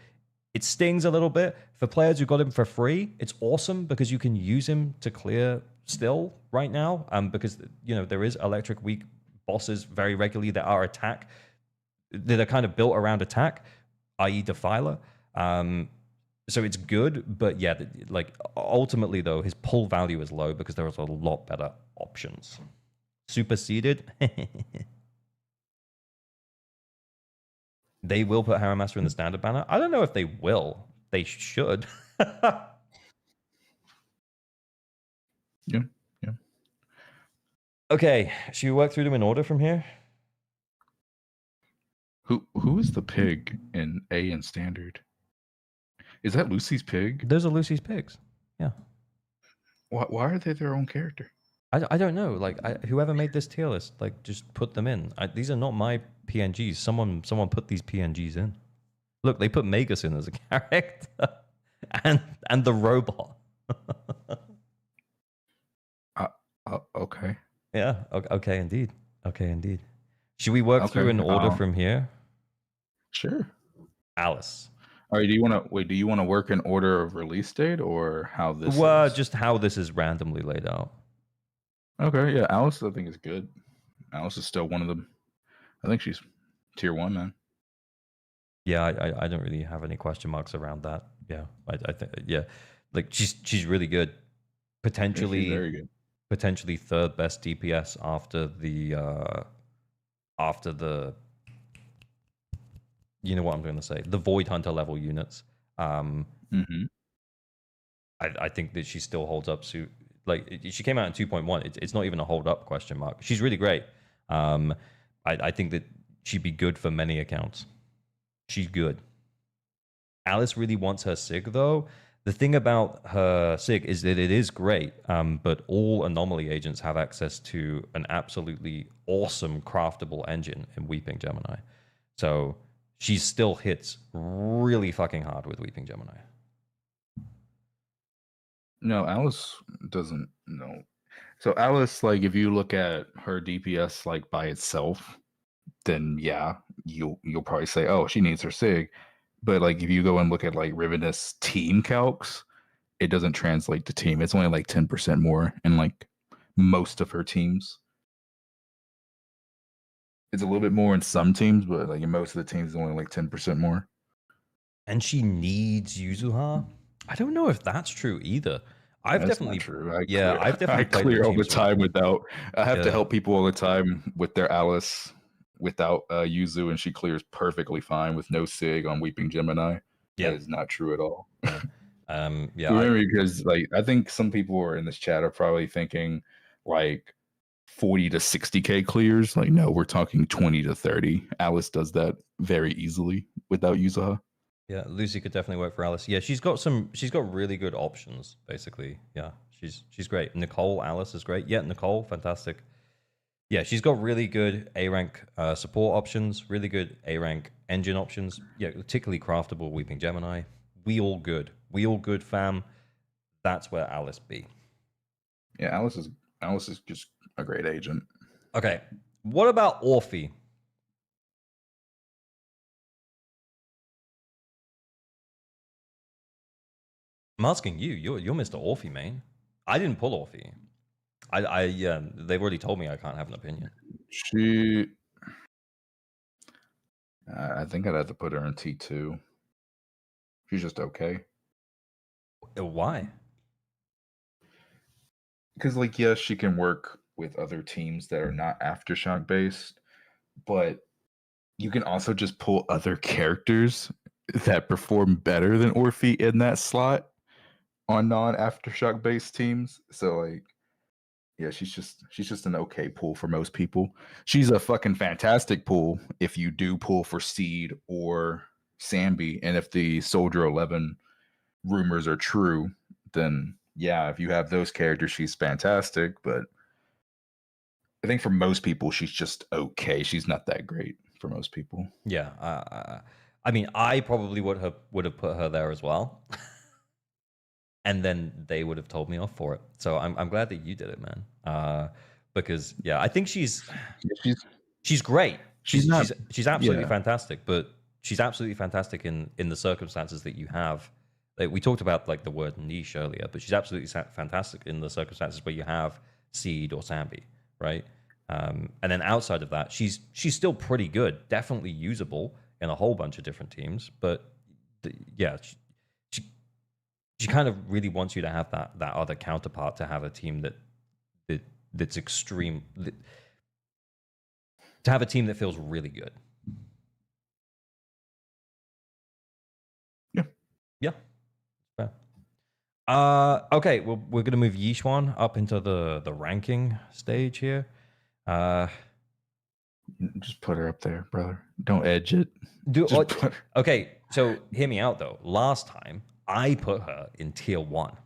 It stings a little bit. For players who got him for free, it's awesome because you can use him to clear still right now. Because there is electric weak bosses very regularly that are attack, that are kind of built around attack, i.e. Defiler. So it's good, but yeah, like ultimately though, his pull value is low because there is a lot better options. Superseded. They will put Haramasa in the standard banner. I don't know if they will. They should. Yeah. Okay, should we work through them in order from here? Who is the pig in A and standard? Is that Lucy's pig? Those are Lucy's pigs. Yeah. Why are they their own character? I don't know. Like whoever made this tier list, like just put them in. These are not my PNGs. Someone put these PNGs in. Look, they put Magus in as a character, and the robot. Okay. Yeah. Okay. Indeed. Okay. Indeed. Should we work through in order from here? Sure. Alice. All right. Do you want to work in order of release date or how this? Well, is? just how this is randomly laid out. Okay. Yeah. Alice, I think is good. Alice is still one of them. I think she's tier 1, man. Yeah, I don't really have any question marks around that. Yeah, I think like she's really good. Potentially, yeah, she's very good. Potentially third best DPS after the you know what I'm going to say, the Void Hunter level units. I think that she still holds up. Like she came out in 2.1. It's not even a hold up question mark. She's really great. I think that she'd be good for many accounts. She's good. Alice really wants her SIG though. The thing about her SIG is that it is great, but all anomaly agents have access to an absolutely awesome craftable engine in Weeping Gemini. So she still hits really fucking hard with Weeping Gemini. No, Alice doesn't know. So Alice, like, if you look at her DPS like by itself, then yeah, you'll probably say, oh, she needs her SIG. But like if you go and look at like Rivenous team calcs, it doesn't translate to team. It's only like 10% more in like most of her teams. It's a little bit more in some teams, but like in most of the teams, it's only like 10% more. And she needs Yuzuha? I don't know if that's true either. I've definitely true. I've definitely I clear all the time without. I have to help people all the time with their Alice without Yuzu, and she clears perfectly fine with no SIG on Weeping Gemini. Yeah, that is not true at all. Yeah, because like I think some people are in this chat are probably thinking like 40 to 60k clears. Like no, we're talking 20 to 30. Alice does that very easily without Yuzuha. Yeah, Lucy could definitely work for Alice. Yeah, she's got really good options, basically. Yeah, she's great. Nicole, Alice is great. Yeah, Nicole, fantastic. Yeah, she's got really good A rank support options, really good A rank engine options. Yeah, particularly craftable Weeping Gemini. We all good, fam. That's where Alice be. Yeah, Alice is just a great agent. Okay, what about Orphe? I'm asking you. You're Mr. Orphe, man. I didn't pull Orphe. I they've already told me I can't have an opinion. She, I think I'd have to put her in T2. She's just okay. Why? Because, like, yes, she can work with other teams that are not Aftershock based, but you can also just pull other characters that perform better than Orphe in that slot on non-Aftershock based teams. So, like, yeah, she's just an okay pull for most people. She's a fucking fantastic pull if you do pull for Seed or Sambi, and if the Soldier 11 rumors are true, then yeah, if you have those characters, she's fantastic. But I think for most people, she's just okay. She's not that great for most people. Yeah. I mean, I probably would have put her there as well. And then they would have told me off for it. So I'm glad that you did it, man. Because yeah, I think she's great. She's not. She's absolutely Yeah. fantastic, but she's absolutely fantastic in the circumstances that you have. Like, we talked about like the word niche earlier, but she's absolutely fantastic in the circumstances where you have Seed or Sambi, right? And then outside of that, she's still pretty good, definitely usable in a whole bunch of different teams. But yeah, she kind of really wants you to have that other counterpart, to have a team that's extreme, to have a team that feels really good. Yeah. Yeah. Fair. Okay, well, we're gonna move Yishuan up into the ranking stage here. Just put her up there, brother. Don't edge it. Okay, so hear me out though. Last time I put her in tier 1.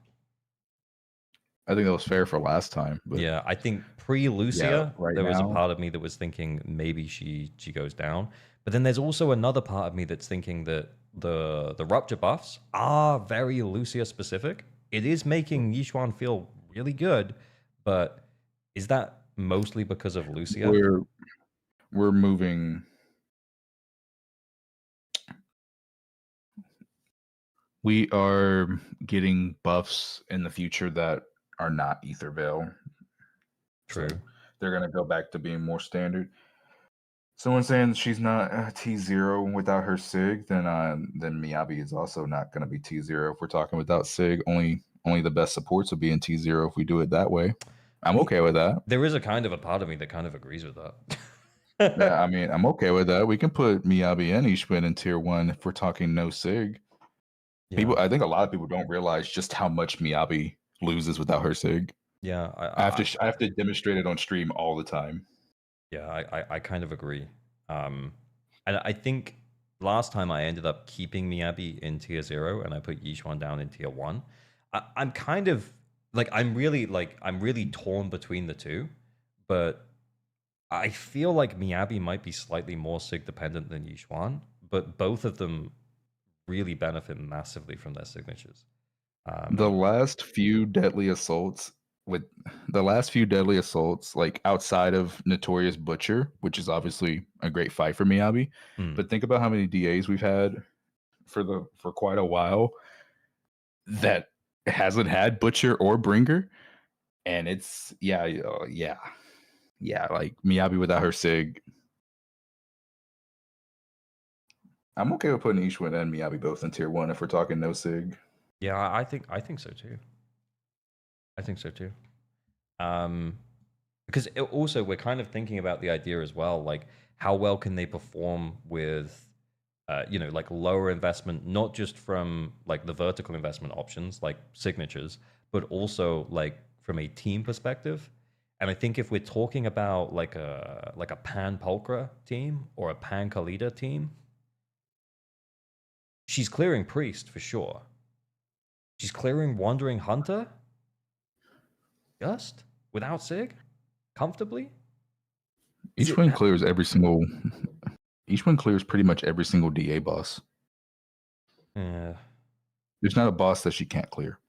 I think that was fair for last time. But Yeah, I think pre-Lucia, right there was a now- part of me that was thinking maybe she goes down. But then there's also another part of me that's thinking that the rupture buffs are very Lucia specific. It is making Yishuan feel really good, but is that mostly because of Lucia? we're moving. We are getting buffs in the future that are not Ether Veil. True. So they're gonna go back to being more standard. Someone's saying she's not T0 without her Sig, then Miyabi is also not going to be T0 if we're talking without Sig. Only the best supports will be in T0 if we do it that way. I'm okay with that. There is a kind of a part of me that kind of agrees with that. Yeah, I mean, I'm okay with that. We can put Miyabi and Ishwin in tier 1 if we're talking no Sig. Yeah. I think a lot of people don't realize just how much Miyabi loses without her Sig. Yeah, I have to demonstrate it on stream all the time. Yeah, I kind of agree. And I think last time I ended up keeping Miyabi in tier 0 and I put Yishuan down in tier 1. I'm kind of I'm really torn between the two, but I feel like Miyabi might be slightly more Sig dependent than Yishuan, but both of them really benefit massively from their signatures. The last few deadly assaults, like outside of Notorious Butcher, which is obviously a great fight for Miyabi, but think about how many DAs we've had for quite a while that hasn't had Butcher or Bringer, and it's like Miyabi without her Sig. I'm okay with putting Ishwin and Miyabi both in tier 1 if we're talking no Sig. Yeah, I think so too. I think so too. Because also we're kind of thinking about the idea as well, like how well can they perform with, lower investment, not just from like the vertical investment options like signatures, but also like from a team perspective. And I think if we're talking about like a Pan Pulchra team or a Pan Khalida team, she's clearing Priest for sure. She's clearing Wandering Hunter? Just? Without Sig? Comfortably? Each one clears pretty much every single DA boss. Yeah. There's not a boss that she can't clear.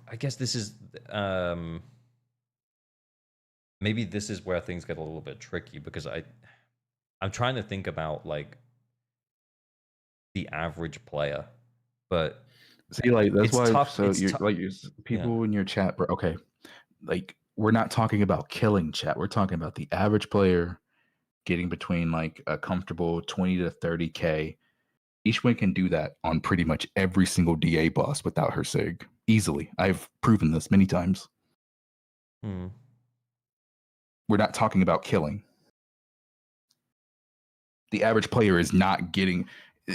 I guess this is... maybe this is where things get a little bit tricky, because I'm trying to think about, like, the average player, but See, like that's it's why. tough. So It's you're tough. like people in your chat, bro. Okay, like we're not talking about killing chat. We're talking about the average player getting between like a comfortable 20 to 30K. Ishwin can do that on pretty much every single DA boss without her sig easily. I've proven this many times. Hmm. We're not talking about killing. The average player is not getting.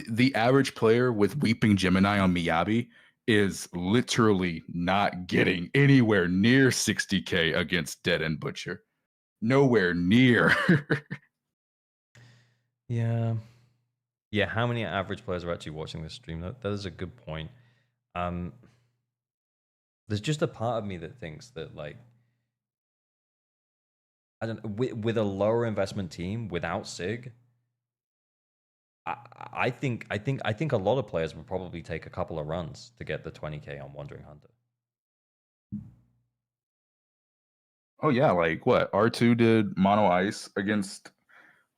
The average player with Weeping Gemini on Miyabi is literally not getting anywhere near 60K against Dead End Butcher. Nowhere near. Yeah. Yeah, how many average players are actually watching this stream? That is a good point. There's just a part of me that thinks that, like, I don't know, with a lower investment team without Sig, I think a lot of players would probably take a couple of runs to get the 20K on Wandering Hunter. Oh yeah, like what? R2 did Mono Ice against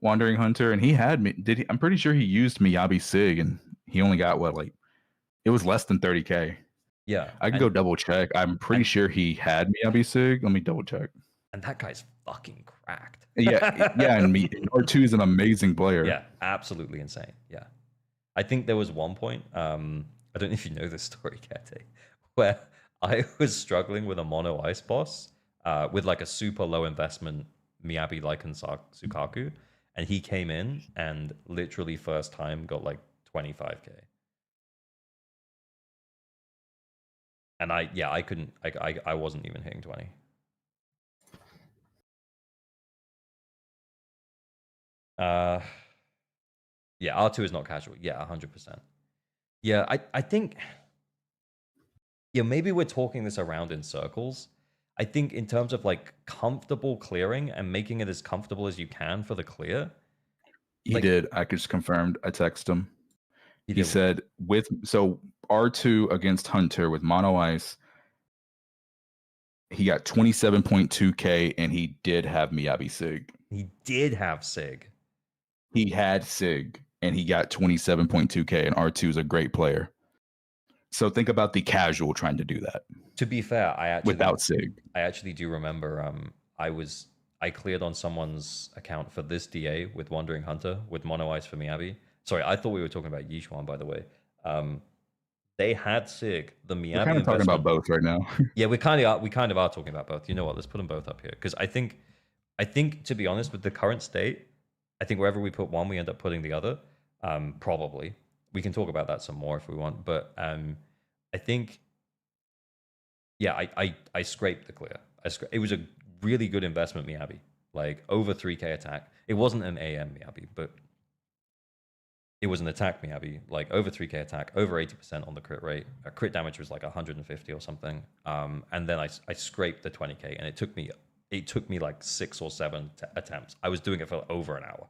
Wandering Hunter, and he had me. Did he? I'm pretty sure he used Miyabi Sig, and he only got what, like, it was less than 30K. Yeah, I can go double check. I'm pretty sure he had Miyabi Sig. Let me double check. and that guy's fucking cracked. Yeah, and R2 is an amazing player. Yeah, absolutely insane. Yeah, I think there was one point. I don't know if you know this story, Kate, where I was struggling with a mono ice boss with like a super low investment Miyabi Lycan Sukaku, and he came in and literally first time got like 25K. And I couldn't, I wasn't even hitting 20. Yeah, R2 is not casual. Yeah, 100%. Yeah, I think, yeah, maybe we're talking this around in circles. I think in terms of like comfortable clearing and making it as comfortable as you can for the clear. He did. I just confirmed. I texted him. He did. said so R2 against Hunter with Mono Ice, he got 27.2K, and he did have Miyabi Sig. He did have Sig. He had Sig, and he got 27.2K, and R2 is a great player. So think about the casual trying to do that. To be fair, without Sig, I actually do remember. I cleared on someone's account for this DA with Wandering Hunter with Mono Ice for Miyabi. Sorry, I thought we were talking about Yishuan, by the way. They had Sig. The Miyabi. We're kind of talking about both right now. Yeah, we kind of are talking about both. You know what? Let's put them both up here because I think to be honest, with the current state, I think wherever we put one, we end up putting the other. Probably. We can talk about that some more if we want, but I think, yeah, I scraped the clear. It was a really good investment, Miyabi. Like over 3K attack. It wasn't an AM Miyabi, but it was an attack Miyabi. Like over 3K attack, over 80% on the crit rate. Crit damage was like 150 or something. And then I scraped the 20K, and it took me like 6 or 7 attempts. I was doing it for over an hour.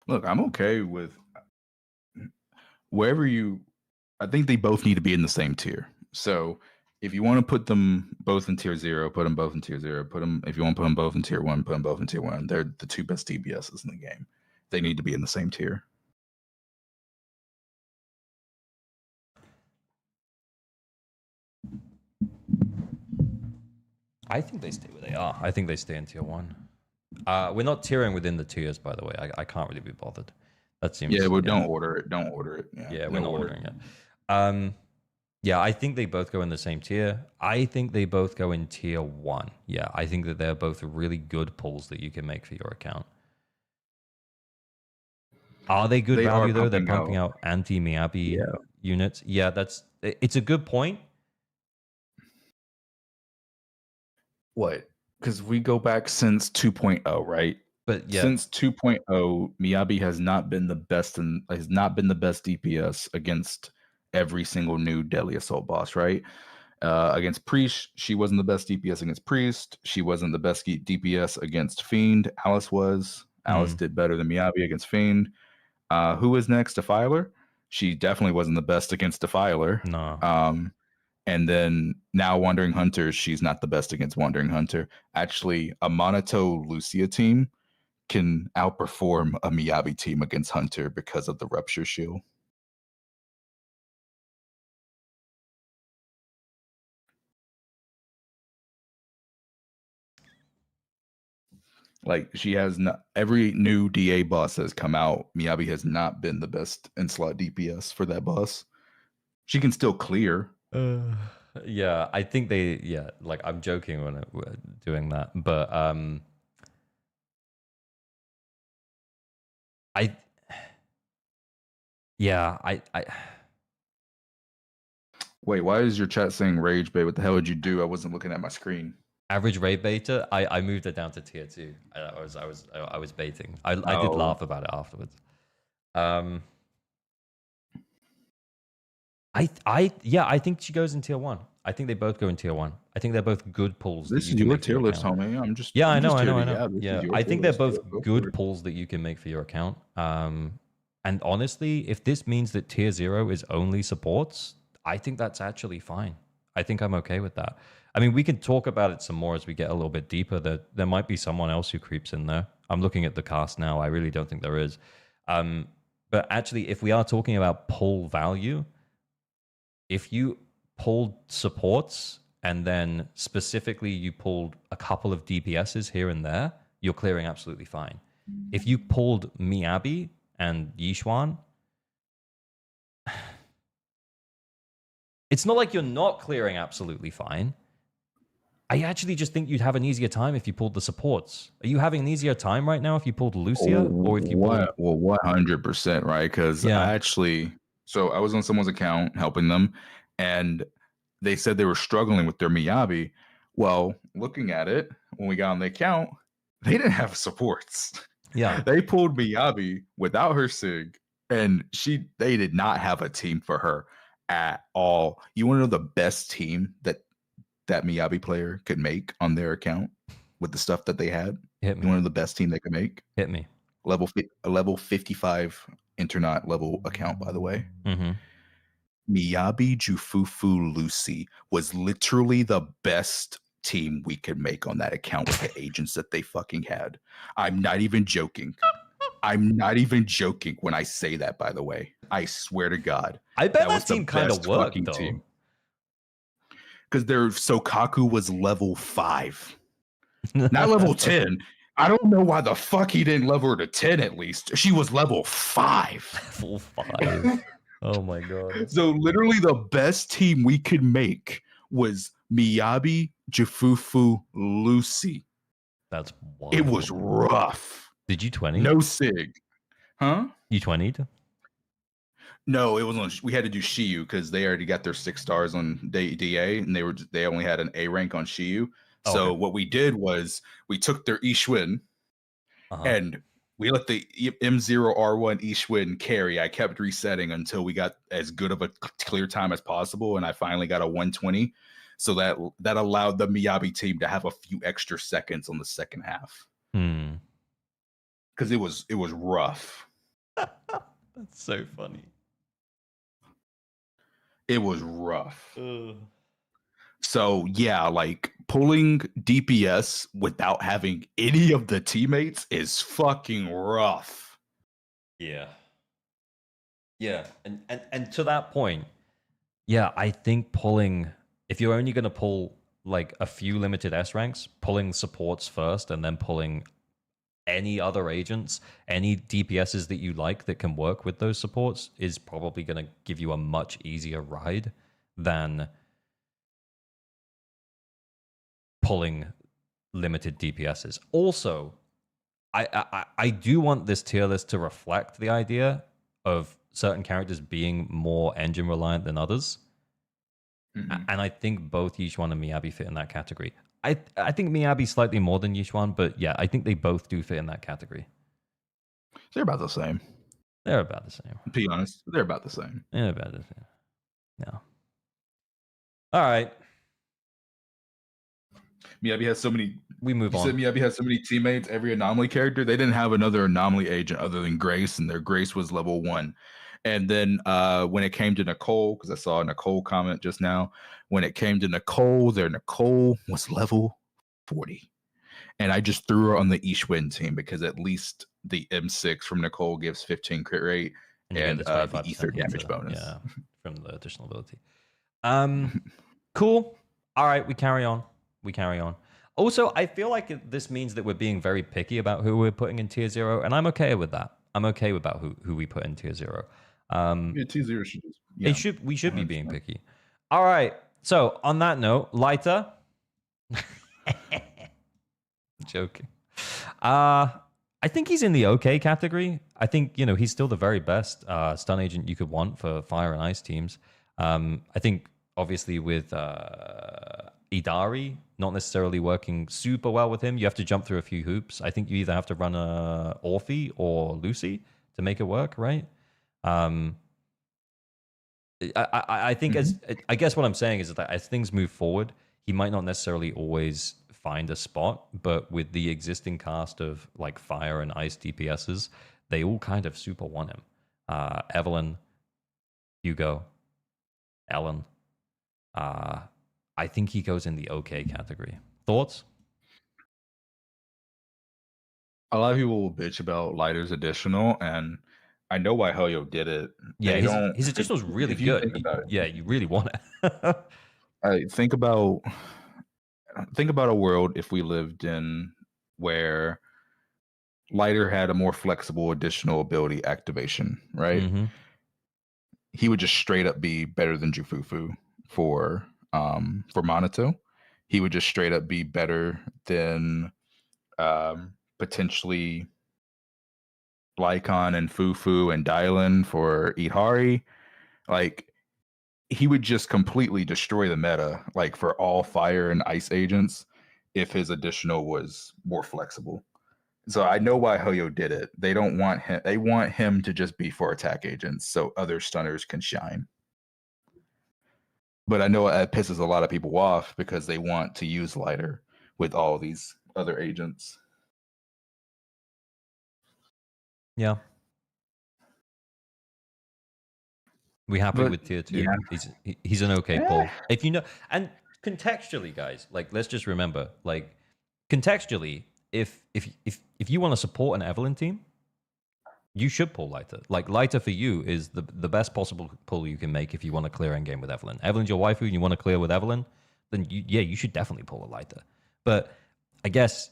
Look, I'm okay with wherever I think they both need to be in the same tier. So if you want to put them both in tier 0, put them both in tier 0. If you want to put them both in tier 1, put them both in tier 1. They're the two best DBSs in the game. They need to be in the same tier. I think they stay where they are. I think they stay in tier 1. We're not tiering within the tiers, by the way. I can't really be bothered. That seems. Yeah, well, don't order it. Don't order it. Yeah, we're not ordering it. Yeah, I think they both go in the same tier. I think they both go in tier 1. Yeah, I think that they're both really good pulls that you can make for your account. Are they good value though? They're pumping out anti-Miyabi units. Yeah, it's a good point. What? Because we go back since 2.0, right? But yeah, since 2.0, Miyabi has not been the best DPS against every single new Deadly Assault boss, right? Against Priest, she wasn't the best DPS against Priest. She wasn't the best DPS against Fiend. Alice was. Alice did better than Miyabi against Fiend. Who was next? Defiler? She definitely wasn't the best against Defiler. No. And then now Wandering Hunter, she's not the best against Wandering Hunter. Actually, a Monato Lucia team can outperform a Miyabi team against Hunter because of the Rupture Shield. Like she has not every new DA boss has come out. Miyabi has not been the best in slot DPS for that boss. She can still clear. Yeah, I think like I'm joking when we're doing that, but I Wait, why is your chat saying rage bait? What the hell did you do? I wasn't looking at my screen. average raid beta. I moved it down to tier 2. I was baiting. I did laugh about it afterwards. I think she goes in tier 1. I think they both go in tier 1. I think they're both good pulls. This is your tier list, homie. I'm just I I'm know. just Yeah, I think they're both good pulls that you can make for your account. And honestly, if this means that tier 0 is only supports, I think that's actually fine. I think I'm okay with that. I mean, we can talk about it some more as we get a little bit deeper. There might be someone else who creeps in there. I'm looking at the cast now. I really don't think there is. But actually, if we are talking about pull value, if you pulled supports and then specifically you pulled a couple of DPSs here and there, you're clearing absolutely fine. If you pulled Miyabi and Yixuan, it's not like you're not clearing absolutely fine. I actually just think you'd have an easier time if you pulled the supports. Are you having an easier time right now if you pulled Lucia or if you pulled... Well, 100%, right? Because I was on someone's account helping them, and they said they were struggling with their Miyabi. Well, looking at it, when we got on the account, they didn't have supports. Yeah. They pulled Miyabi without her Sig, and they did not have a team for her at all. You want to know the best team that Miyabi player could make on their account with the stuff that they had? Hit me. One of the best team they could make. Hit me. A level 55 Internet level account, by the way. Mm-hmm. Miyabi Jufufu Lucy was literally the best team we could make on that account with the agents that they fucking had. I'm not even joking. I'm not even joking when I say that, by the way. I swear to God. I bet that team kind of worked, though. Because their Sokaku was level 5. Not level 10. I don't know why the fuck he didn't level her to 10 at least. She was level 5. Level 5. Oh my God. So literally the best team we could make was Miyabi, Jufufu, Lucy. That's wild. It was rough. Did you 20? No Sig. Huh? You 20'd? No, it was on. We had to do SHIYU because they already got their 6 stars on DA, and they only had an A rank on SHIYU. So what we did was we took their Ishwin and we let the M0R1 Ishwin carry. I kept resetting until we got as good of a clear time as possible, and I finally got a 120. So that allowed the Miyabi team to have a few extra seconds on the second half. Because it was rough. That's so funny. It was rough. So yeah, like pulling DPS without having any of the teammates is fucking rough. Yeah. And to that point, yeah, I think pulling, if you're only going to pull like a few limited S ranks, pulling supports first and then pulling any other agents, any DPSs that you like that can work with those supports is probably going to give you a much easier ride than pulling limited DPSs. Also, I do want this tier list to reflect the idea of certain characters being more engine reliant than others. And I think both Yixuan and Miyabi fit in that category. I think Miyabi slightly more than Yixuan, but yeah, I think they both do fit in that category. They're about the same. They're about the same. To be honest, they're about the same. They're about the same. Yeah. All right. Miyabi has so many. We move on. You said Miyabi has so many teammates. Every anomaly character, they didn't have another anomaly agent other than Grace, and their Grace was level 1. And then when it came to Nicole, because I saw a Nicole comment just now, when it came to Nicole, their Nicole was level 40. and I just threw her on the Ishwin team because at least the M6 from Nicole gives 15 crit rate And you get the the 25% ether damage heater, bonus. yeah, from the additional ability. Cool. All right, we carry on. Also, I feel like this means that we're being very picky about who we're putting in tier 0, and I'm okay with that. I'm okay with about who we put in tier 0. Yeah, T0 should just, We should be 100%. being picky. All right. So on that note, Lighter. Joking. I think he's in the okay category. I think, he's still the very best stun agent you could want for fire and ice teams. I think obviously with Idari not necessarily working super well with him. You have to jump through a few hoops. I think you either have to run a Orphe or Lucy to make it work, right? I think I guess what I'm saying is that as things move forward, he might not necessarily always find a spot, but with the existing cast of like fire and ice DPSs, they all kind of super want him. Evelyn, Hugo, Ellen. I think he goes in the okay category. Thoughts? A lot of people will bitch about Lighter's additional, and I know why Helyo did it. Yeah, They don't. his additional is really if you good. think about it, Yeah, you really want it. I think about a world if we lived in where Lighter had a more flexible additional ability activation, right? Mm-hmm. He would just straight up be better than Jufufu for Monato. He would just straight up be better than potentially Lycon and Fufu and Dylan for Ihari. Like, he would just completely destroy the meta, like for all fire and ice agents, if his additional was more flexible. So I know why Hoyo did it. They don't want him. They want him to just be for attack agents, so other stunners can shine. But I know that pisses a lot of people off because they want to use Lighter with all these other agents. Yeah. We happy But, with tier 2? yeah. He's an okay pull. If you know, and contextually, guys, like let's just remember, like contextually, if you want to support an Evelyn team, you should pull Lighter. Like Lighter for you is the best possible pull you can make if you want to clear endgame with Evelyn. Evelyn's your waifu and you want to clear with Evelyn, then you should definitely pull a Lighter. But I guess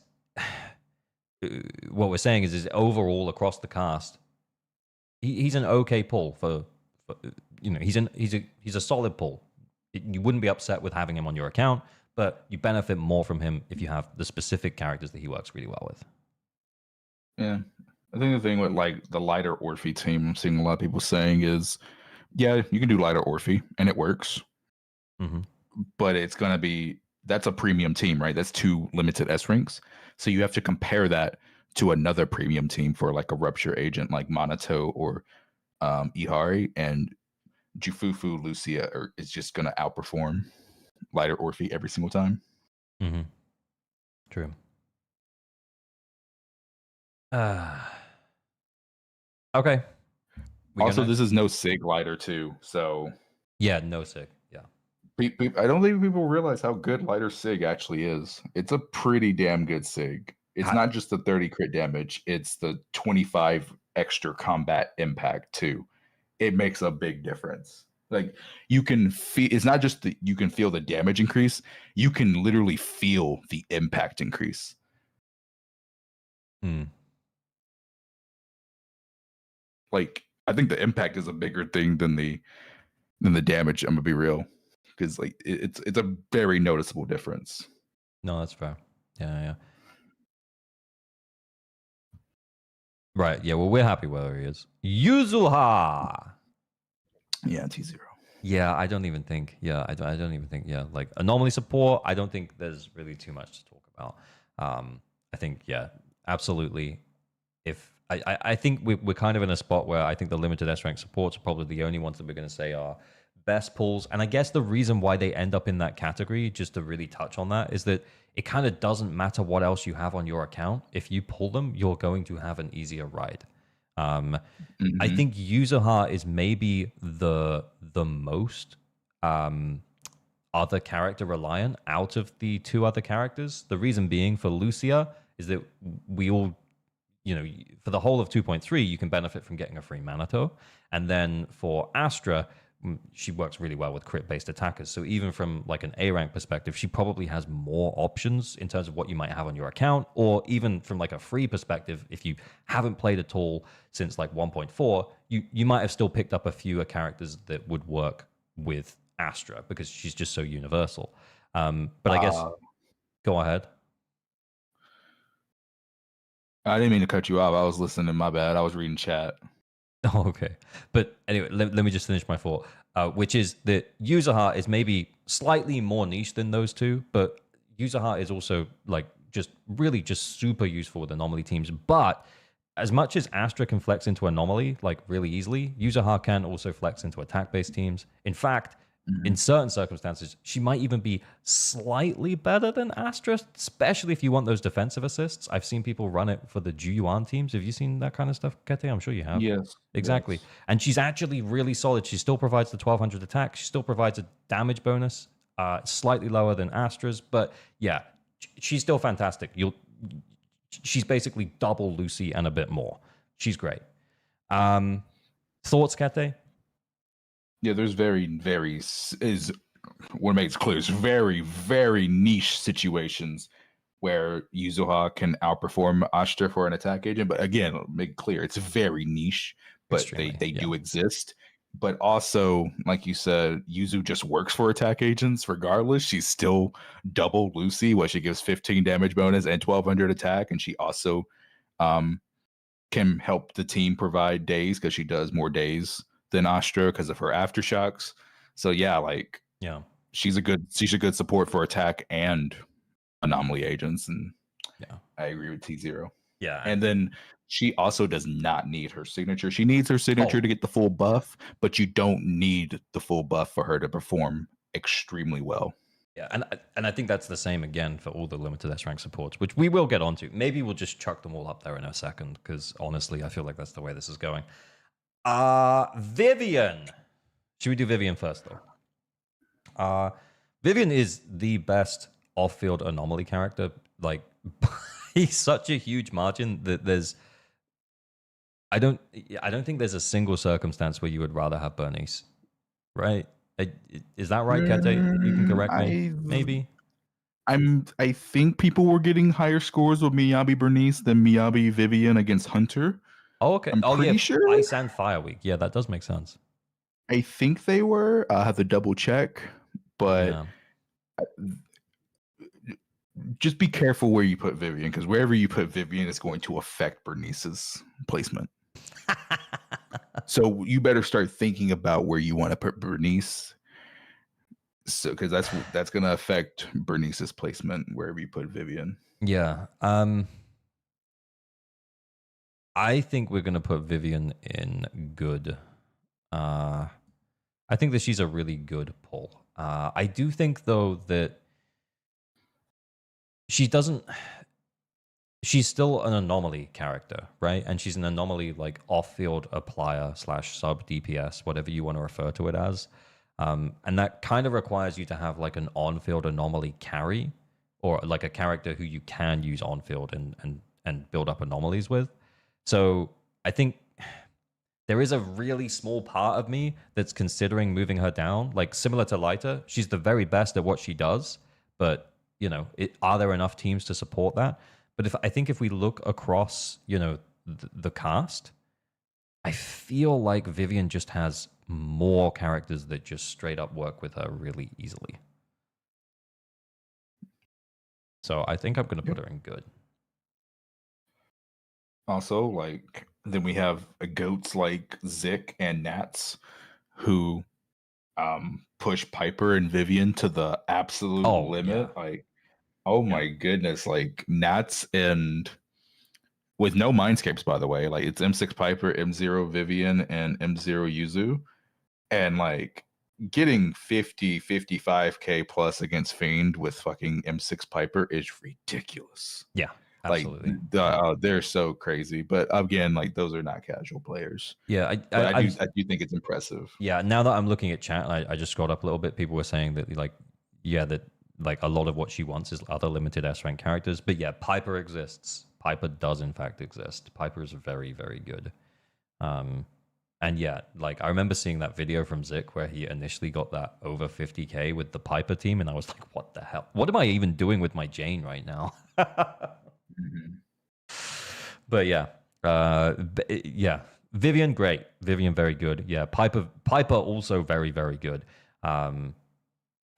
what we're saying is overall across the cast, he's an okay pull for he's a solid pull. You wouldn't be upset with having him on your account, but you benefit more from him if you have the specific characters that he works really well with. Yeah. I think the thing with like the Lighter Orphe team, I'm seeing a lot of people saying is, yeah, you can do Lighter Orphe and it works. Mm-hmm. But it's going to be, that's a premium team, right? That's 2 limited S ranks. So you have to compare that to another premium team for like a Rupture agent like Monato or Ihari, and Jufufu Lucia is just going to outperform Lighter Orphe every single time. Mm-hmm. True. Okay. Also, this is no Sig Lighter too, so yeah, no Sig. Yeah. I don't think people realize how good Lighter Sig actually is. It's a pretty damn good Sig. It's not just the 30 crit damage, it's the 25 extra combat impact too. It makes a big difference. Like, you can feel, it's not just that you can feel the damage increase, you can literally feel the impact increase. Like, I think the impact is a bigger thing than the damage. I'm gonna be real, because like it's a very noticeable difference. No, that's fair. Yeah. Right. Yeah. Well, we're happy where he is. Yuzuha. Yeah, T0. Yeah, I don't even think. Yeah, I don't even think. Yeah, like anomaly support. I don't think there's really too much to talk about. I think absolutely. If I think we're kind of in a spot where I think the limited S rank supports are probably the only ones that we're going to say are best pulls. And I guess the reason why they end up in that category, just to really touch on that, is that it kind of doesn't matter what else you have on your account. If you pull them, you're going to have an easier ride. I think Yuzuha is maybe the most other character reliant out of the two other characters. The reason being for Lucia is that we all, for the whole of 2.3, you can benefit from getting a free Manato. And then for Astra, she works really well with crit-based attackers. So even from like an A rank perspective, she probably has more options in terms of what you might have on your account, or even from like a free perspective, if you haven't played at all since like 1.4, you might have still picked up a fewer characters that would work with Astra because she's just so universal. But I guess go ahead. I didn't mean to cut you off. I was listening. My bad. I was reading chat. Oh, okay. But anyway, let me just finish my thought, which is that User Heart is maybe slightly more niche than those two, but User Heart is also like just really just super useful with anomaly teams. But as much as Astra can flex into anomaly like really easily, User Heart can also flex into attack-based teams. In fact, in certain circumstances, she might even be slightly better than Astra, especially if you want those defensive assists. I've seen people run it for the Juyuan teams. Have you seen that kind of stuff, Kete? I'm sure you have. Yes. Exactly. Yes. And she's actually really solid. She still provides the 1200 attack. She still provides a damage bonus, slightly lower than Astra's. But yeah, she's still fantastic. She's basically double Lucy and a bit more. She's great. Thoughts, Kete? Yeah, there's is what makes clear. It's very, very niche situations where Yuzuha can outperform Astra for an attack agent. But again, make it clear, it's very niche, but they do exist. But also, like you said, Yuzu just works for attack agents regardless. She's still double Lucy, where she gives 15 damage bonus and 1200 attack, and she also can help the team provide days because she does more days than Astra because of her aftershocks. So yeah, she's a good support for attack and anomaly agents, and I agree with zzzero. Yeah, and then she also does not need her signature. She needs her signature to get the full buff, but you don't need the full buff for her to perform extremely well. Yeah, and I think that's the same again for all the limited S rank supports, which we will get onto. Maybe we'll just chuck them all up there in a second, because honestly, I feel like that's the way this is going. Vivian. Should we do Vivian first, though? Vivian is the best off-field anomaly character, like by such a huge margin that I don't think there's a single circumstance where you would rather have Bernice, right? Is that right, Kete? You can correct me, maybe. I think people were getting higher scores with Miyabi Bernice than Miyabi Vivian against Hunter. Oh, okay. I'm pretty sure. Ice and Fire Week. Yeah, that does make sense. I think they were. I have to double check, but just be careful where you put Vivian, because wherever you put Vivian is going to affect Bernice's placement. So you better start thinking about where you want to put Bernice. So, because that's going to affect Bernice's placement wherever you put Vivian. Yeah. I think we're going to put Vivian in good. I think that she's a really good pull. I do think, though, that she's still an anomaly character, right? And she's an anomaly, like, off-field applier / sub DPS, whatever you want to refer to it as. And that kind of requires you to have, like, an on-field anomaly carry, or like a character who you can use on-field and build up anomalies with. So I think there is a really small part of me that's considering moving her down. Like, similar to Lyta, she's the very best at what she does, but, are there enough teams to support that? But I think if we look across, the cast, I feel like Vivian just has more characters that just straight up work with her really easily. So I think I'm going to put her in good. Also, then we have goats like Zik and Nats who push Piper and Vivian to the absolute limit. Yeah. My goodness, Nats and with no mindscapes, by the way, it's M6 Piper, M0 Vivian, and M0 Yuzu, and getting 55k plus against Fiend with fucking M6 Piper is ridiculous. Yeah. Absolutely. They're so crazy, but again, those are not casual players. Yeah, I do think it's impressive. Yeah, now that I'm looking at chat, I just scrolled up a little bit. People were saying that yeah, that like a lot of what she wants is other limited S rank characters. But yeah, Piper exists. Piper does in fact exist. Piper is very, very good. And yeah, like I remember seeing that video from Zik where he initially got that over 50k with the Piper team, and I was like, what the hell? What am I even doing with my Jane right now? But yeah, yeah, Vivian great, Vivian very good. Yeah, Piper also very, very good.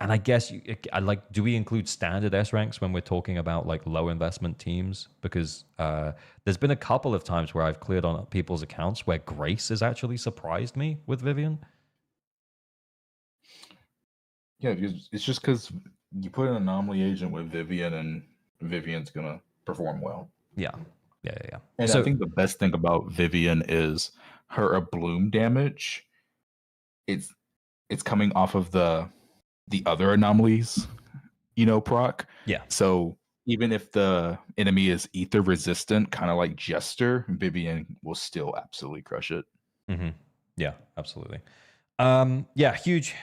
And I guess I like. Do we include standard S ranks when we're talking about like low investment teams? Because there's been a couple of times where I've cleared on people's accounts where Grace has actually surprised me with Vivian. Yeah, it's just because you put an anomaly agent with Vivian, and Vivian's gonna perform well. Yeah. And So I think the best thing about Vivian is her bloom damage. It's coming off of the other anomalies, proc. yeah, So even if the enemy is ether resistant, kind of like Jester, Vivian will still absolutely crush it. yeah, absolutely. Yeah, huge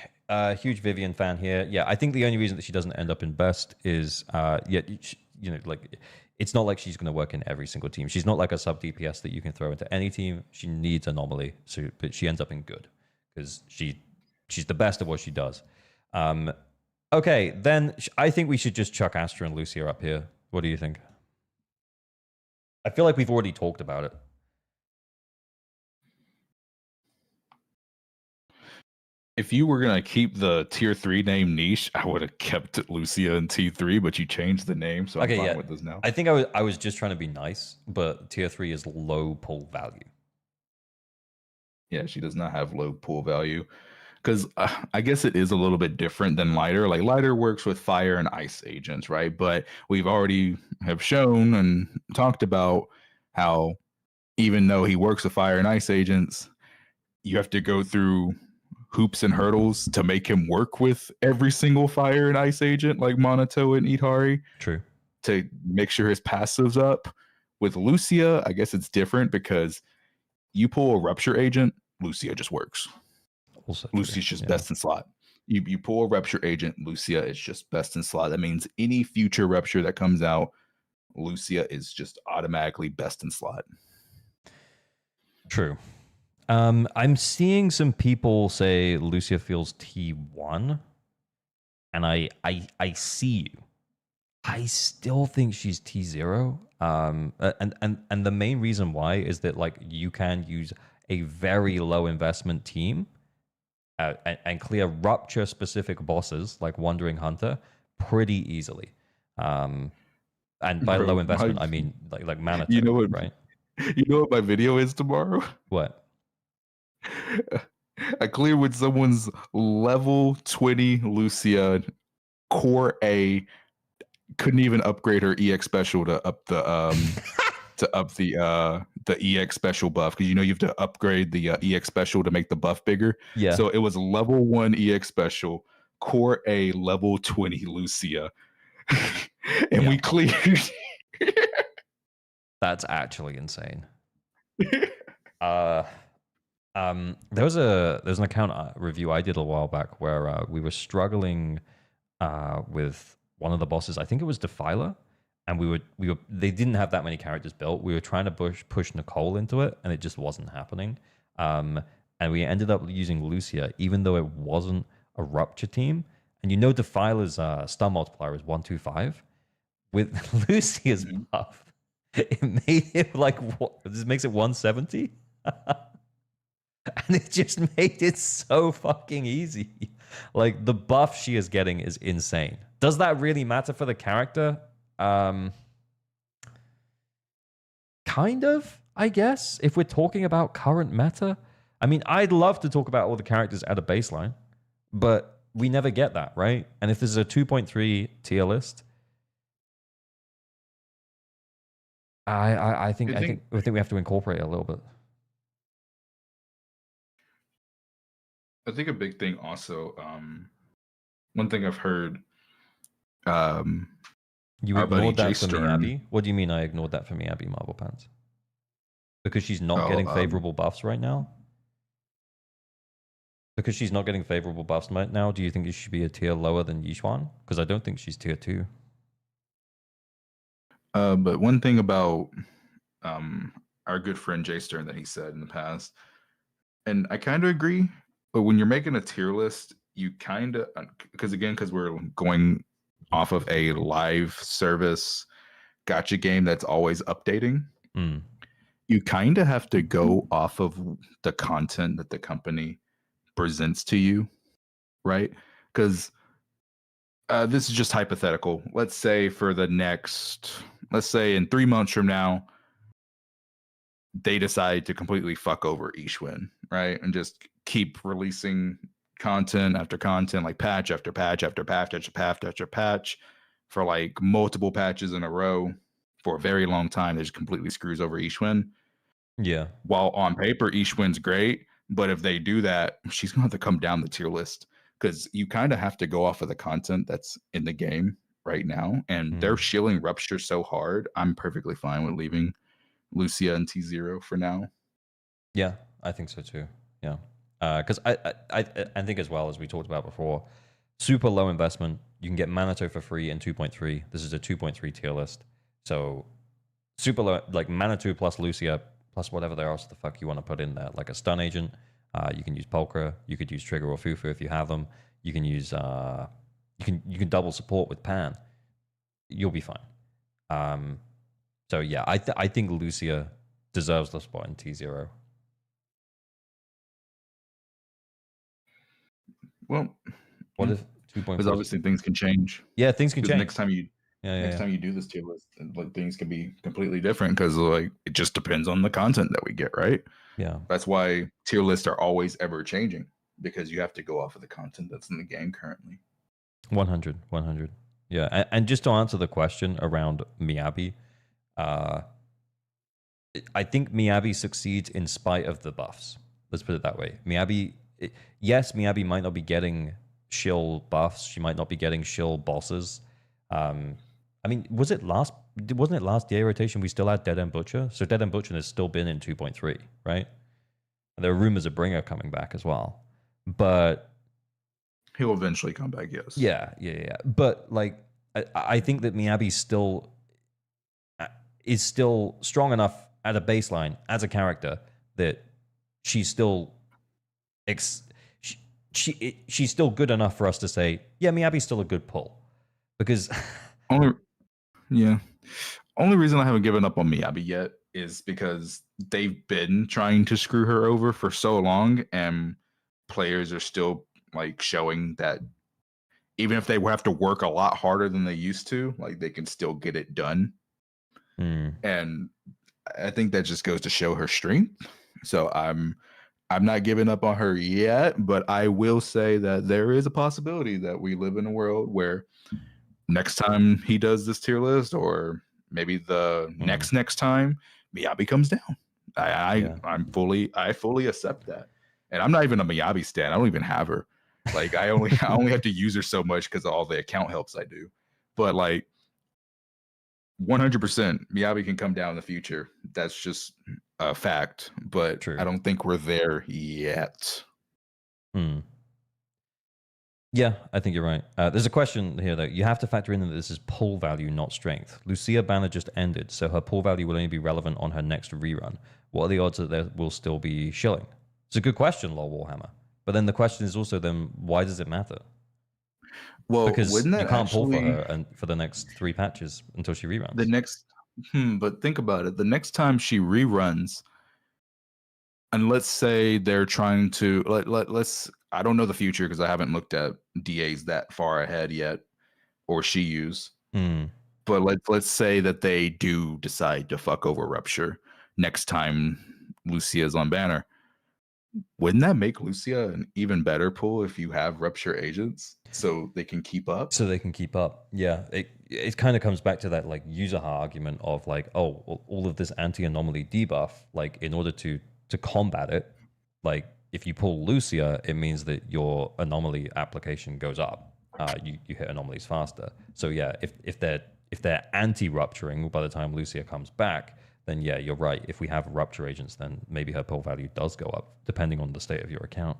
Vivian fan here. Yeah, I think the only reason that she doesn't end up in best is like it's not like she's going to work in every single team. She's not like a sub DPS that you can throw into any team. She needs anomaly, but she ends up in good because she's the best at what she does. Okay, then I think we should just chuck Astra and Lucia up here. What do you think? I feel like we've already talked about it. If you were gonna keep the tier 3 name niche, I would have kept Lucia in T3, but you changed the name, so I'm fine with this now. I think I was just trying to be nice, but tier 3 is low pull value. Yeah, she does not have low pull value. Because I guess it is a little bit different than Lighter. Like Lighter works with fire and ice agents, right? But we've already have shown and talked about how even though he works with fire and ice agents, you have to go through hoops and hurdles to make him work with every single fire and ice agent like Monato and Itari. True. To make sure his passive's up. With Lucia, I guess it's different because you pull a rupture agent, Lucia just works. Also Lucia's just best in slot. You pull a rupture agent, Lucia is just best in slot. That means any future rupture that comes out, Lucia is just automatically best in slot. True. I'm seeing some people say Lucia feels T1, and I see you. I still think she's T0. And the main reason why is that like you can use a very low investment team and clear rupture specific bosses like Wandering Hunter pretty easily. And by low investment, I mean like mana. You know what, right? You know what my video is tomorrow? What? I cleared with someone's level 20 Lucia core A. Couldn't even upgrade her EX special to up the the EX special buff, because you have to upgrade the EX special to make the buff bigger. Yeah. So it was level 1 EX special, core A, level 20 Lucia, and we cleared. That's actually insane. There's an account review I did a while back where we were struggling with one of the bosses. I think it was Defiler, and they didn't have that many characters built. We were trying to push Nicole into it, and it just wasn't happening. And we ended up using Lucia, even though it wasn't a rupture team. And Defiler's stun multiplier is 125. With Lucia's buff, it made it this makes it 170. And it just made it so fucking easy. Like, the buff she is getting is insane. Does that really matter for the character? Kind of, I guess, if we're talking about current meta. I mean, I'd love to talk about all the characters at a baseline, but we never get that, right? And if this is a 2.3 tier list, I think we have to incorporate it a little bit. I think a big thing also, one thing I've heard, you ignored that for me, Abby? What do you mean I ignored that for me, Abby Marble Pants? Because she's not getting favorable buffs right now? Because she's not getting favorable buffs right now, do you think it should be a tier lower than Yixuan? Because I don't think she's tier 2. But one thing about our good friend Jay Stern that he said in the past, and I kind of agree, but when you're making a tier list, you kind of, because we're going off of a live service gotcha game that's always updating, you kind of have to go off of the content that the company presents to you, right? Because this is just hypothetical. Let's say let's say in 3 months from now, they decide to completely fuck over Ishwin, right? And just keep releasing content after content, like patch after patch after patch after patch after patch for like multiple patches in a row for a very long time. That just completely screws over Ishwin. Yeah. While on paper, Ishwin's great, but if they do that, she's gonna have to come down the tier list because you kind of have to go off of the content that's in the game right now. And they're shilling Rupture so hard. I'm perfectly fine with leaving Lucia and T0 for now. Yeah, I think so too. Yeah. Because I think as well, as we talked about before, super low investment. You can get Manato for free in 2.3. This is a 2.3 tier list. So super low, like Manato plus Lucia plus whatever else the fuck you want to put in there, like a stun agent. You can use Pulchra. You could use Trigger or Fufu if you have them. You can use you can double support with Pan. You'll be fine. So yeah, I think Lucia deserves the spot in T0. Well, What if 2.4? because obviously things can change. Yeah, things can change. Next time you time you do this tier list, like things can be completely different because like it just depends on the content that we get, right? Yeah. That's why tier lists are always ever changing because you have to go off of the content that's in the game currently. 100. Yeah, and just to answer the question around Miyabi, I think Miyabi succeeds in spite of the buffs. Let's put it that way. Yes, Miyabi might not be getting shill buffs. She might not be getting shill bosses. I mean, wasn't it last DA rotation we still had Dead End Butcher? So Dead End Butcher has still been in 2.3, right? And there are rumors of Bringer coming back as well. But he'll eventually come back, yes. Yeah. But like, I think that Miyabi is still strong enough at a baseline as a character that she's still she's still good enough for us to say, yeah, Miyabi's still a good pull. Because only reason I haven't given up on Miyabi yet is because they've been trying to screw her over for so long, and players are still like showing that even if they have to work a lot harder than they used to, like they can still get it done. And I think that just goes to show her strength. So I'm not giving up on her yet, but I will say that there is a possibility that we live in a world where next time he does this tier list, or maybe the next time, Miyabi comes down. I fully accept that. And I'm not even a Miyabi stan. I don't even have her. Like I only have to use her so much because of all the account helps I do. But like 100% Miyabi can come down in the future. That's just a fact. But True. I don't think we're there yet. Yeah, I think you're right. There's a question here, though. You have to factor in that this is pull value, not strength. Lucia banner just ended, so her pull value will only be relevant on her next rerun. What are the odds that there will still be shilling? It's a good question, Lol Warhammer. But then the question is also then, why does it matter? Well, because you can't pull for actually, her and for the next 3 patches until she reruns. the next but think about it. The next time she reruns, and let's say they're trying to let's I don't know the future because I haven't looked at DAs that far ahead yet, or SHIYUs. But let's say that they do decide to fuck over Rupture next time Lucia's on banner. Wouldn't that make Lucia an even better pull if you have Rupture agents so they can keep up? So they can keep up. Yeah, it kind of comes back to that like user argument of like, oh, well, all of this anti-anomaly debuff, like in order to combat it, like if you pull Lucia, it means that your anomaly application goes up. You hit anomalies faster. So yeah, if they're anti-rupturing by the time Lucia comes back, then yeah, you're right. If we have rupture agents, then maybe her pull value does go up, depending on the state of your account.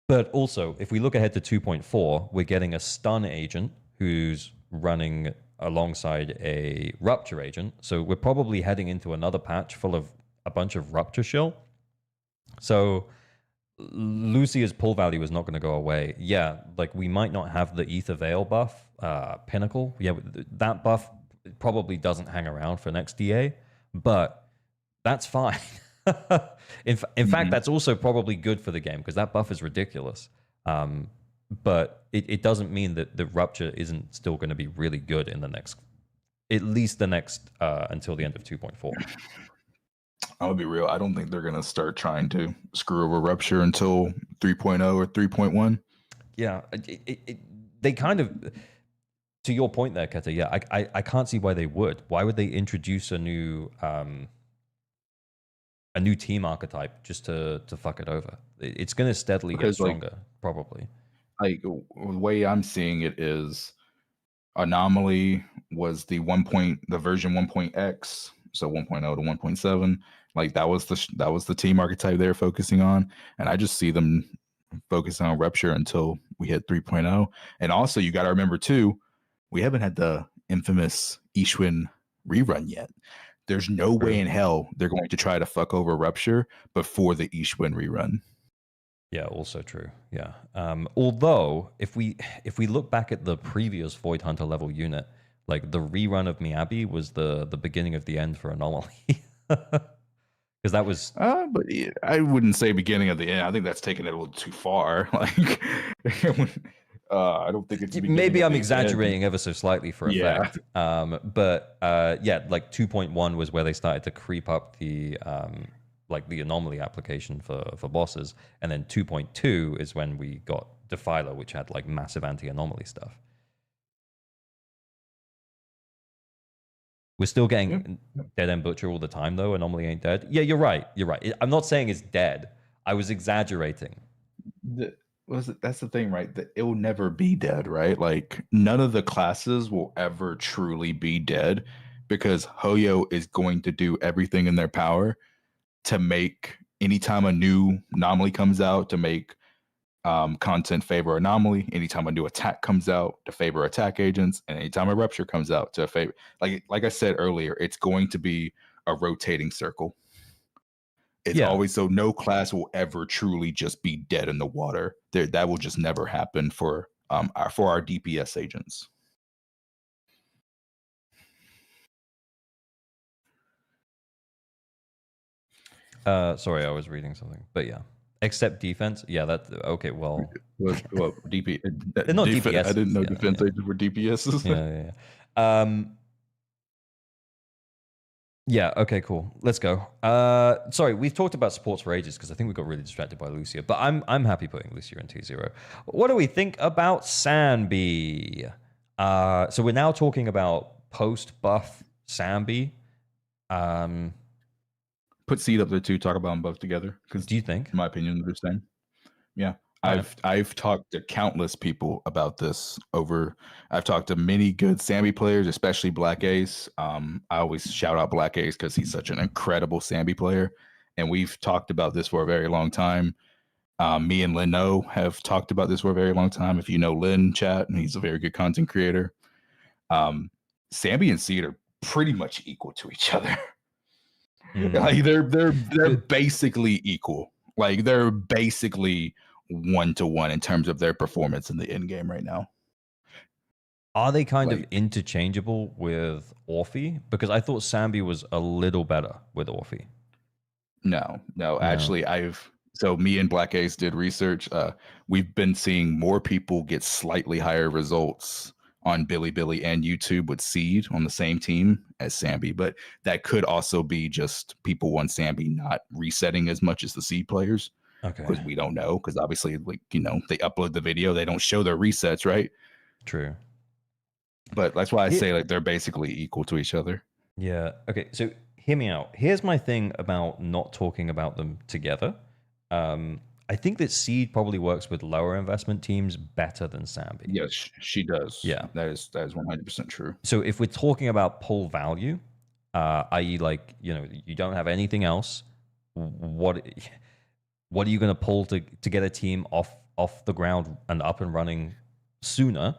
But also, if we look ahead to 2.4, we're getting a stun agent who's running alongside a rupture agent. So we're probably heading into another patch full of a bunch of rupture shill. So Lucia's pull value is not going to go away. Yeah, like we might not have the Ether Veil buff, Pinnacle. Yeah, that buff probably doesn't hang around for next DA, but that's fine. In fact, that's also probably good for the game because that buff is ridiculous. But it doesn't mean that the Rupture isn't still going to be really good in the next, at least the next until the end of 2.4. I'll be real. I don't think they're gonna start trying to screw over Rupture until 3.0 or 3.1. Yeah, they kind of. To your point there, Keta. Yeah, I can't see why they would. Why would they introduce a new team archetype just to fuck it over? It's going to steadily get stronger, probably. Like the way I'm seeing it is, Anomaly was the version 1.x, so 1.0 to 1.7. Like that was the team archetype they're focusing on, and I just see them focusing on Rupture until we hit 3.0. And also, you got to remember too, we haven't had the infamous Ishwin rerun yet. There's no way in hell they're going to try to fuck over Rupture before the Ishwin rerun. Yeah, also true. Yeah. Although if we look back at the previous Void Hunter level unit, like the rerun of Miyabi was the beginning of the end for Anomaly. Because that was but I wouldn't say beginning of the end. I think that's taking it a little too far. Like I don't think it's maybe I'm exaggerating ever so slightly for effect. But yeah, like 2.1 was where they started to creep up the like the anomaly application for bosses, and then 2.2 is when we got Defiler, which had like massive anti-anomaly stuff. We're still getting Dead End Butcher all the time, though. Anomaly ain't dead. Yeah, you're right. You're right. I'm not saying it's dead. I was exaggerating. That's the thing, right? That it will never be dead, right? Like none of the classes will ever truly be dead because Hoyo is going to do everything in their power to make anytime a new anomaly comes out to make content favor anomaly, anytime a new attack comes out to favor attack agents, and anytime a rupture comes out to favor, like I said earlier, it's going to be a rotating circle. It's always, so no class will ever truly just be dead in the water. That will just never happen for our DPS agents. Sorry, I was reading something, but yeah. Except defense, yeah. That okay. Well, DP. They're not DPS. I didn't know defense agents were DPSs. Yeah. Okay. Cool. Let's go. Sorry, we've talked about sports for ages because I think we got really distracted by Lucia. But I'm happy putting Lucia in T0. What do we think about Sambi? So we're now talking about post buff Sambi. Put Seed up there too. Talk about them both together. Because do you think, in my opinion, they're the same? Yeah, I've talked to countless people about this. I've talked to many good Sambi players, especially Black Ace. I always shout out Black Ace because he's such an incredible Sambi player, and we've talked about this for a very long time. Me and Lin O have talked about this for a very long time. If you know Lin, chat, he's a very good content creator. Sambi and Seed are pretty much equal to each other. Like they're basically equal. Like they're basically 1-to-1 in terms of their performance in the end game right now. Are they kind of interchangeable with Orphe? Because I thought Sambi was a little better with Orphe. No. Actually, so me and Black Ace did research. We've been seeing more people get slightly higher results on Bilibili and YouTube with Seed on the same team as Sambi, but that could also be just people on Sambi not resetting as much as the Seed players. Okay. Because we don't know, because obviously, like, you know, they upload the video, they don't show their resets, right? True. But that's why I say like they're basically equal to each other. Yeah. Okay. So hear me out. Here's my thing about not talking about them together. I think that Seed probably works with lower investment teams better than Sambi. Yes, she does. Yeah. That is 100% true. So if we're talking about pull value, i.e. like, you know, you don't have anything else, what are you going to pull to get a team off off the ground and up and running sooner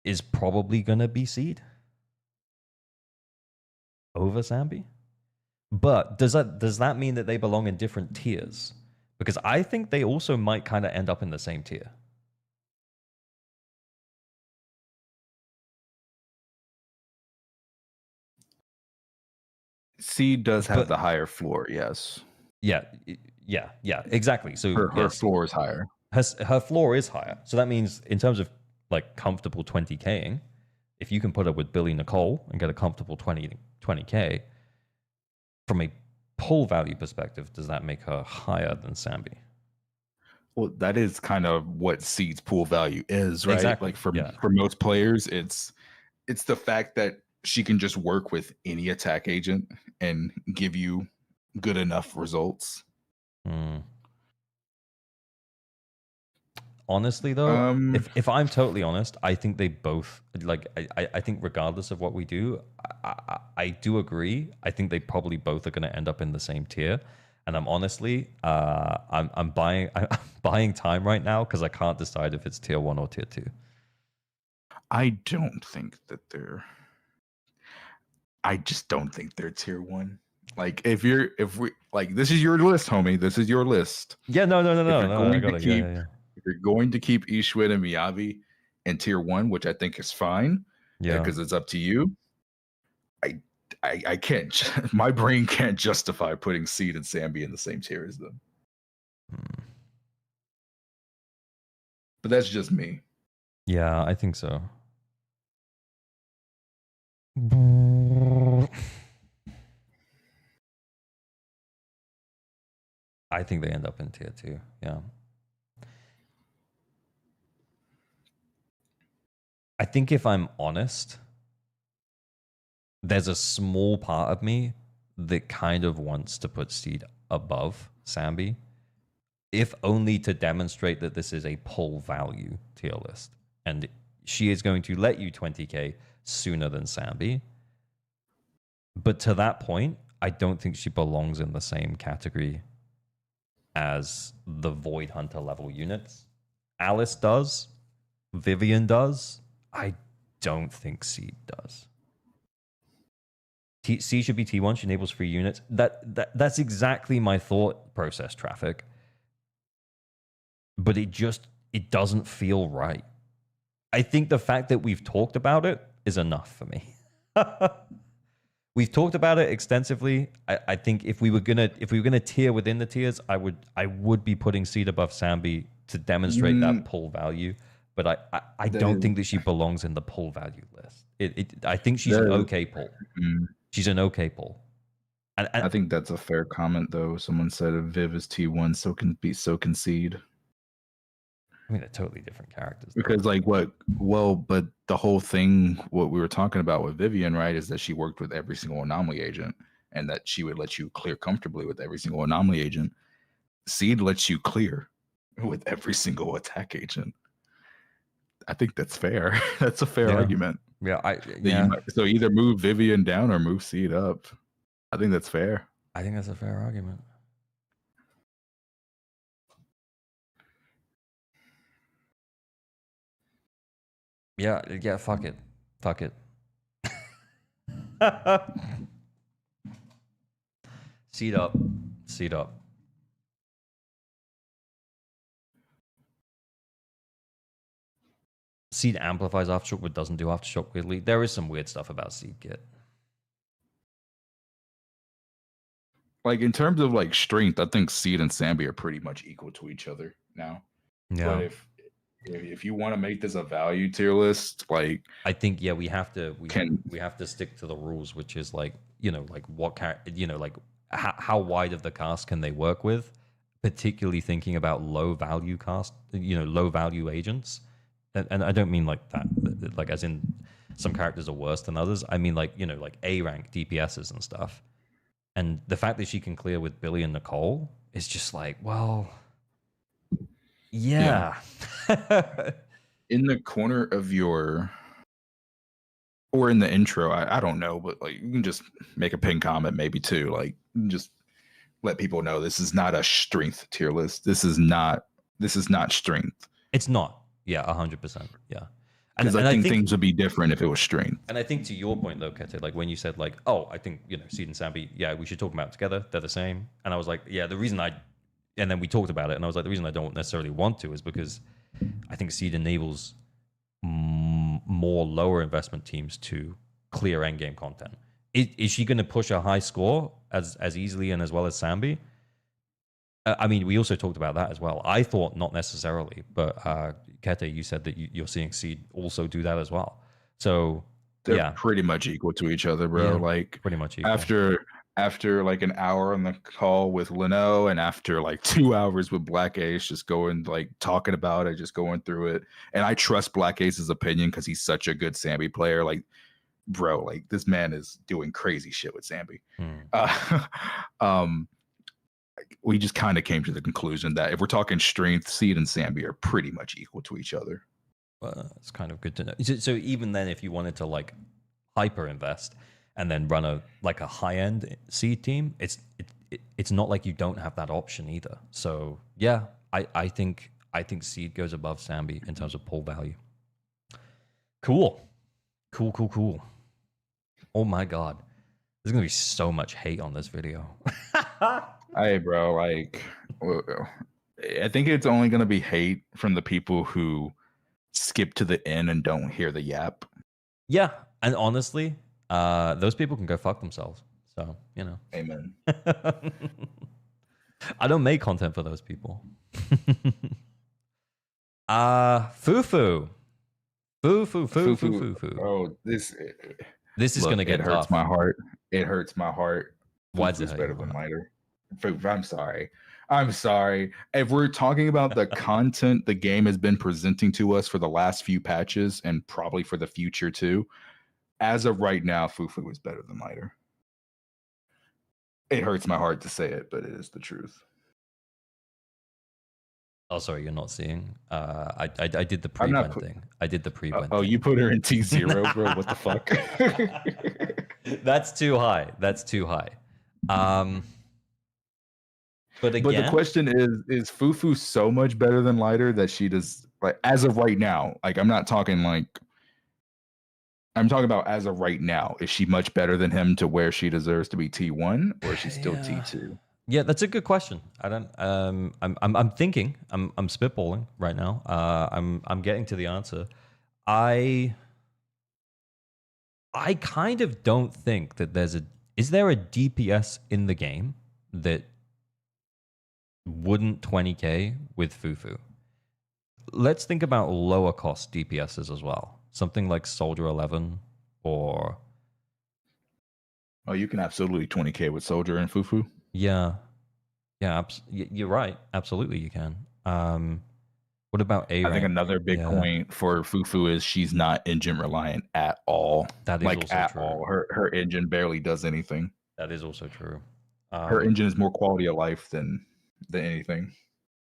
is probably going to be Seed over Sambi. But does that mean that they belong in different tiers? Because I think they also might kind of end up in the same tier. Seed does have the higher floor, yes. Yeah, exactly. So Her floor is higher. Her floor is higher. So that means in terms of like comfortable 20King, if you can put her with Billy Nicole and get a comfortable 20K, from a pull value perspective, does that make her higher than Sambi? Well, that is kind of what Seed's pool value is, right? Exactly. Like for most players, it's the fact that she can just work with any attack agent and give you good enough results. Honestly, though, if I'm totally honest, I think they both, like, I think regardless of what we do, I do agree. I think they probably both are going to end up in the same tier. And I'm honestly, I'm buying time right now because I can't decide if it's tier 1 or tier 2. I don't think that they're. I just don't think they're tier 1. Like if we like, this is your list, homie. This is your list. Yeah, no. If you're going to keep Ishwin and Miyavi in tier 1, which I think is fine, because it's up to you. I can't. My brain can't justify putting Seed and Sambi in the same tier as them. But that's just me. Yeah, I think so. I think they end up in tier 2. Yeah. I think if I'm honest, there's a small part of me that kind of wants to put Seed above Sambi, if only to demonstrate that this is a pull value tier list. And she is going to let you 20K sooner than Sambi. But to that point, I don't think she belongs in the same category as the Void Hunter level units. Alice does. Vivian does. I don't think Seed does. C should be T1. She enables free units. That's exactly my thought process, Traffic. But it doesn't feel right. I think the fact that we've talked about it is enough for me. We've talked about it extensively. I think if we were gonna tier within the tiers, I would be putting Seed above Sambi to demonstrate that pull value. But I don't think that she belongs in the pull value list. I think she's an okay pull. She's an okay pull. And I think that's a fair comment, though. Someone said if Viv is T1, so can Seed. I mean, they're totally different characters. Because but the whole thing, what we were talking about with Vivian, right, is that she worked with every single anomaly agent and that she would let you clear comfortably with every single anomaly agent. Seed lets you clear with every single attack agent. I think that's fair. That's a fair argument. Yeah, so either move Vivian down or move Seed up. I think that's fair. I think that's a fair argument. Yeah, fuck it. Seed up. Seed amplifies Aftershock but doesn't do Aftershock weirdly. There is some weird stuff about Seed Kit. Like in terms of like strength, I think Seed and Sambi are pretty much equal to each other now. Yeah. But if you want to make this a value tier list, like I think we have to stick to the rules, which is like, like what like how wide of the cast can they work with, particularly thinking about low value cast, low value agents. And I don't mean like that, like as in some characters are worse than others. I mean like, like A rank DPSs and stuff. And the fact that she can clear with Billy and Nicole is just like, well, yeah. In the corner of your, or in the intro, I don't know, but like you can just make a pin comment maybe too. Like just let people know this is not a strength tier list. This is not this is not strength. It's not. Yeah, 100%. Yeah. Because I think things would be different if it was strength. And I think to your point though, Kete, like when you said like, oh, I think, Seed and Sambi, yeah, we should talk about it together. They're the same. And I was like, yeah, and then we talked about it, and I was like, the reason I don't necessarily want to is because I think Seed enables more lower investment teams to clear endgame content. Is she going to push a high score as easily and as well as Sambi? I mean, we also talked about that as well. I thought not necessarily, but Kete, you said that you're seeing Seed also do that as well. So they're pretty much equal to each other, bro. Yeah, like pretty much equal. After like an hour on the call with Leno, and after like 2 hours with Black Ace, just going like talking about it, just going through it. And I trust Black Ace's opinion because he's such a good Sambi player. Like, bro, like this man is doing crazy shit with Sambi. We just kind of came to the conclusion that if we're talking strength, Seed and Sambi are pretty much equal to each other. Well, it's kind of good to know. So even then, if you wanted to like hyper invest and then run a high end Seed team, it's not like you don't have that option either. So yeah, I think Seed goes above Sambi in terms of pull value. Cool. Oh my god, there's gonna be so much hate on this video. Hey, bro, like, I think it's only going to be hate from the people who skip to the end and don't hear the yap. Yeah, and honestly, those people can go fuck themselves. So, Amen. I don't make content for those people. Fufu. Oh, this is going to get it hurts tough. my heart. It hurts my heart. Why is it better than lighter? I'm sorry. If we're talking about the content the game has been presenting to us for the last few patches and probably for the future too, as of right now, Fufu is better than lighter. It hurts my heart to say it, but it is the truth. Oh, sorry, you're not seeing. I did the pre-blend thing. I did the pre-blend. Oh, you put her in T0, bro. What the fuck? That's too high. But again, but the question is Fufu so much better than lighter that she does, like, as of right now? Like, I'm talking about as of right now. Is she much better than him to where she deserves to be T1, or is she still T2? Yeah, that's a good question. I don't. I'm thinking. I'm spitballing right now. I'm getting to the answer. I kind of don't think that is there a DPS in the game that wouldn't 20k with Fufu? Let's think about lower cost DPSs as well. Something like Soldier 11 or... Oh, you can absolutely 20k with Soldier and Fufu. Yeah, you're right. Absolutely, you can. What about A rank? I think another big point for Fufu is she's not engine reliant at all. That is like also at true. all. Her engine barely does anything. That is also true. Her engine is more quality of life than anything.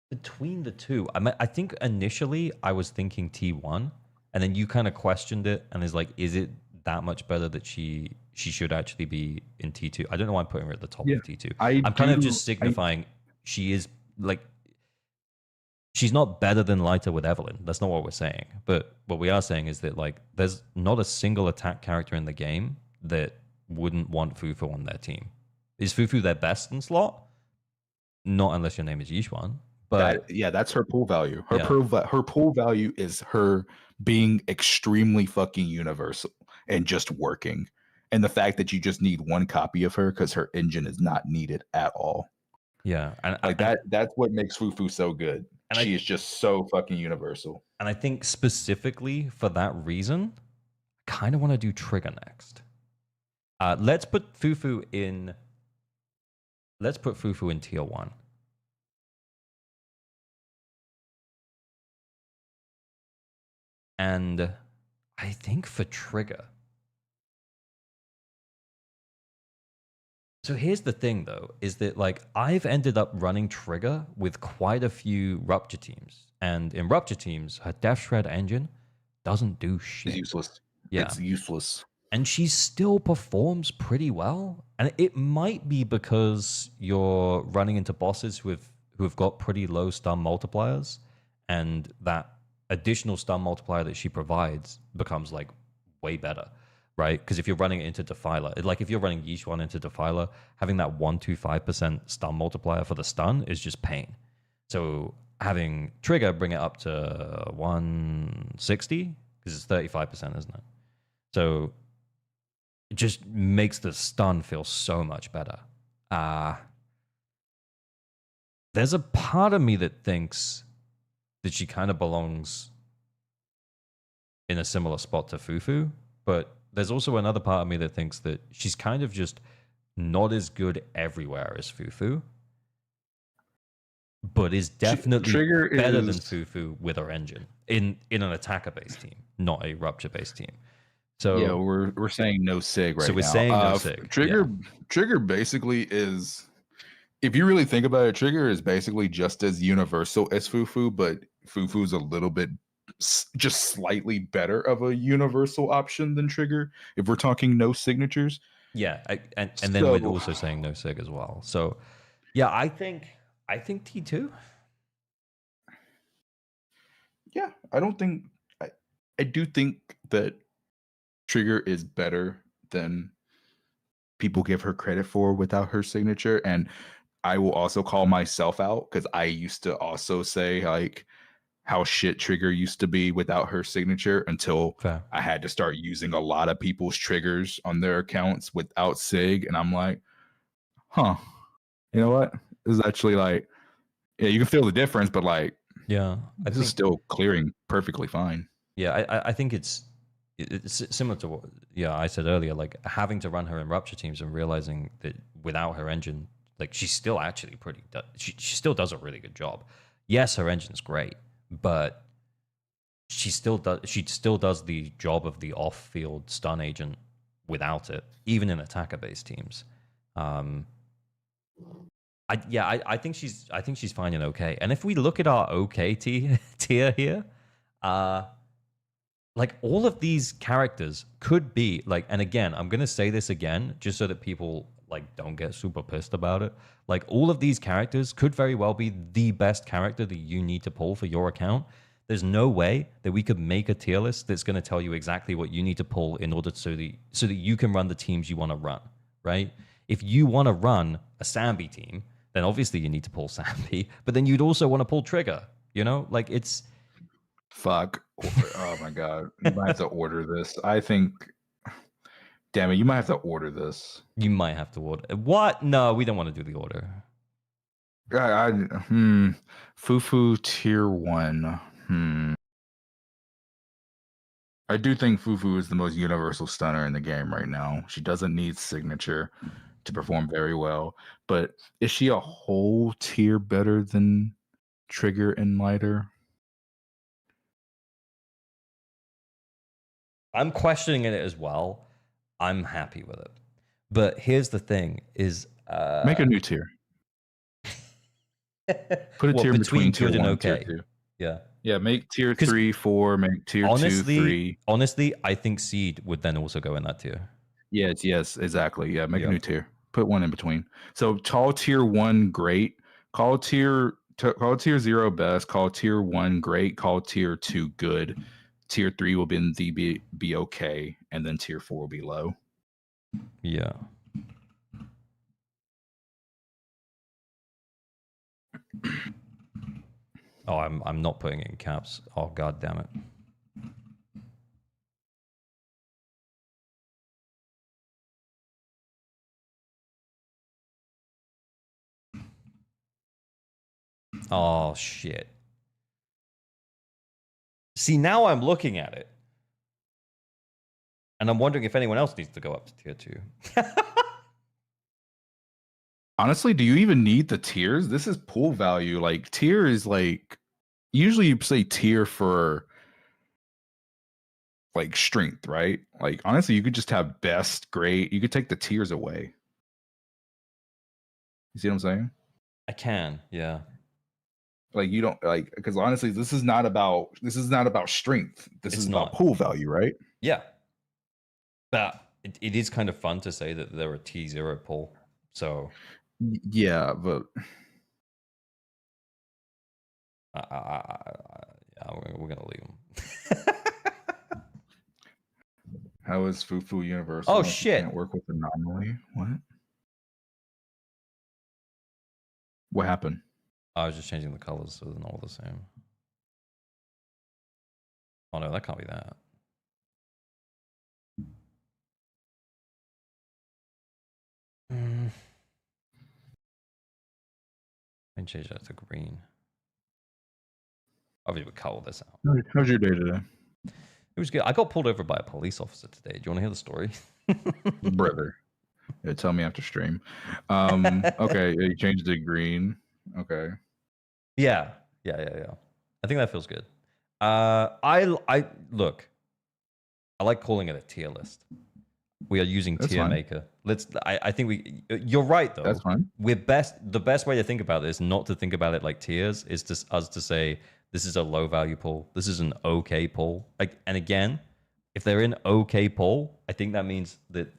Between the two, I think initially I was thinking T1, and then you kind of questioned it and is like, is it that much better that she should actually be in T2? I don't know why I'm putting her at the top of T2. I'm kind of just signifying she is like, she's not better than lighter with Evelyn. That's not what we're saying. But what we are saying is that like there's not a single attack character in the game that wouldn't want Fufu on their team. Is Fufu their best in slot? Not unless your name is Yishuan. But that's her pool value. Her pool value is her being extremely fucking universal and just working. And the fact that you just need one copy of her because her engine is not needed at all. Yeah. And like that's what makes Fufu so good. And she is just so fucking universal. And I think specifically for that reason, I kind of want to do Trigger next. Let's put Fufu in tier 1. And I think for Trigger. So here's the thing though, is that like I've ended up running Trigger with quite a few Rupture teams. And in Rupture teams, her Death Shred engine doesn't do shit. It's useless. Yeah. It's useless. And she still performs pretty well. And it might be because you're running into bosses with who have got pretty low stun multipliers, and that additional stun multiplier that she provides becomes like way better, right? Because if you're running it into Defiler, like if you're running Yishuan into Defiler, having that 125% stun multiplier for the stun is just pain. So having Trigger bring it up to 160, because it's 35%, isn't it? So it just makes the stun feel so much better. There's a part of me that thinks that she kind of belongs in a similar spot to Fufu, but there's also another part of me that thinks that she's kind of just not as good everywhere as Fufu, but is definitely Trigger better than is- Fufu with her engine in an attacker-based team, not a rupture-based team. So yeah, we're saying no sig right now. So we're saying no sig, Trigger basically is, if you really think about it, Trigger is basically just as universal as Fufu, but Fufu's a little bit just slightly better of a universal option than Trigger. If we're talking no signatures, yeah, and then we're also saying no sig as well. So yeah, I think T2. Yeah, I do think that Trigger is better than people give her credit for without her signature. And I will also call myself out because I used to also say like how shit Trigger used to be without her signature until Fair. I had to start using a lot of people's triggers on their accounts without sig. And I'm like, huh, you know what? This is actually like, yeah, you can feel the difference, but like, Yeah, this is still clearing perfectly fine. Yeah, I think it's similar to what I said earlier, like having to run her in rupture teams and realizing that without her engine, like she's still actually she still does a really good job. Yes, her engine's great, but she still does the job of the off-field stun agent without it, even in attacker-based teams. I think she's fine and okay. And if we look at our okay tier here, like all of these characters could be like, and again, I'm gonna say this again just so that people like don't get super pissed about it. Like all of these characters could very well be the best character that you need to pull for your account. There's no way that we could make a tier list that's going to tell you exactly what you need to pull in order so that you can run the teams you want to run, right? If you want to run a Sambi team, then obviously you need to pull Sambi, but then you'd also want to pull Trigger, you know? Like it's... Fuck. Oh my god. You might have to order this. I think, damn it, you might have to order this. You might have to order. What? No, we don't want to do the order. Fufu tier 1. I do think Fufu is the most universal stunner in the game right now. She doesn't need signature to perform very well, but is she a whole tier better than Trigger and Lighter? I'm questioning it as well. I'm happy with it. But here's the thing is... Make a new tier. Put a tier between tier good 1 and and tier okay. 2. Yeah. Yeah, make tier 3, 4, make tier 2, 3. Honestly, I think Seed would then also go in that tier. Yes, exactly. Yeah, make a new tier. Put one in between. So call tier 1 great, call tier 0 best, call tier 1 great, call tier 2 good. Tier 3 will be okay, and then tier 4 will be low. Yeah. Oh, I'm not putting it in caps. Oh, god damn it. Oh shit. See, now I'm looking at it. And I'm wondering if anyone else needs to go up to tier 2. Honestly, do you even need the tiers? This is pool value. Like tier is like, usually you say tier for like strength, right? Like honestly, you could just have best, great. You could take the tiers away. You see what I'm saying? I can, yeah. Like you don't like, because honestly, this is not about strength. This is about pool value, right? Yeah. But it is kind of fun to say that they're a T0 pull. So yeah, but Yeah, we're gonna leave him. How is Fufu universal? Oh shit! Can't work with anomaly. What happened? I was just changing the colors so they're not all the same. Oh no, that can't be that. I change that to green. Obviously, we cut all this out. How's your day today? It was good. I got pulled over by a police officer today. Do you want to hear the story? Brother. Yeah, tell me after stream. Okay, you changed it to green. Okay. Yeah. I think that feels good. I look. I like calling it a tier list. We are using That's tier fine. maker. I think we. You're right though. That's fine. The best way to think about this, not to think about it like tiers, is us to say this is a low value pull. This is an okay pull. Like, and again, if they're in okay pull, I think that means that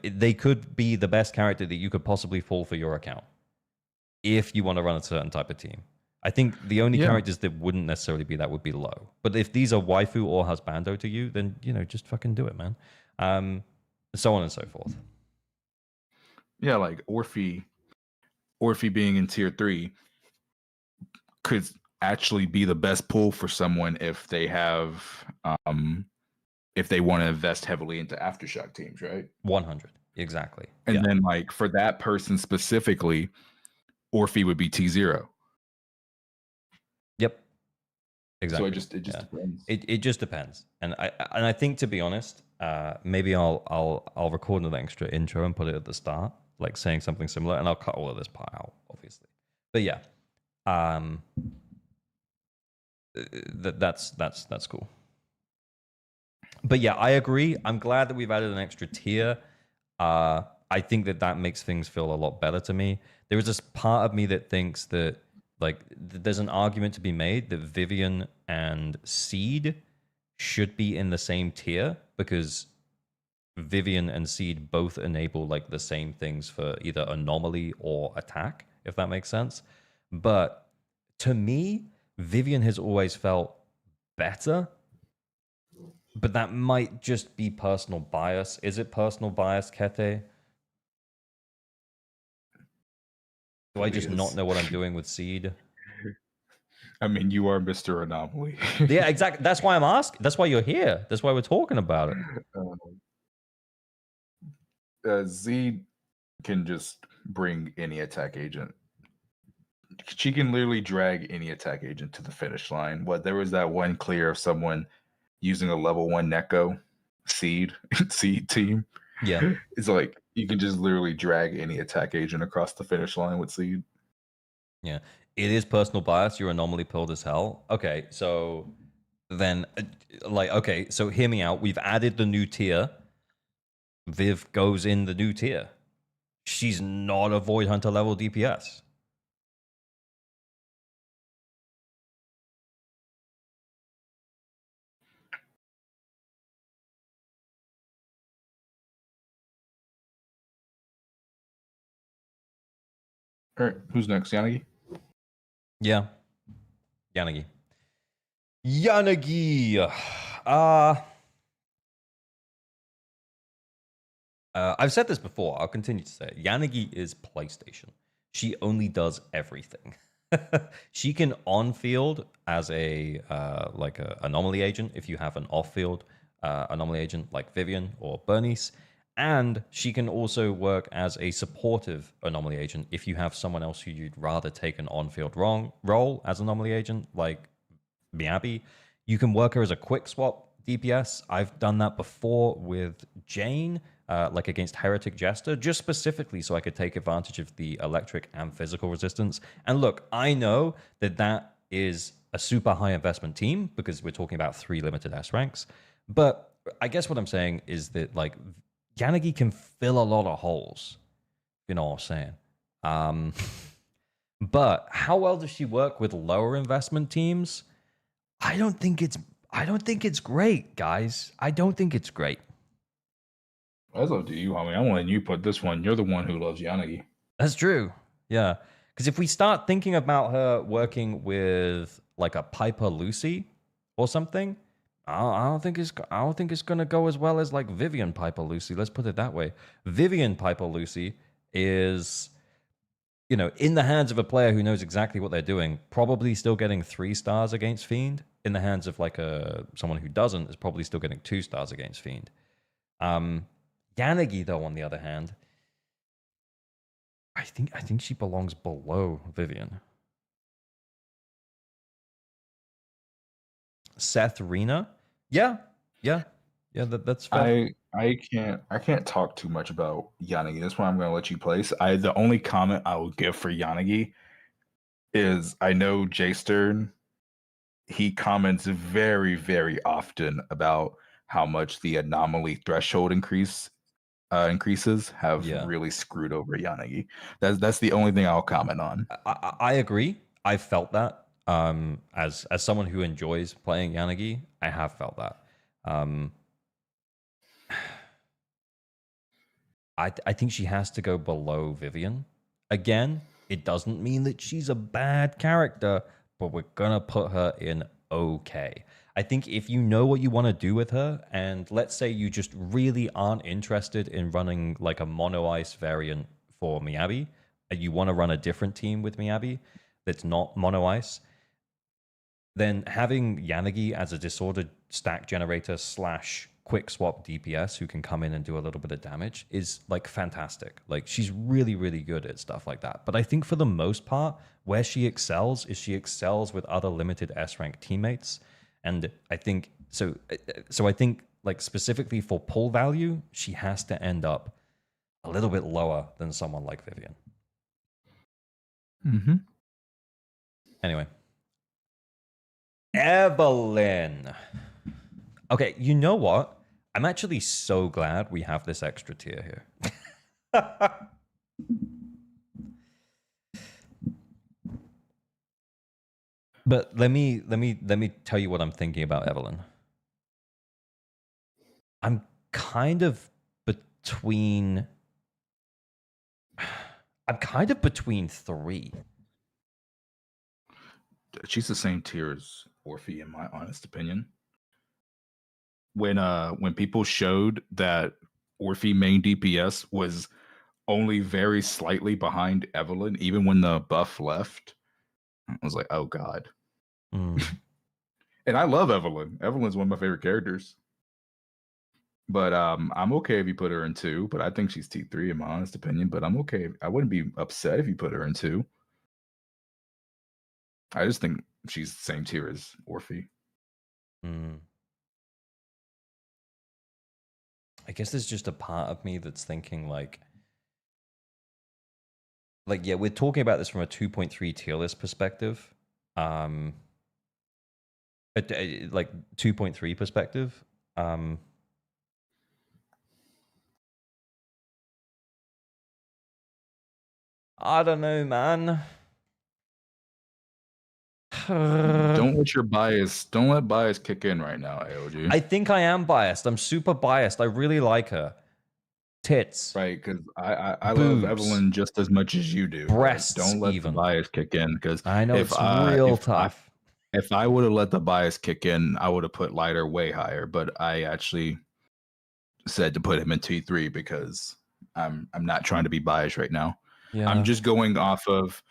they could be the best character that you could possibly pull for your account if you want to run a certain type of team. I think the only characters that wouldn't necessarily be that would be low. But if these are waifu or husbando to you, then just fucking do it, man. So on and so forth. Yeah, like Orphe being in tier 3 could actually be the best pull for someone if they have if they want to invest heavily into aftershock teams, right? 100, exactly. And then like for that person specifically, Orphe would be T0. Yep. Exactly. So it just depends. It just depends. And I think, to be honest, maybe I'll record an extra intro and put it at the start, like saying something similar, and I'll cut all of this part out, obviously. But yeah, that's cool. But yeah, I agree. I'm glad that we've added an extra tier. I think that makes things feel a lot better to me. There is this part of me that thinks that there's an argument to be made that Vivian and Seed should be in the same tier because Vivian and Seed both enable the same things for either anomaly or attack, if that makes sense. But to me, Vivian has always felt better. But that might just be personal bias. Is it personal bias, Kete? Do I just not know what I'm doing with Seed? I mean, you are Mr. Anomaly. Yeah, exactly. That's why I'm asking. That's why you're here. That's why we're talking about it. Z can just bring any attack agent. She can literally drag any attack agent to the finish line. There was that one clear of someone using a level 1 Neko seed team. Yeah. It's like you can just literally drag any attack agent across the finish line with seed. Yeah. It is personal bias. You're anomaly pilled as hell. Okay, so then so hear me out. We've added the new tier. Viv goes in the new tier. She's not a Void Hunter level DPS. All right, who's next? Yanagi? Yeah. Yanagi. I've said this before. I'll continue to say it. Yanagi is PlayStation. She only does everything. She can on-field as a anomaly agent if you have an off-field anomaly agent like Vivian or Bernice. And she can also work as a supportive anomaly agent if you have someone else who you'd rather take an on-field role as anomaly agent, like Miyabi. You can work her as a quick swap DPS. I've done that before with Jane, against Heretic Jester, just specifically so I could take advantage of the electric and physical resistance. And look, I know that is a super high investment team because we're talking about 3 limited S ranks. But I guess what I'm saying is that Yanagi can fill a lot of holes. You know what I'm saying? But how well does she work with lower investment teams? I don't think it's great, guys. I don't think it's great. That's up to you. I mean, I'm letting you put this one. You're the one who loves Yanagi. That's true. Yeah. Because if we start thinking about her working with like a Piper Lucy or something, I don't think it's gonna go as well as like Vivian Piper Lucy. Let's put it that way. Vivian Piper Lucy is, you know, in the hands of a player who knows exactly what they're doing, probably still getting 3 stars against Fiend. In the hands of like someone who doesn't, is probably still getting 2 stars against Fiend. Yanagi, though, on the other hand, I think she belongs below Vivian. Seth Rena, yeah, that's fair. I can't talk too much about Yanagi. That's why I'm gonna let you place. The only comment I will give for Yanagi is I know Jay Stern, he comments very, very often about how much the anomaly threshold increases have really screwed over Yanagi. That's the only thing I'll comment on. I agree. I felt that. As someone who enjoys playing Yanagi, I have felt that. I think she has to go below Vivian. Again, it doesn't mean that she's a bad character, but we're gonna put her in okay. I think if you know what you want to do with her, and let's say you just really aren't interested in running like a mono ice variant for Miyabi, and you want to run a different team with Miyabi that's not mono ice, then having Yanagi as a disordered stack generator / quick swap DPS who can come in and do a little bit of damage is like fantastic. Like she's really, really good at stuff like that. But I think for the most part, where she excels is she excels with other limited S rank teammates. And I think so I think like specifically for pull value, she has to end up a little bit lower than someone like Vivian. Mm-hmm. Anyway. Evelyn. Okay, you know what? I'm actually so glad we have this extra tier here. But let me tell you what I'm thinking about Evelyn. I'm kind of between 3. She's the same tier as Orphe, in my honest opinion. When people showed that Orphe main DPS was only very slightly behind Evelyn, even when the buff left, I was like, oh god. And I love Evelyn. Evelyn's one of my favorite characters. But I'm okay if you put her in 2, but I think she's T3 in my honest opinion. But I'm okay. I wouldn't be upset if you put her in 2. I just think she's the same tier as Orphe. I guess there's just a part of me that's thinking like yeah, we're talking about this from a 2.3 tier list perspective. Like 2.3 perspective. I don't know, man. Don't let bias kick in right now, AOG. I think I am biased. I'm super biased. I really like her. Tits. Right, because I love Evelyn just as much as you do. Breasts. Right? Don't let even. the bias kick in, because I know it's real tough. If I would have let the bias kick in, I would have put Lighter way higher. But I actually said to put him in T3 because I'm not trying to be biased right now. Yeah. I'm just going off of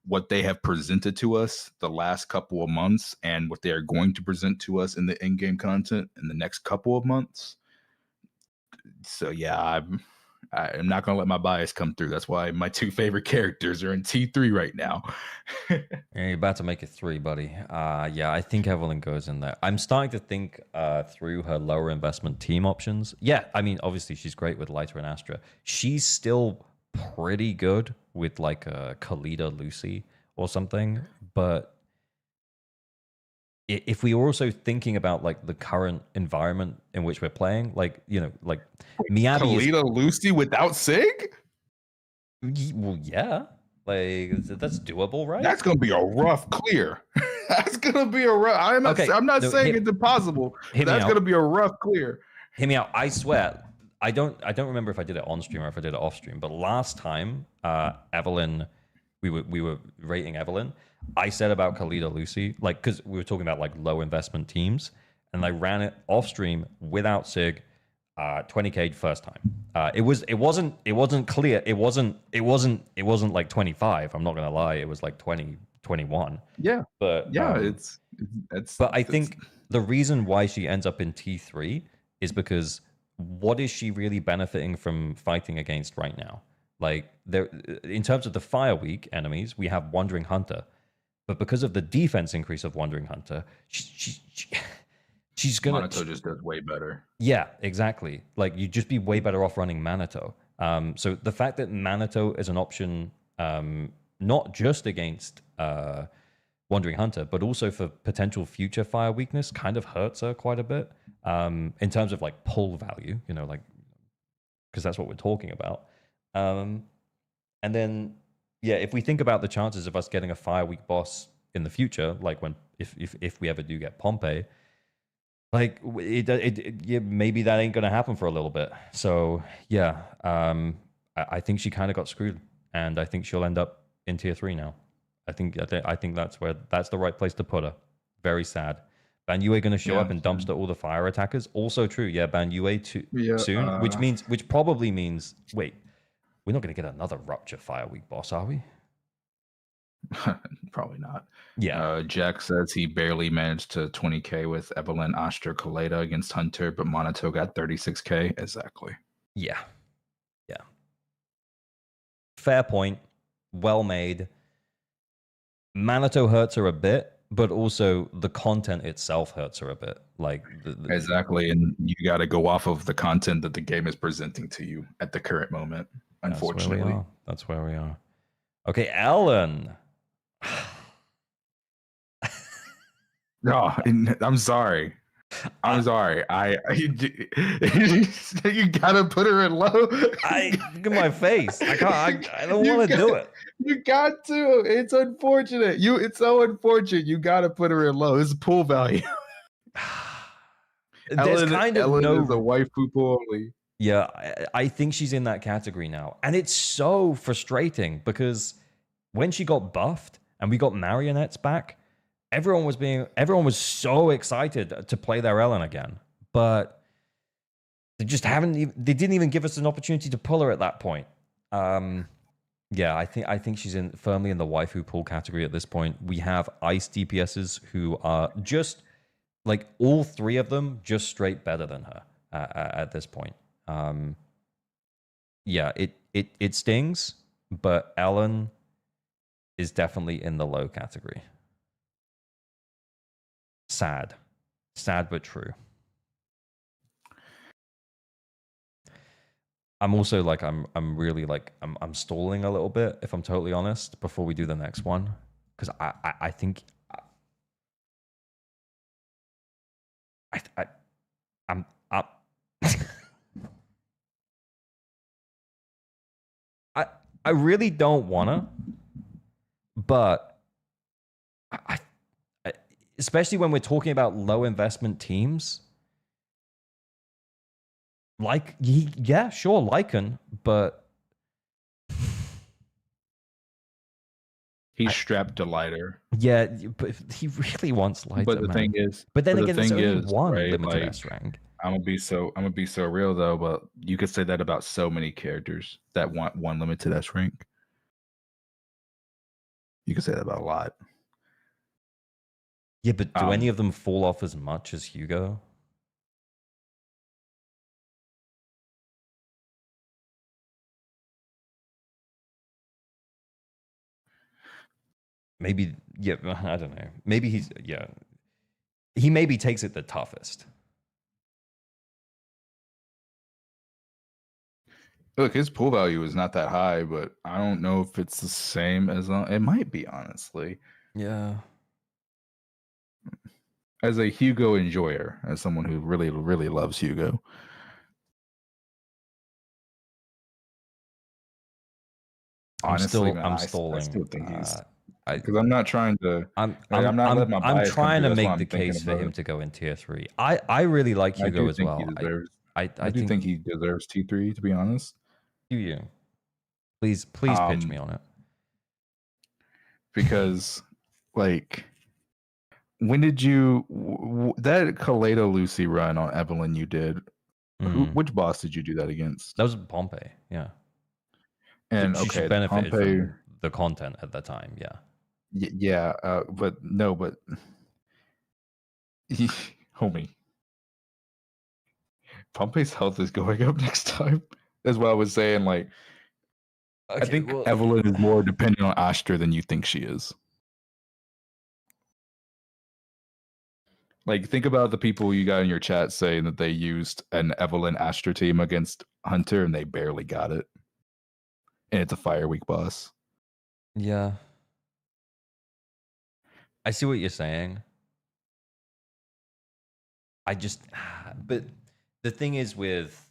what they have presented to us the last couple of months and what they are going to present to us in the in-game content in the next couple of months. So yeah, I'm not gonna let my bias come through. That's why my 2 favorite characters are in T3 right now. You're about to make it 3, buddy. Yeah, I think Evelyn goes in there. I'm starting to think through her lower investment team options. Yeah, I mean, obviously she's great with Lighter and Astra. She's still pretty good with like a Khalida Lucy or something, but if we were also thinking about like the current environment in which we're playing, like, you know, like Miyabi Khalida Lucy without Sig? Well, yeah, like that's doable, right? That's gonna be a rough clear. That's gonna be a rough. I'm not saying it's impossible. That's gonna be a rough clear. Hear me out. I swear, I don't remember if I did it on stream or if I did it off stream, but last time Evelyn, we were rating Evelyn. I said about Khalida Lucy, like, because we were talking about like low investment teams, and I ran it off stream without Sig, 20k first time. It wasn't clear. It wasn't like 25. I'm not gonna lie. It was like 20, 21. Yeah, But yeah, But I think the reason why she ends up in T3 is because what is she really benefiting from fighting against right now? Like there, in terms of the Fire Week enemies, we have Wandering Hunter, but because of the defense increase of Wandering Hunter, she's gonna. Minato just does way better. Yeah, exactly. Like you'd just be way better off running Minato. So the fact that Minato is an option, not just against Wandering Hunter, but also for potential future fire weakness, kind of hurts her quite a bit in terms of like pull value, you know, like because that's what we're talking about. And then, yeah, if we think about the chances of us getting a fire weak boss in the future, like when if we ever do get Pompey, like yeah, maybe that ain't gonna happen for a little bit. So yeah, I think she kind of got screwed, and I think she'll end up in tier 3 now. I think that's the right place to put her. Very sad. Ban Yue going to show up and dumpster all the fire attackers. Also true. Yeah, Ban Yue soon, which probably means wait, we're not going to get another Rupture Fire Week boss, are we? Probably not. Yeah. Jack says he barely managed to 20k with Evelyn, Ashter, Kaleda against Hunter, but Minato got 36k. Exactly. Yeah. Yeah. Fair point. Well made. Minato hurts her a bit, but also the content itself hurts her a bit. Like exactly, and you got to go off of the content that the game is presenting to you at the current moment. Unfortunately, that's where we are. Okay, Ellen. No, I'm sorry. I'm sorry. You gotta put her in low. Look at my face. I can't. I don't want to do it. You got to. It's unfortunate. It's so unfortunate. You gotta put her in low. It's pool value. There's kind of Ellen no is a waifu pool only. Yeah, I think she's in that category now, and it's so frustrating because when she got buffed and we got marionettes back, everyone was so excited to play their Ellen again, but they they didn't even give us an opportunity to pull her at that point. Yeah, I think she's firmly in the waifu pool category at this point. We have ice DPSs who are just like all three of them just straight better than her at this point. Yeah, it stings, but Ellen is definitely in the low category. Sad but true. I'm also like I'm really like I'm stalling a little bit, if I'm totally honest, before we do the next one, because I think I'm up. I really don't wanna, but I especially when we're talking about low investment teams. Like, yeah, sure, Lycan, but he's strapped to lighter. Yeah, but he really wants lighter. But the man. thing is, but then again, there's only is, one right, limited like, S rank. I'm gonna be so real though, but you could say that about so many characters that want one limited S rank. You could say that about a lot. Yeah, but do any of them fall off as much as Hugo? Maybe, yeah, I don't know. Maybe he maybe takes it the toughest. Look, his pool value is not that high, but I don't know if it's the same as it might be, honestly. Yeah. As a Hugo enjoyer, as someone who really, really loves Hugo. Honestly, I'm stalling. I still think he's because I'm not trying to. I'm trying to make the case for him to go in tier 3. I really like Hugo as well. I do think he deserves T3, to be honest. you. Please pitch me on it. Because, like, when did you that Kaleido Lucy run on Evelyn you did? Which boss did you do that against? That was Pompey, yeah. And she okay, benefited Pompey, from the content at the time, yeah. Yeah, but homie, Pompey's health is going up next time. That's what I was saying. Like, Okay, I think Evelyn is more dependent on Astra than you think she is. Like, think about the people you got in your chat saying that they used an Evelyn Astra team against Hunter and they barely got it. And it's a Fire Week boss. Yeah. I see what you're saying. But the thing is with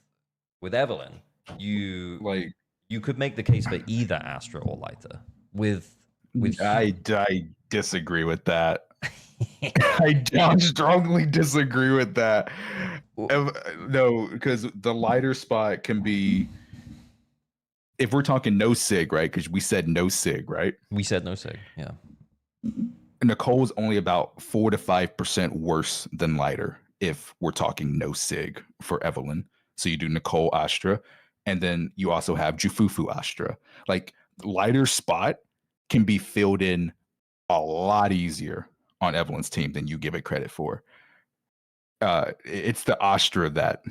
Evelyn, you could make the case for either Astra or Lighter. I disagree with that. I strongly disagree with that. No, because the lighter spot can be, if we're talking no sig, right? Because we said no sig, right? We said no sig, yeah. Nicole's only about 4 to 5% worse than lighter if we're talking no sig for Evelyn. So you do Nicole Astra, and then you also have Jufufu Astra. Like, lighter spot can be filled in a lot easier on Evelyn's team than you give it credit for. It's the Astra that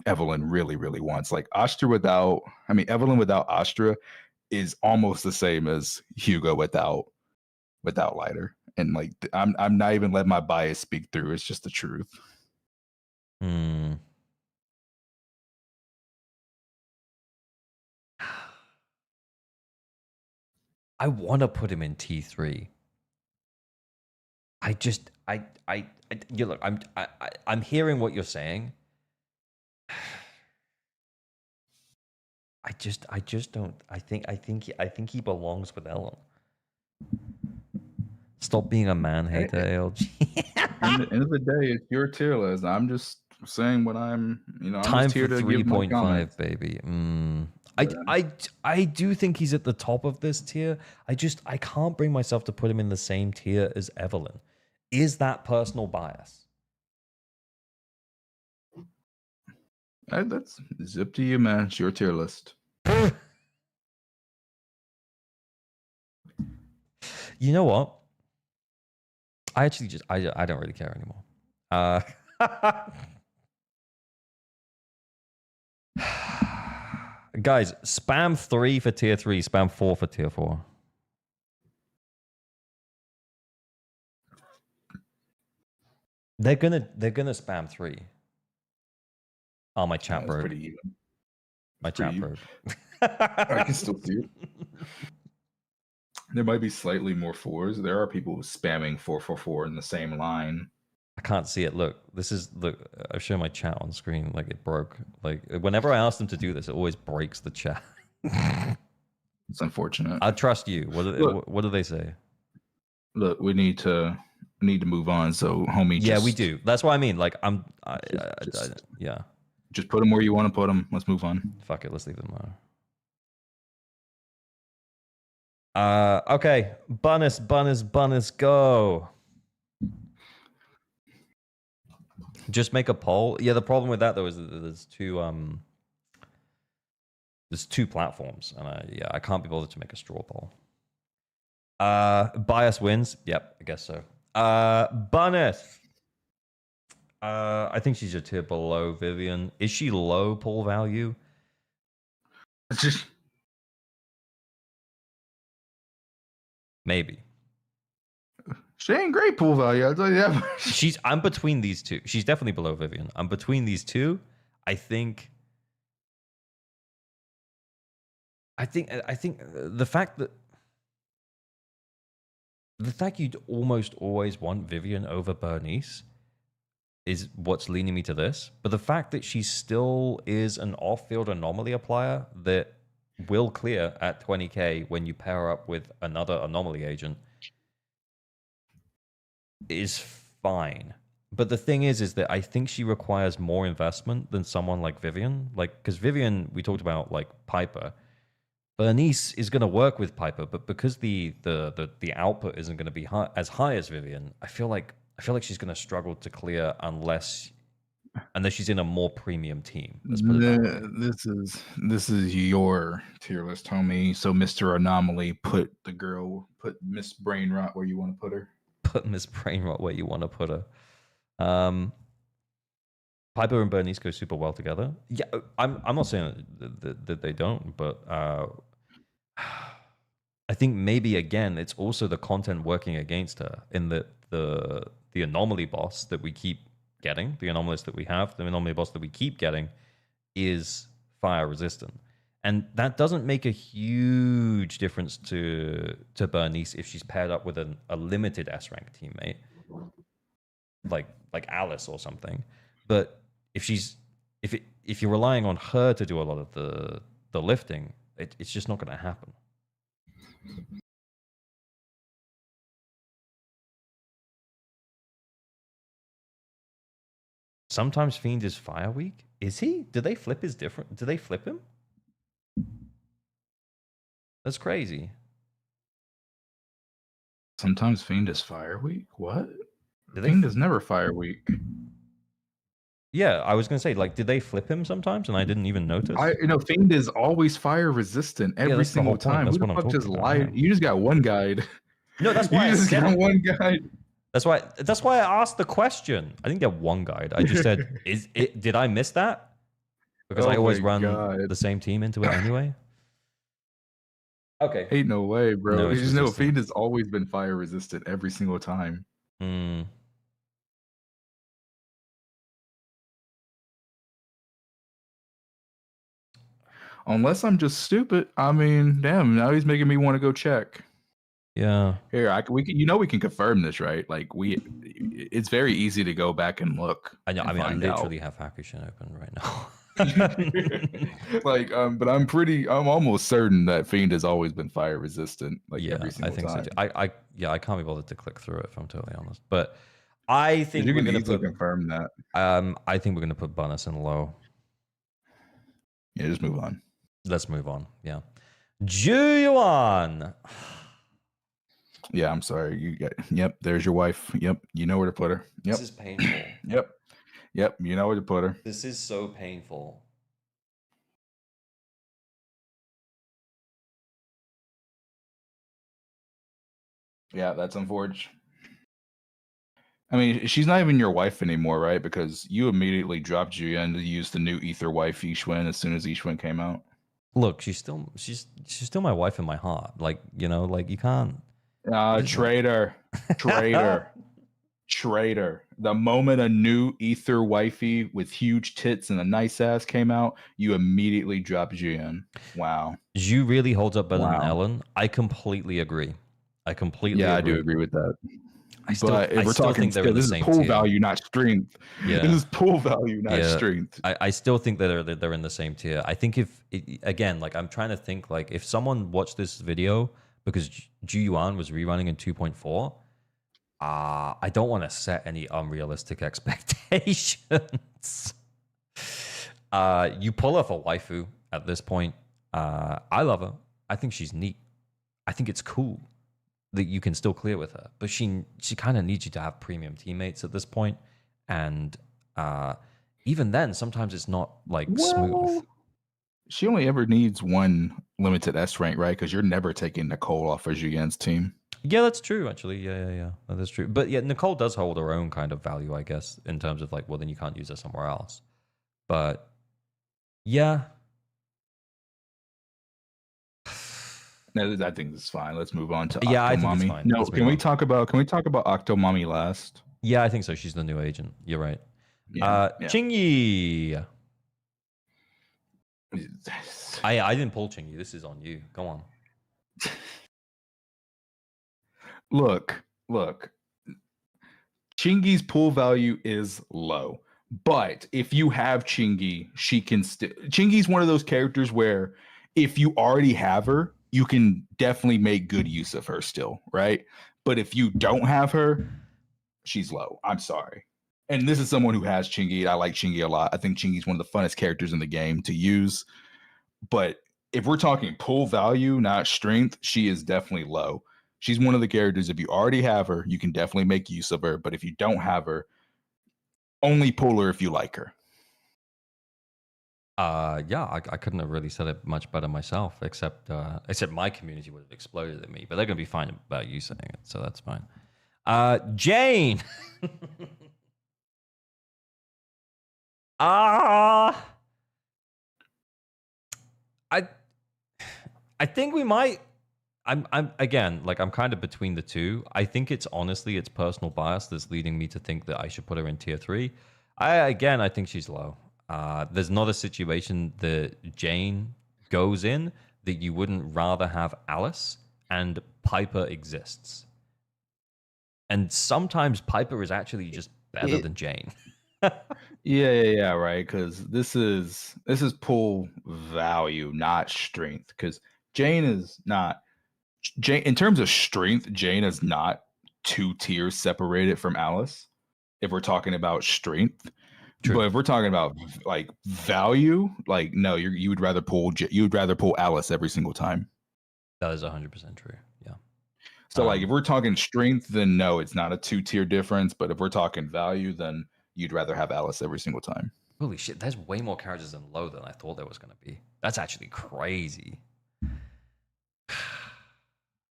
Evelyn really, really wants. Like, Evelyn without Astra is almost the same as Hugo without lighter. And like, I'm not even letting my bias speak through. It's just the truth. I want to put him in T3. You look, I'm hearing what you're saying. I just don't. I think he belongs with Ellen. Stop being a man hater, ALG. At the end of the day, it's your tier list. I'm just saying what I'm. I'm Time just here for to give my 3.5, baby. I do think he's at the top of this tier. I can't bring myself to put him in the same tier as Evelyn. Is that personal bias? That's zip to you, man. It's your tier list. You know what? I actually I don't really care anymore. Guys, spam 3 for tier 3, spam 4 for tier 4. They're gonna spam 3. Oh, my chat broke. Pretty even. My chat broke. I can still see it. There might be slightly more 4s. There are people spamming 444 in the same line. I can't see it. Look, I've shown my chat on screen. Like, it broke. Like, whenever I ask them to do this, it always breaks the chat. It's unfortunate. I trust you. What do they say? Look, we need to move on. So, homie, yeah, we do. That's what I mean. Like, yeah. Just put them where you want to put them. Let's move on. Fuck it. Let's leave them there. Okay. Bunnis, go. Just make a poll. Yeah, the problem with that though is that there's two platforms, and I can't be bothered to make a straw poll. Bias wins. Yep, I guess so. Bunnis. I think she's a tier below Vivian. Is she low pull value? Maybe. She ain't great pool value, I'll tell you that. I'm between these two. She's definitely below Vivian. I'm between these two. I think the fact you'd almost always want Vivian over Bernice is what's leaning me to this. But the fact that she still is an off-field anomaly applier that will clear at 20k when you pair up with another anomaly agent is fine. But the thing is that I think she requires more investment than someone like Vivian. Like, because Vivian, we talked about like Piper. Bernice is going to work with Piper, but because the output isn't going to be as high as Vivian, I feel like she's going to struggle to clear unless she's in a more premium team. Let's put it that way. This is your tier list, homie. So Mr. Anomaly, put Miss Brain Rot where you want to put her. Put Miss Brainrot where you want to put her. Piper and Bernice go super well together. Yeah, I'm not saying that they don't, but I think maybe again it's also the content working against her in that the anomaly boss that we keep getting, the anomalist that we have, the anomaly boss that we keep getting is fire resistant. And that doesn't make a huge difference to Bernice if she's paired up with a limited S rank teammate, like Alice or something. But if you're relying on her to do a lot of the lifting, it's just not going to happen. Sometimes Fiend is fire weak. Is he? Do they flip him? That's crazy. Sometimes Fiend is fire weak. What? Fiend is never fire weak. Yeah, I was gonna say, like, did they flip him sometimes and I didn't even notice? Fiend is always fire resistant every single time. Who the fuck just lied? You just got one guide. No, that's why you just got one guide. That's why I asked the question. I didn't get one guide. I just said, did I miss that? Because I always run the same team into it anyway. Okay. Ain't no way, bro. No, you just know Fiend has always been fire resistant every single time. Unless I'm just stupid. I mean, damn, now he's making me want to go check. Yeah. Here, we can confirm this, right? Like it's very easy to go back and look. I know. I mean, I literally have Hakushin open right now. But I'm almost certain that Fiend has always been fire resistant. Like every single time. So too. I can't be bothered to click through it if I'm totally honest. But I think we're going to confirm that. I think we're going to put Bunnis in low. Yeah, just move on. Let's move on. Yeah. Juyuan. Yeah, I'm sorry. Yep, there's your wife. Yep, you know where to put her. Yep. This is painful. Yep, you know where to put her. This is so painful. Yeah, that's unfortunate. I mean, she's not even your wife anymore, right? Because you immediately dropped Juyen to use the new Ether wife Ishwen as soon as Ishwen came out. Look, she's still my wife in my heart. Like, you know, like you can't. Traitor. The moment a new Ether wifey with huge tits and a nice ass came out, you immediately dropped Juyen. Wow. Zhu really holds up better than Ellen. I completely agree. I do agree with that. But if we're talking skill, this is pull value, not strength. Yeah. This is pull value, not strength. I still think that they're in the same tier. I think again, like I'm trying to think, like if someone watched this video because Juyuan was rerunning in 2.4, I don't want to set any unrealistic expectations. You pull her for waifu at this point. I love her. I think she's neat. I think it's cool that you can still clear with her, but she kind of needs you to have premium teammates at this point, and even then, sometimes it's not like smooth. She only ever needs one limited S rank, right? Because you're never taking Nicole off of Juyen's team. Yeah, that's true. Actually, yeah, that's true. But yeah, Nicole does hold her own kind of value, I guess, in terms of like, well, then you can't use her somewhere else. But yeah. No, I think this is fine. Let's move on to Octomami. Yeah, I think it's fine. No, can we talk about Octomami last? Yeah, I think so. She's the new agent. You're right. Yeah. Chingy. I didn't pull Chingy. This is on you. Go on. Look. Chingy's pull value is low. But if you have Chingy, she can still... Chingy's one of those characters where if you already have her, you can definitely make good use of her still, right? But if you don't have her, she's low. I'm sorry. And this is someone who has Chingy. I like Chingy a lot. I think Chingy's one of the funnest characters in the game to use. But if we're talking pull value, not strength, she is definitely low. She's one of the characters, if you already have her, you can definitely make use of her. But if you don't have her, only pull her if you like her. Yeah, I couldn't have really said it much better myself, except my community would have exploded at me, but they're gonna be fine about you saying it, so that's fine. Jane. I think we might. I'm again, like, I'm kind of between the two. I think it's honestly it's personal bias that's leading me to think that I should put her in tier 3. I think she's low. There's not a situation that Jane goes in that you wouldn't rather have Alice, and Piper exists. And sometimes Piper is actually just better than Jane. Yeah, right. Because this is pull value, not strength. Because Jane is not Jane in terms of strength. Jane is not 2 tiers separated from Alice. If we're talking about strength, True. but if we're talking about like value, like no, you would rather pull Alice every single time. That is 100% true. Yeah. So like if we're talking strength, then no, it's not a 2-tier difference. But if we're talking value, then you'd rather have Alice every single time. Holy shit, there's way more characters in low than I thought there was going to be. That's actually crazy.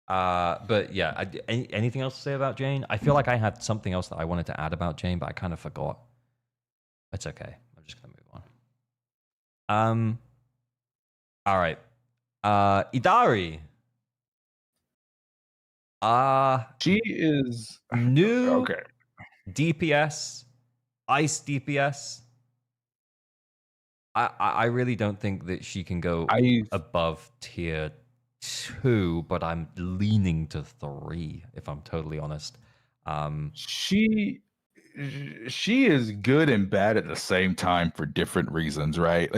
But yeah, anything else to say about Jane? I feel like I had something else that I wanted to add about Jane, but I kind of forgot. It's okay. I'm just going to move on. All right. Idari. She is new okay. DPS, ice DPS. I really don't think that she can go above tier 2, but I'm leaning to 3 if I'm totally honest. She is good and bad at the same time for different reasons, right?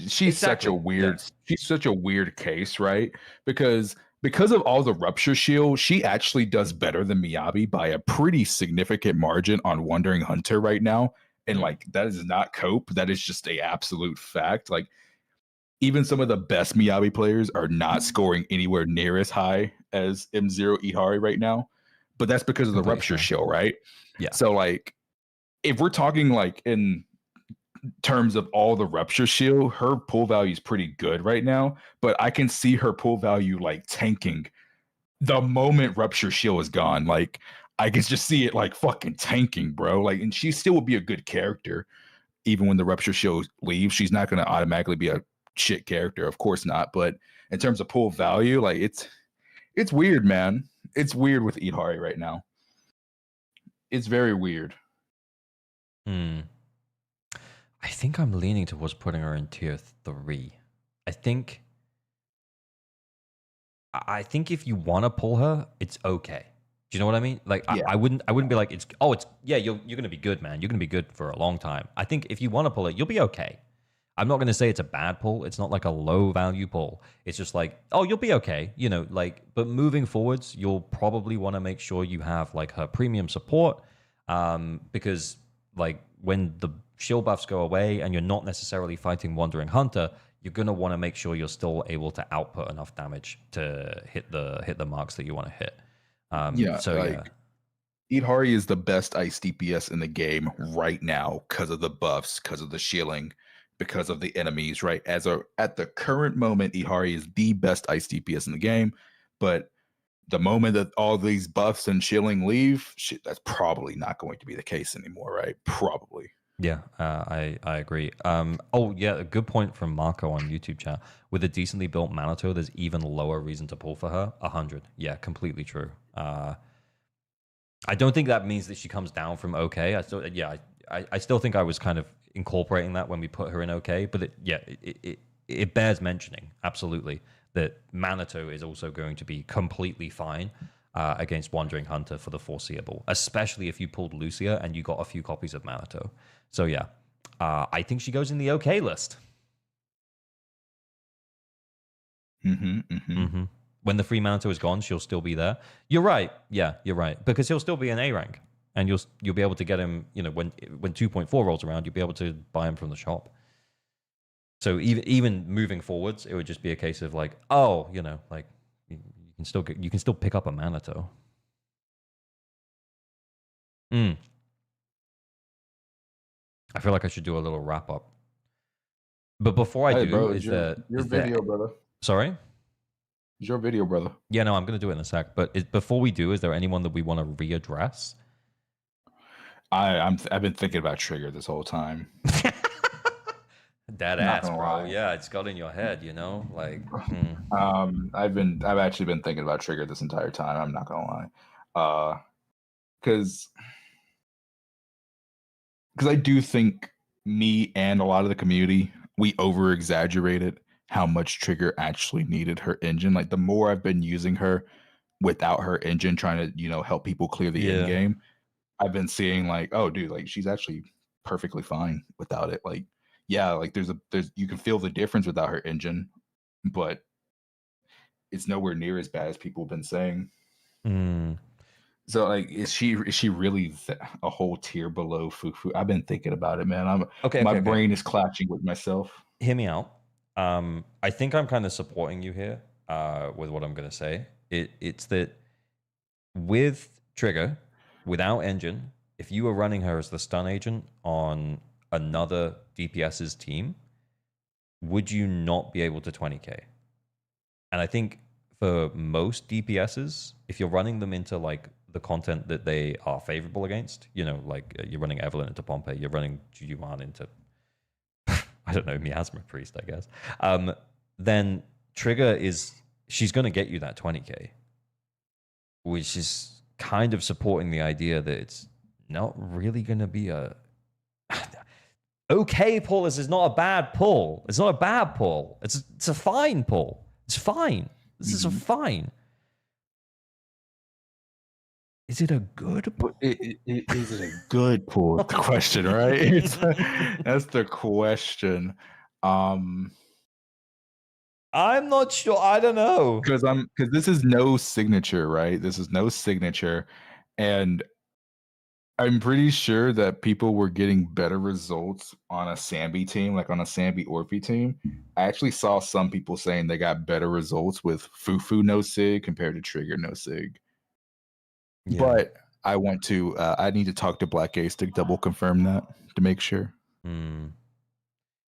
She's such a weird case, right? Because of all the rupture shield, she actually does better than Miyabi by a pretty significant margin on Wandering Hunter right now. And like that is not cope. That is just a absolute fact. Like even some of the best Miyabi players are not scoring anywhere near as high as M0 Ihari right now. But that's because of the rupture shield, right? Yeah. So like if we're talking like in terms of all the rupture shield, her pull value is pretty good right now. But I can see her pull value like tanking the moment rupture shield is gone. Like I can just see it like fucking tanking, bro. Like, and she still would be a good character even when the rupture shield leaves. She's not going to automatically be a shit character, of course not. But in terms of pull value, like it's weird, man. It's weird with Ihari right now. It's very weird. I think I'm leaning towards putting her in tier 3. I think if you want to pull her, it's okay. Do you know what I mean? Like yeah. I wouldn't be like you're gonna be good, man. You're gonna be good for a long time. I think if you want to pull it, you'll be okay. I'm not gonna say it's a bad pull. It's not like a low value pull. It's just like, oh, you'll be okay. You know, like, but moving forwards, you'll probably want to make sure you have like her premium support, because like when the shield buffs go away and you're not necessarily fighting Wandering Hunter, you're gonna want to make sure you're still able to output enough damage to hit the marks that you want to hit. Ihari is the best ice DPS in the game right now because of the buffs, because of the shielding, because of the enemies, right? At the current moment, Ihari is the best ice DPS in the game, but the moment that all these buffs and shielding leave, that's probably not going to be the case anymore, right? Probably. Yeah, I agree. Oh yeah, a good point from Marco on YouTube chat. With a decently built Manato, there's even lower reason to pull for her. 100. Yeah, completely true. I don't think that means that she comes down from okay. I still think I was kind of incorporating that when we put her in okay, but it bears mentioning absolutely that Manato is also going to be completely fine against Wandering Hunter for the foreseeable, especially if you pulled Lucia and you got a few copies of Manato. So yeah, I think she goes in the okay list. When the free Manato is gone, she'll still be there. You're right. Yeah, you're right. Because he'll still be an A rank. and you'll be able to get him. You know, when 2.4 rolls around, you'll be able to buy him from the shop. So even moving forwards, it would just be a case of like, oh, like you can still pick up a Manato. I feel like I should do a little wrap up. But before I Hey, do, bro, is your video, brother. Sorry? It's your video, brother. Yeah, no, I'm going to do it in a sec. But before we do, is there anyone that we want to readdress? I've been thinking about Trigger this whole time. Dead Not ass, gonna bro. lie. Yeah, it's got in your head, like. I've actually been thinking about Trigger this entire time. I'm not gonna lie, because I do think me and a lot of the community, we over exaggerated how much Trigger actually needed her engine. Like the more I've been using her without her engine, trying to help people clear the end game, I've been seeing like, oh, dude, like she's actually perfectly fine without it. Like, yeah, like there's you can feel the difference without her engine, but it's nowhere near as bad as people have been saying. So like, is she really a whole tier below Fufu? I've been thinking about it, man. My brain is clashing with myself. Hear me out. I think I'm kind of supporting you here with what I'm going to say. It's that with Trigger, without engine, if you were running her as the stun agent on another DPS's team, would you not be able to 20k? And I think for most DPSs, if you're running them into like the content that they are favorable against, like you're running Evelyn into Pompey, you're running Jujuman into I don't know, Miasma Priest, I guess. Then Trigger she's going to get you that 20k, which is kind of supporting the idea that it's not really going to be a okay pull. This is not a bad pull. It's not a bad pull. It's a fine pull. It's fine. This is a fine. Is it a good pull? Is it a good pull? The question, right? That's the question. I'm not sure. I don't know. Because this is no signature, right? This is no signature. And I'm pretty sure that people were getting better results on a Sambi team, like on a Sambi Orphe team. I actually saw some people saying they got better results with Fufu no Sig compared to Trigger no Sig. Yeah. But I need to talk to Black Ace to double confirm that to make sure.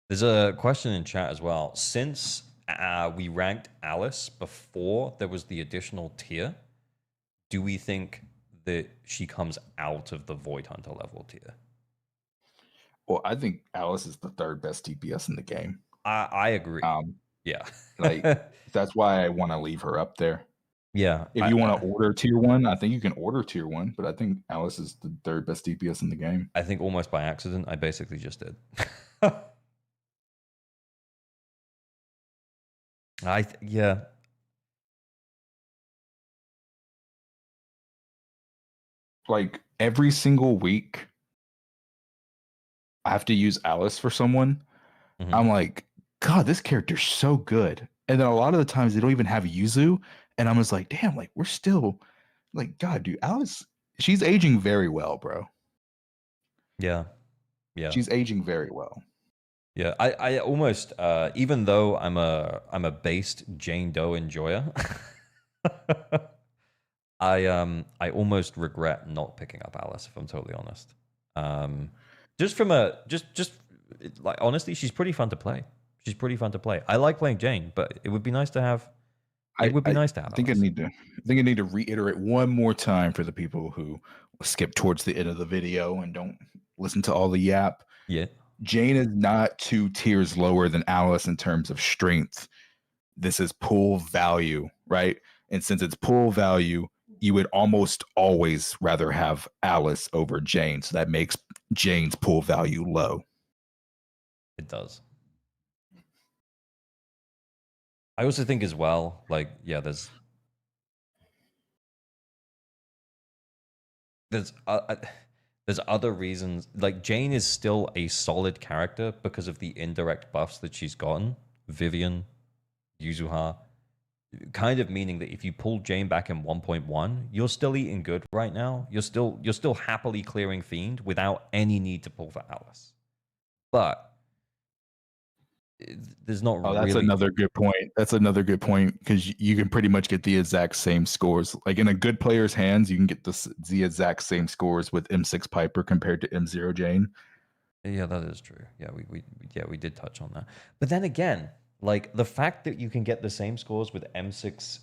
There's a question in chat as well. Since we ranked Alice before there was the additional tier, do we think that she comes out of the Void Hunter level tier? Well, I think Alice is the third best DPS in the game. I agree. Yeah. Like that's why I want to leave her up there. Yeah. If you want to order tier 1, I think you can order tier 1, but I think Alice is the third best DPS in the game. I think almost by accident, I basically just did. Yeah. Like every single week, I have to use Alice for someone. I'm like, God, this character's so good. And then a lot of the times they don't even have Yuzu. And I'm just like, damn, like we're still like, God, dude, Alice, she's aging very well, bro. Yeah. Yeah. She's aging very well. Yeah. I almost, even though I'm a based Jane Doe enjoyer, I almost regret not picking up Alice, if I'm totally honest. Just from like honestly, she's pretty fun to play. She's pretty fun to play. I like playing Jane, but it would be nice to have. It would be nice to have. I think I need to reiterate one more time for the people who skip towards the end of the video and don't listen to all the yap. Yeah. Jane is not 2 tiers lower than Alice in terms of strength. This is pull value, right? And since it's pull value, you would almost always rather have Alice over Jane. So that makes Jane's pull value low. It does. I also think as well, like, yeah, there's other reasons. Like, Jane is still a solid character because of the indirect buffs that she's gotten. Vivian, Yuzuha, kind of meaning that if you pull Jane back in 1.1, you're still eating good right now. You're still happily clearing Fiend without any need to pull for Alice. But there's not Oh, that's really. another good point. That's another good point because you can pretty much get the exact same scores. Like in a good player's hands, you can get the exact same scores with M6 Piper compared to M0 Jane. Yeah, that is true. Yeah, we did touch on that. But then again, like the fact that you can get the same scores with M6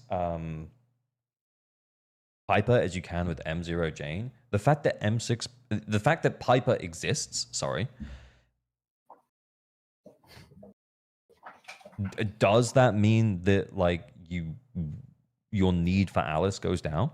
Piper as you can with M0 Jane, the fact that Piper exists, sorry, does that mean that like your need for Alice goes down?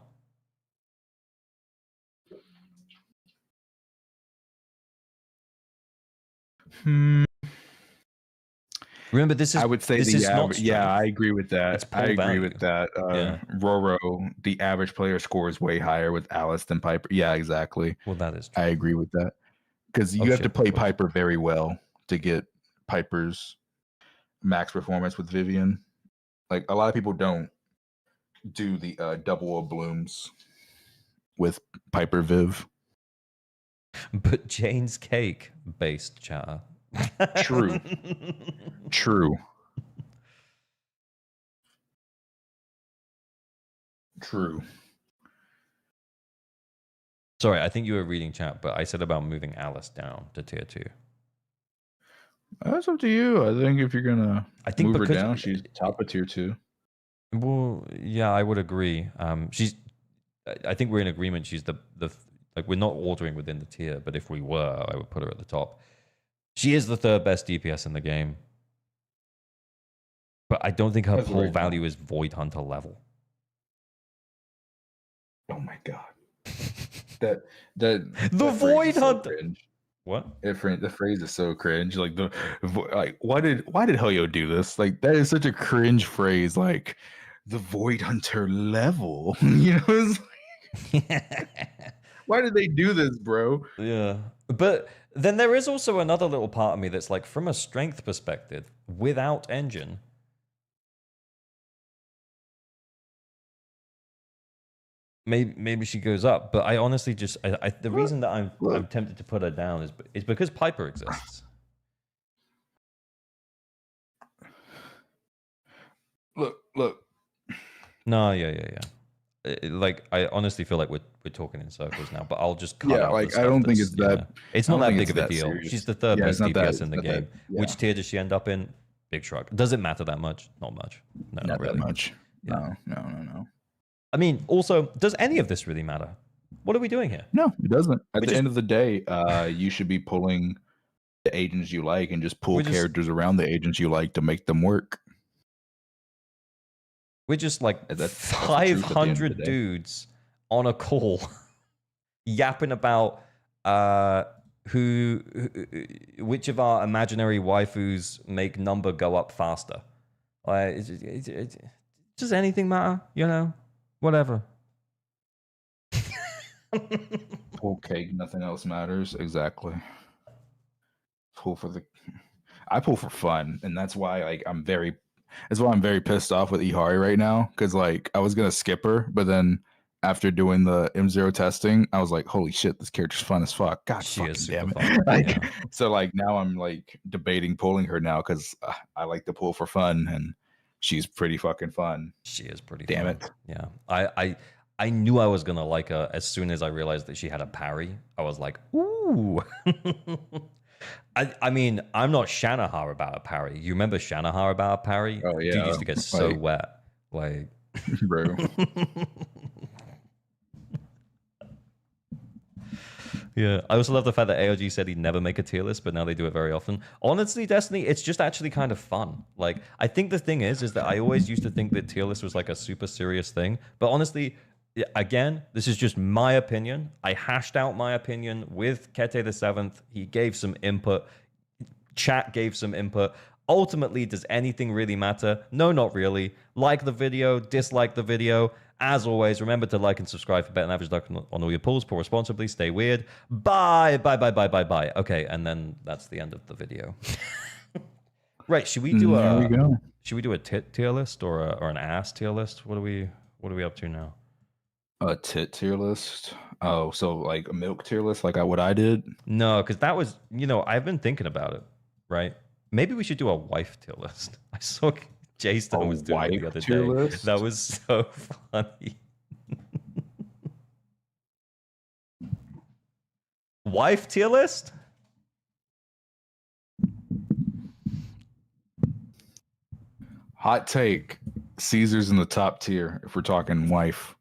Remember, this is. I would say this the is not average. Yeah, strength. I agree with that. It's I pull agree with value. that. Yeah. Roro, the average player score is way higher with Alice than Piper. Yeah, exactly. Well, that is true. I agree with that because you Oh, have to shit, play of course. Piper very well to get Piper's max performance with Vivian. Like a lot of people don't do the double of blooms with Piper Viv. But Jane's cake based chatter. True. True. True. Sorry, I think you were reading chat, but I said about moving Alice down to tier 2. That's up to you. I think if you're gonna move her because down, she's top of tier 2. Well, yeah, I would agree. I think we're in agreement. She's the like we're not ordering within the tier, but if we were, I would put her at the top. She is the third best DPS in the game, but I don't think her That's pull right. value is Void Hunter level. Oh my god. that The that phrase Void is so Hunter. cringe. What? The phrase is so cringe. Like why did Helyo do this? Like that is such a cringe phrase. Like the Void Hunter level. You know, it's like, why did they do this, bro? Yeah, but then there is also another little part of me that's like, from a strength perspective, without engine, maybe she goes up. But I honestly just the reason that I'm tempted to put her down is because Piper exists. Look. No, yeah. Like I honestly feel like we're talking in circles now, but I'll just cut out. Like the I stuff don't think that's- it's that. It's I not don't that think big it's of a that deal. serious. She's the third best it's not DPS that- in the it's not game. that- yeah. Which tier does she end up in? Big shrug. Does it matter that much? Not much. No, not really. that much. Yeah. No. I mean, also, does any of this really matter? What are we doing here? No, it doesn't. At the just- end of the day, you should be pulling the agents you like and just pull We're just- characters around the agents you like to make them work. We're just like That's the truth at the end of the 500 day. dudes on a call yapping about which of our imaginary waifus make number go up faster. Like, does anything matter? You know, whatever. Pull cake, nothing else matters. Exactly. I pull for fun, and that's why I'm very pissed off with Ihari right now, because like I was gonna skip her, but then after doing the M0 testing, I was like, holy shit, this character's fun as fuck. God She fucking is damn super it. fun, Like, yeah. so like now I'm like debating pulling her now because I like to pull for fun, and she's pretty fucking fun. She is pretty Damn fun. it. Yeah. I knew I was gonna like her as soon as I realized that she had a parry. I was like, ooh. I mean, I'm not Shanaha about a parry. You remember Shanaha about a parry? Oh, yeah. Dude used to get so Like- wet. Like, Bro. yeah. I also love the fact that AOG said he'd never make a tier list, but now they do it very often. Honestly, Destiny, it's just actually kind of fun. Like, I think the thing is that I always used to think that tier list was like a super serious thing. But honestly, again, this is just my opinion. I hashed out my opinion with Kete the 7th. He gave some input. Chat gave some input. Ultimately, does anything really matter? No, not really. Like the video, dislike the video. As always, remember to like and subscribe for better average luck on all your pulls. Pull responsibly, stay weird. Bye. Okay, and then that's the end of the video. Right, should we do There we go. Should we do a tit tier list or an ass tier list? What are we up to now? A tit tier list. Oh, so like a milk tier list, like what I did. No, because that was, I've been thinking about it, right? Maybe we should do a wife tier list. I saw Jay Stone was doing it the other tier day. list? That was so funny. Wife tier list? Hot take: Caesar's in the top tier if we're talking wife.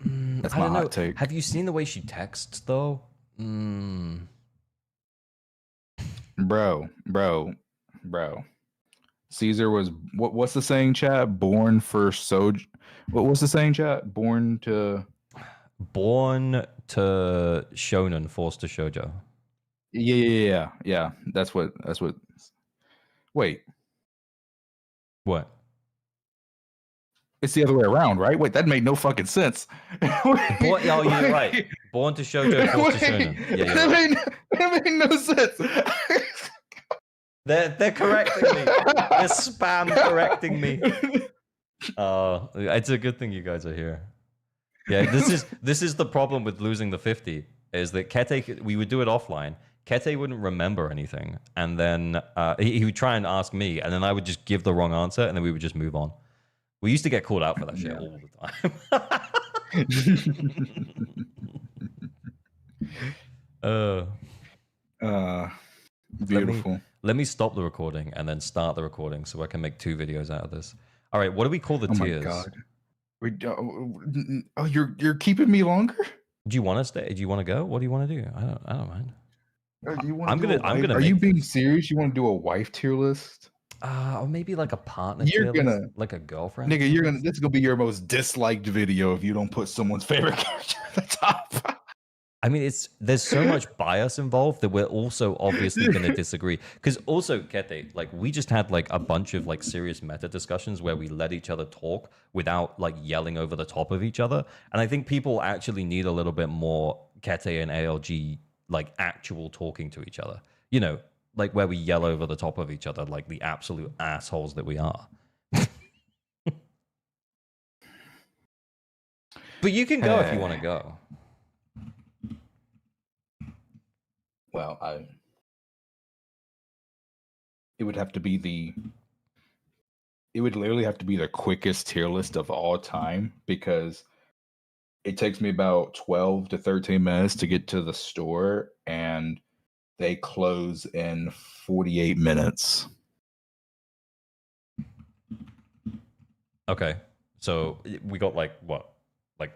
That's I my don't know. hot take. Have you seen the way she texts though? Bro. Caesar was what's the saying, chat? Born for Soj. What's the saying, chat? Born to shonen, forced to shoujo. Yeah. That's what. Wait, What? it's the other way around, right? Wait, that made no fucking sense. Oh, you're right. Born to shoujo, forced to shonen. Yeah, you're right. That made no sense. They're correcting me. They're spam correcting me. It's a good thing you guys are here. Yeah, this is the problem with losing the 50 is that Kete, we would do it offline. Kete wouldn't remember anything, and then he would try and ask me, and then I would just give the wrong answer, and then we would just move on. We used to get called out for that shit all the time. Beautiful. Let me stop the recording and then start the recording so I can make 2 videos out of this. All right, what do we call the tiers? Oh my god. You're keeping me longer? Do you want to stay? Do you want to go? What do you want to do? I don't mind. I'm gonna. Are you being serious? You want to do a wife tier list? Or maybe like a partner tier list, like a girlfriend. Nigga, this is gonna be your most disliked video if you don't put someone's favorite character at the top. I mean, there's so much bias involved that we're also obviously going to disagree. Because also, Kete, like we just had like a bunch of like serious meta discussions where we let each other talk without like yelling over the top of each other. And I think people actually need a little bit more Kete and ALG like actual talking to each other. Like where we yell over the top of each other like the absolute assholes that we are. But you can go if you want to go. Well, it would literally have to be the quickest tier list of all time because it takes me about 12 to 13 minutes to get to the store and they close in 48 minutes. Okay. So we got like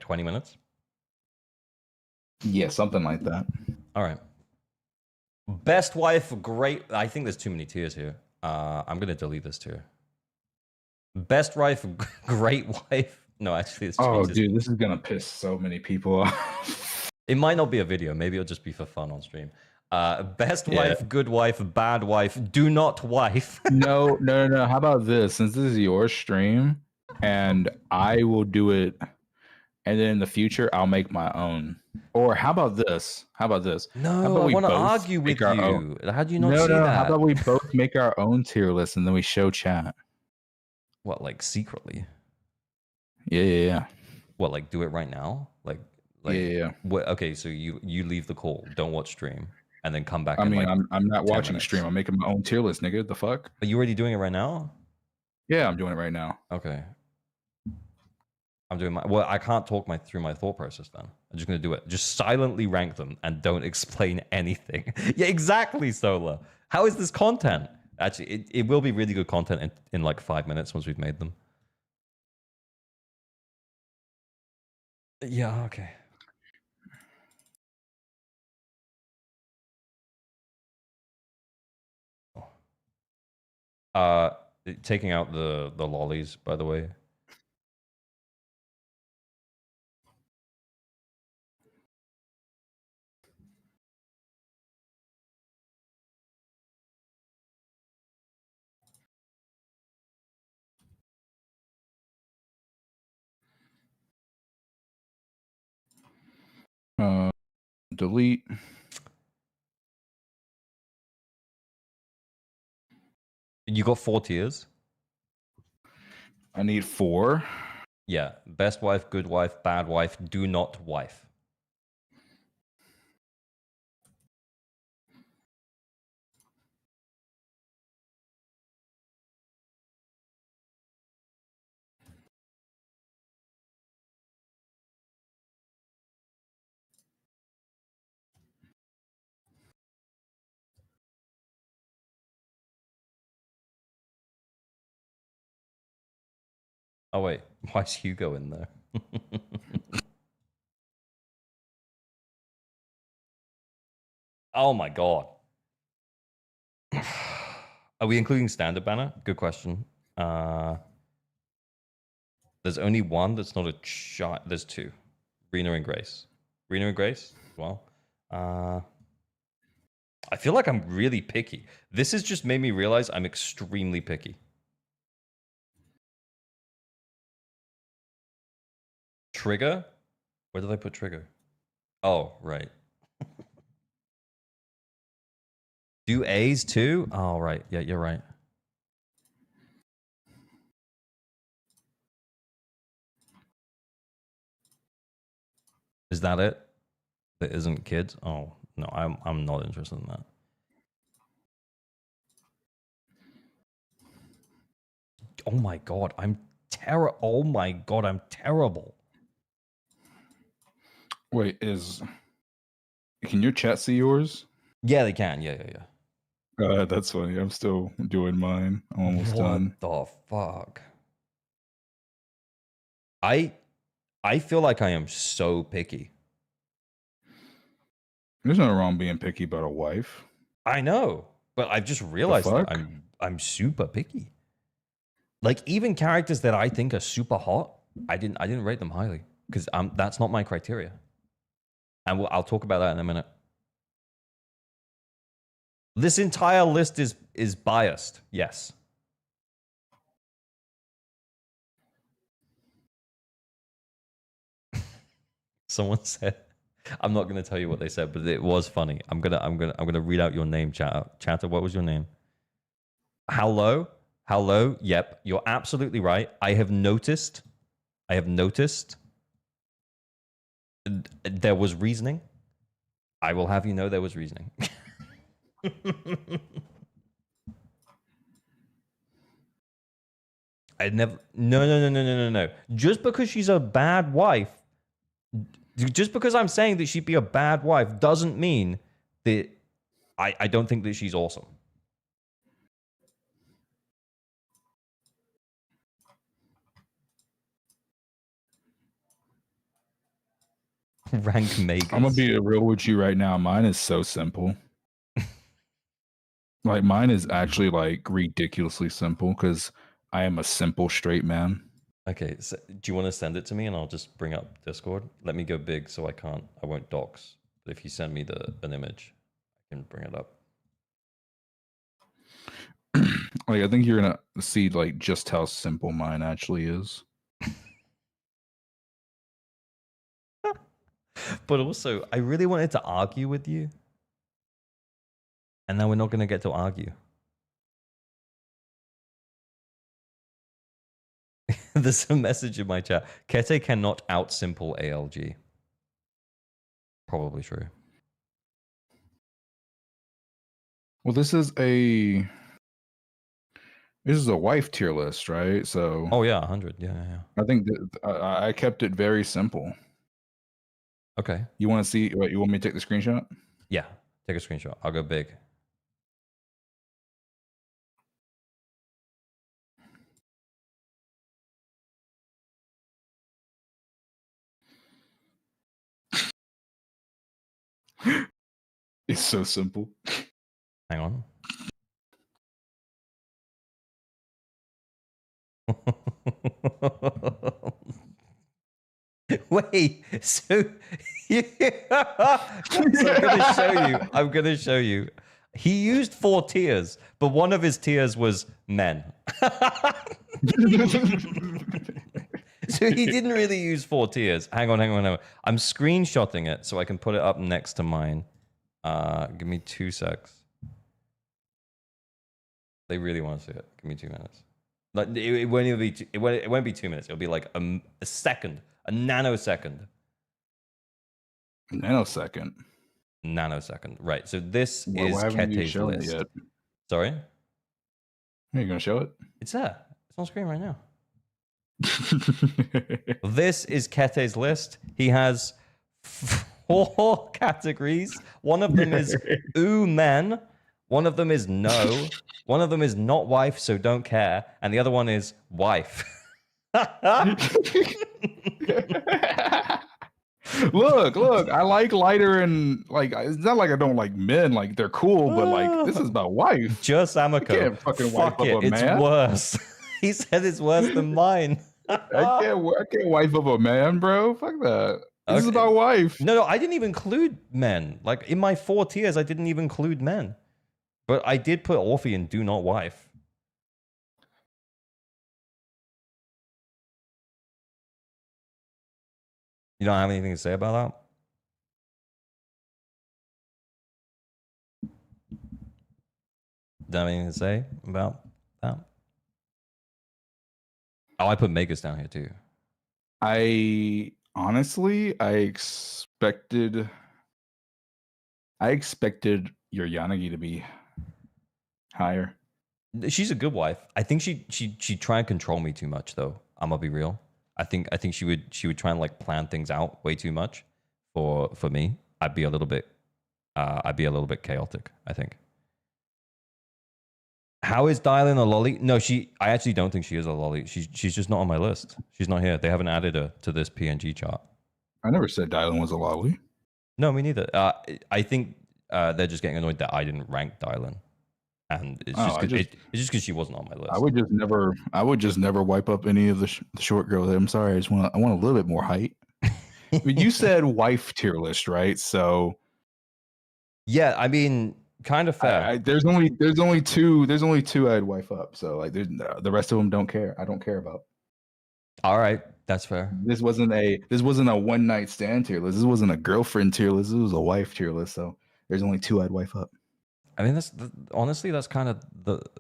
20 minutes? Yeah, something like that. All right. Best wife, great. I think there's too many tiers here. I'm gonna delete this tier. Best wife, great wife. No, actually, it's dude, this is gonna piss so many people off. It might not be a video. Maybe it'll just be for fun on stream. Best wife, good wife, bad wife, do not wife. No. How about this? Since this is your stream, and I will do it, and then in the future I'll make my own. Or how about this? No, I want to argue with you. How do you not see that? How about we both make our own tier list and then we show chat? What, like secretly? Yeah. What, like do it right now? Like yeah. What, okay, so you leave the call, don't watch stream, and then come back. I mean, like I'm not watching minutes. stream. I'm making my own tier list, nigga. The fuck? Are you already doing it right now? Yeah, I'm doing it right now. Okay. I'm doing well, I can't talk through my thought process then. I'm just going to do it. Just silently rank them and don't explain anything. Yeah, exactly, Solar. How is this content? Actually, it will be really good content in like 5 minutes once we've made them. Yeah, okay. Taking out the lollies, by the way. Delete. You got 4 tiers? I need 4. Yeah, best wife, good wife, bad wife, do not wife. Oh wait, why is Hugo in there? Oh my god. Are we including standard banner? Good question. There's only one that's not a shot. There's 2. Rena and Grace. Rena and Grace? Well. I feel like I'm really picky. This has just made me realize I'm extremely picky. Trigger? Where did I put trigger? Oh, right. Do A's too? Oh, right. Yeah, you're right. Is that it? That isn't kids? Oh, no, I'm not interested in that. Oh my god, oh my god, I'm terrible. Wait, can your chat see yours? Yeah, they can. Yeah. That's funny. I'm still doing mine. I'm almost done. What the fuck? I feel like I am so picky. There's nothing wrong being picky about a wife. I know, but I've just realized that I'm super picky. Like even characters that I think are super hot, I didn't rate them highly because that's not my criteria. And I'll talk about that in a minute. This entire list is biased. Yes. Someone said, I'm not going to tell you what they said, but it was funny. I'm gonna read out your name, chatter. What was your name? Hello. Yep, you're absolutely right. I have noticed. There was reasoning. I will have you know there was reasoning. No. Just because she's a bad wife, just because I'm saying that she'd be a bad wife doesn't mean that I don't think that she's awesome. Rank Megas. I'm gonna be real with you right now. Mine is so simple. Like mine is actually like ridiculously simple because I am a simple straight man. Okay, so do you want to send it to me and I'll just bring up Discord? Let me go big so I won't dox. But if you send me an image, I can bring it up. Like I think you're gonna see like just how simple mine actually is. But also, I really wanted to argue with you. And now we're not going to get to argue. There's a message in my chat. Kete cannot outsimple ALG. Probably true. Well, this is a wife tier list, right? So. Oh yeah, 100. Yeah. I think that I kept it very simple. Okay. You want to see? What, you want me to take the screenshot? Yeah, take a screenshot. I'll go big. It's so simple. Hang on. Wait, so I'm gonna show you. He used 4 tiers, but one of his tiers was men. So he didn't really use 4 tiers. Hang on. I'm screenshotting it so I can put it up next to mine. Give me 2 secs. They really want to see it. Give me 2 minutes. Like it won't even be. It won't be 2 minutes. It'll be like a second, a nanosecond. Nanosecond. Nanosecond. Right. So this Why is haven't you Kete's shown list. it yet? Sorry. Are you gonna show it? It's there. It's on screen right now. This is Kete's list. He has 4 categories. One of them is ooh men. One of them is no. One of them is not wife, so don't care. And the other one is wife. Look, I like lighter and like it's not like I don't like men, like they're cool, but like this is about wife. Just Amako. can't fucking wife Fuck up it. a It's man. worse. He said it's worse than mine. I can't wife up a man, bro. Fuck that. This is Okay. about wife. No, I didn't even include men. Like in my 4 tiers, I didn't even include men. But I did put Orphe in do not wife. You don't have anything to say about that? Don't have anything to say about that? Oh, I put Megas down here too. I expected your Yanagi to be higher. She's a good wife. I think she try and control me too much though. I'm gonna be real. I think she would try and like plan things out way too much for me. I'd be a little bit chaotic, I think. How is Dylan a lolly? No, I actually don't think she is a lolly. She's just not on my list. She's not here. They haven't added her to this PNG chart. I never said Dylan was a lolly. No, me neither. I think they're just getting annoyed that I didn't rank Dylan. And it's just because she wasn't on my list. I would just never wipe up any of the short girls. I'm sorry. I want a little bit more height. I mean, you said wife tier list, right? So yeah, I mean, kind of fair. There's only two I'd wife up. So like, the rest of them don't care. I don't care about. All right, that's fair. This wasn't a one night stand tier list. This wasn't a girlfriend tier list. This was a wife tier list. So there's only 2 I'd wife up. I mean, honestly, that's kind of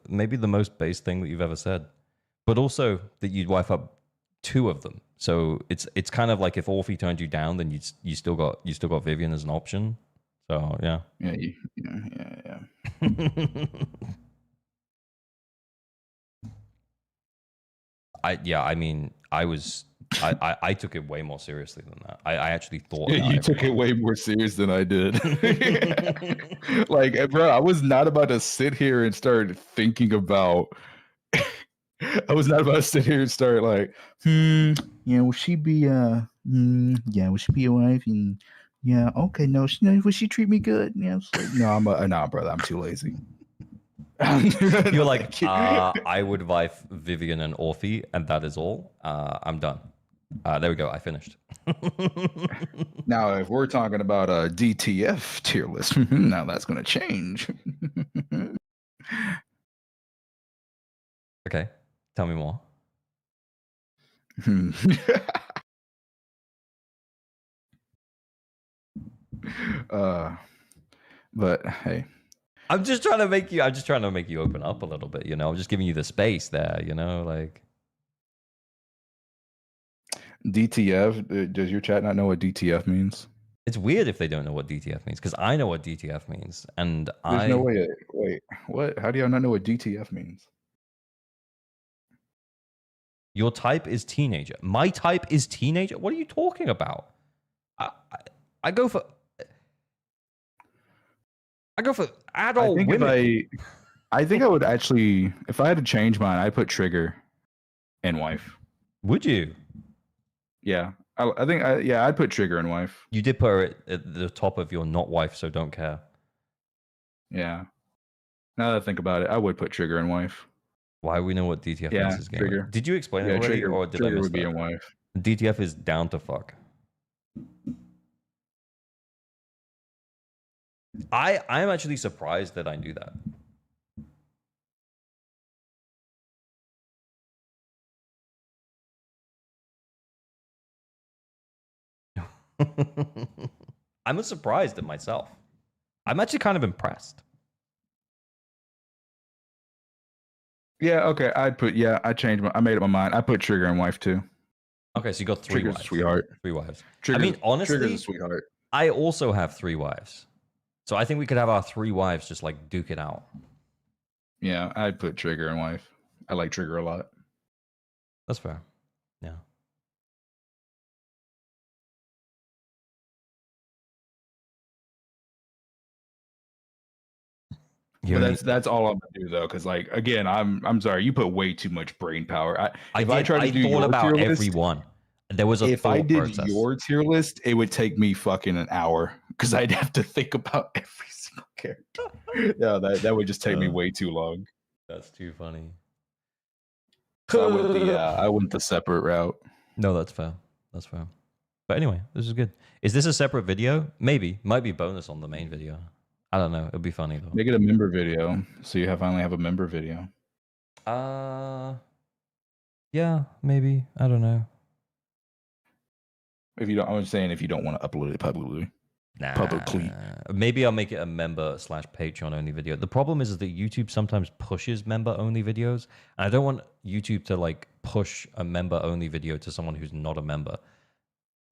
maybe the most base thing that you've ever said, but also that you'd wife up 2 of them. So it's kind of like if Orphe turned you down, then you still got Vivian as an option. So yeah. Yeah. I mean, I took it way more seriously than that. I actually thought You took it way more serious than I did. Like, bro, I was not about to sit here and start thinking about. I was not about to sit here and start like, yeah, will she be will she be a wife? And yeah, okay, no, will she treat me good? Yeah, it's like, no, nah, brother, I'm too lazy. You're like, I would wife Vivian and Orphe, and that is all. I'm done. There we go. I finished. Now, if we're talking about a DTF tier list, now that's going to change. Okay. Tell me more. But hey, I'm just trying to make you open up a little bit, you know. I'm just giving you the space there, you know, like DTF. Does your chat not know what DTF means? it's weird if they don't know what DTF means, because I know what DTF means, and There's no way. Wait, what? How do y'all not know what DTF means? Your type is teenager. My type is teenager. What are you talking about? I go for adult women. I think I would actually, if I had to change mine, I'd put trigger and wife. Would you? Yeah, I think I'd put trigger and wife. You did put her at the top of your not wife, so don't care. Yeah. Now that I think about it, I would put trigger and wife. Why we know what DTF means is game. trigger. Did you explain it already, trigger, or did I trigger miss would be that? a wife. DTF is down to fuck. I'm actually surprised that I knew that. I'm surprised at myself. I'm actually kind of impressed. Yeah, okay. I made up my mind. I put Trigger and wife too. Okay, so you got 3 Trigger's a wives. sweetheart. 3 wives. Trigger's, I mean, honestly, Trigger's a sweetheart. I also have 3 wives. So I think we could have our 3 wives just like duke it out. Yeah, I'd put Trigger and wife. I like Trigger a lot. That's fair. Yeah. But that's all I'm gonna do though, because like again, I'm sorry, you put way too much brain power. I thought about everyone. There was a if I thought did process. your tier list, it would take me fucking an hour because I'd have to think about every single character. Yeah, that would just take me way too long. That's too funny. So I went the separate route. No, that's fair. That's fair. But anyway, this is good. Is this a separate video? Maybe. Might be bonus on the main video. I don't know. It'll be funny though. Make it a member video, so you finally have a member video. Yeah, maybe. I don't know. If you don't, I'm saying if you don't want to upload it publicly. Publicly. Maybe I'll make it a member / Patreon only video. The problem is that YouTube sometimes pushes member only videos, and I don't want YouTube to like push a member only video to someone who's not a member,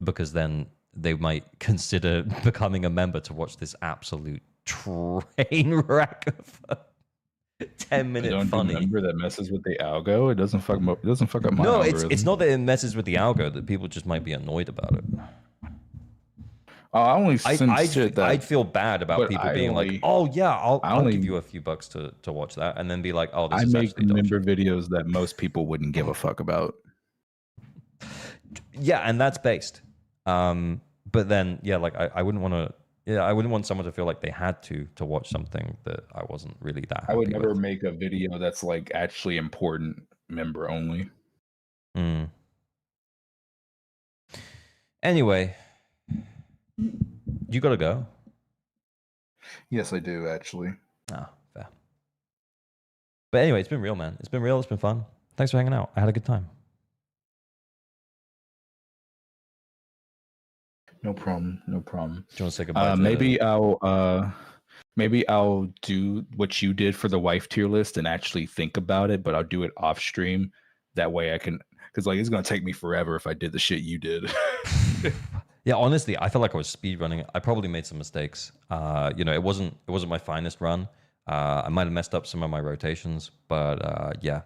because then they might consider becoming a member to watch this absolute train wreck of 10-minute funny. Remember that messes with the algo. It doesn't fuck up my. No, algorithm. it's not that it messes with the algo. That people just might be annoyed about it. I'd feel bad about people being like, "Oh yeah, I'll give you a few bucks to watch that," and then be like, "Oh, this is make actually member videos that most people wouldn't give a fuck about." Yeah, and that's based. But then, yeah, like I wouldn't want to. Yeah, I wouldn't want someone to feel like they had to watch something that I wasn't really that happy I would never with. make a video that's like actually important, member only. Anyway, you gotta go. Yes, I do actually. Ah, fair. But anyway, it's been real, man. It's been real. It's been fun. Thanks for hanging out. I had a good time. No problem. No problem. Do you want to say goodbye? Maybe I'll do what you did for the wife tier list and actually think about it, but I'll do it off stream. That way I can, because like it's gonna take me forever if I did the shit you did. Yeah, honestly, I felt like I was speed running. I probably made some mistakes. It wasn't my finest run. I might have messed up some of my rotations, but yeah.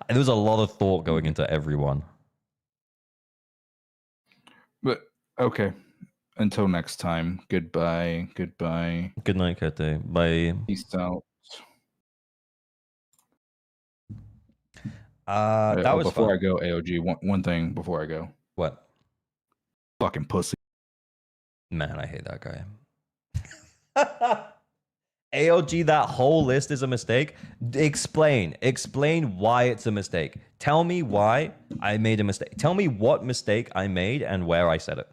There was a lot of thought going into every one. But okay. Until next time. Goodbye. Goodbye. Good night, Kate. Bye. Peace out. That was before fun. I go, AOG, one thing before I go. What? Fucking pussy. Man, I hate that guy. AOG, that whole list is a mistake. Explain why it's a mistake. Tell me why I made a mistake. Tell me what mistake I made and where I said it.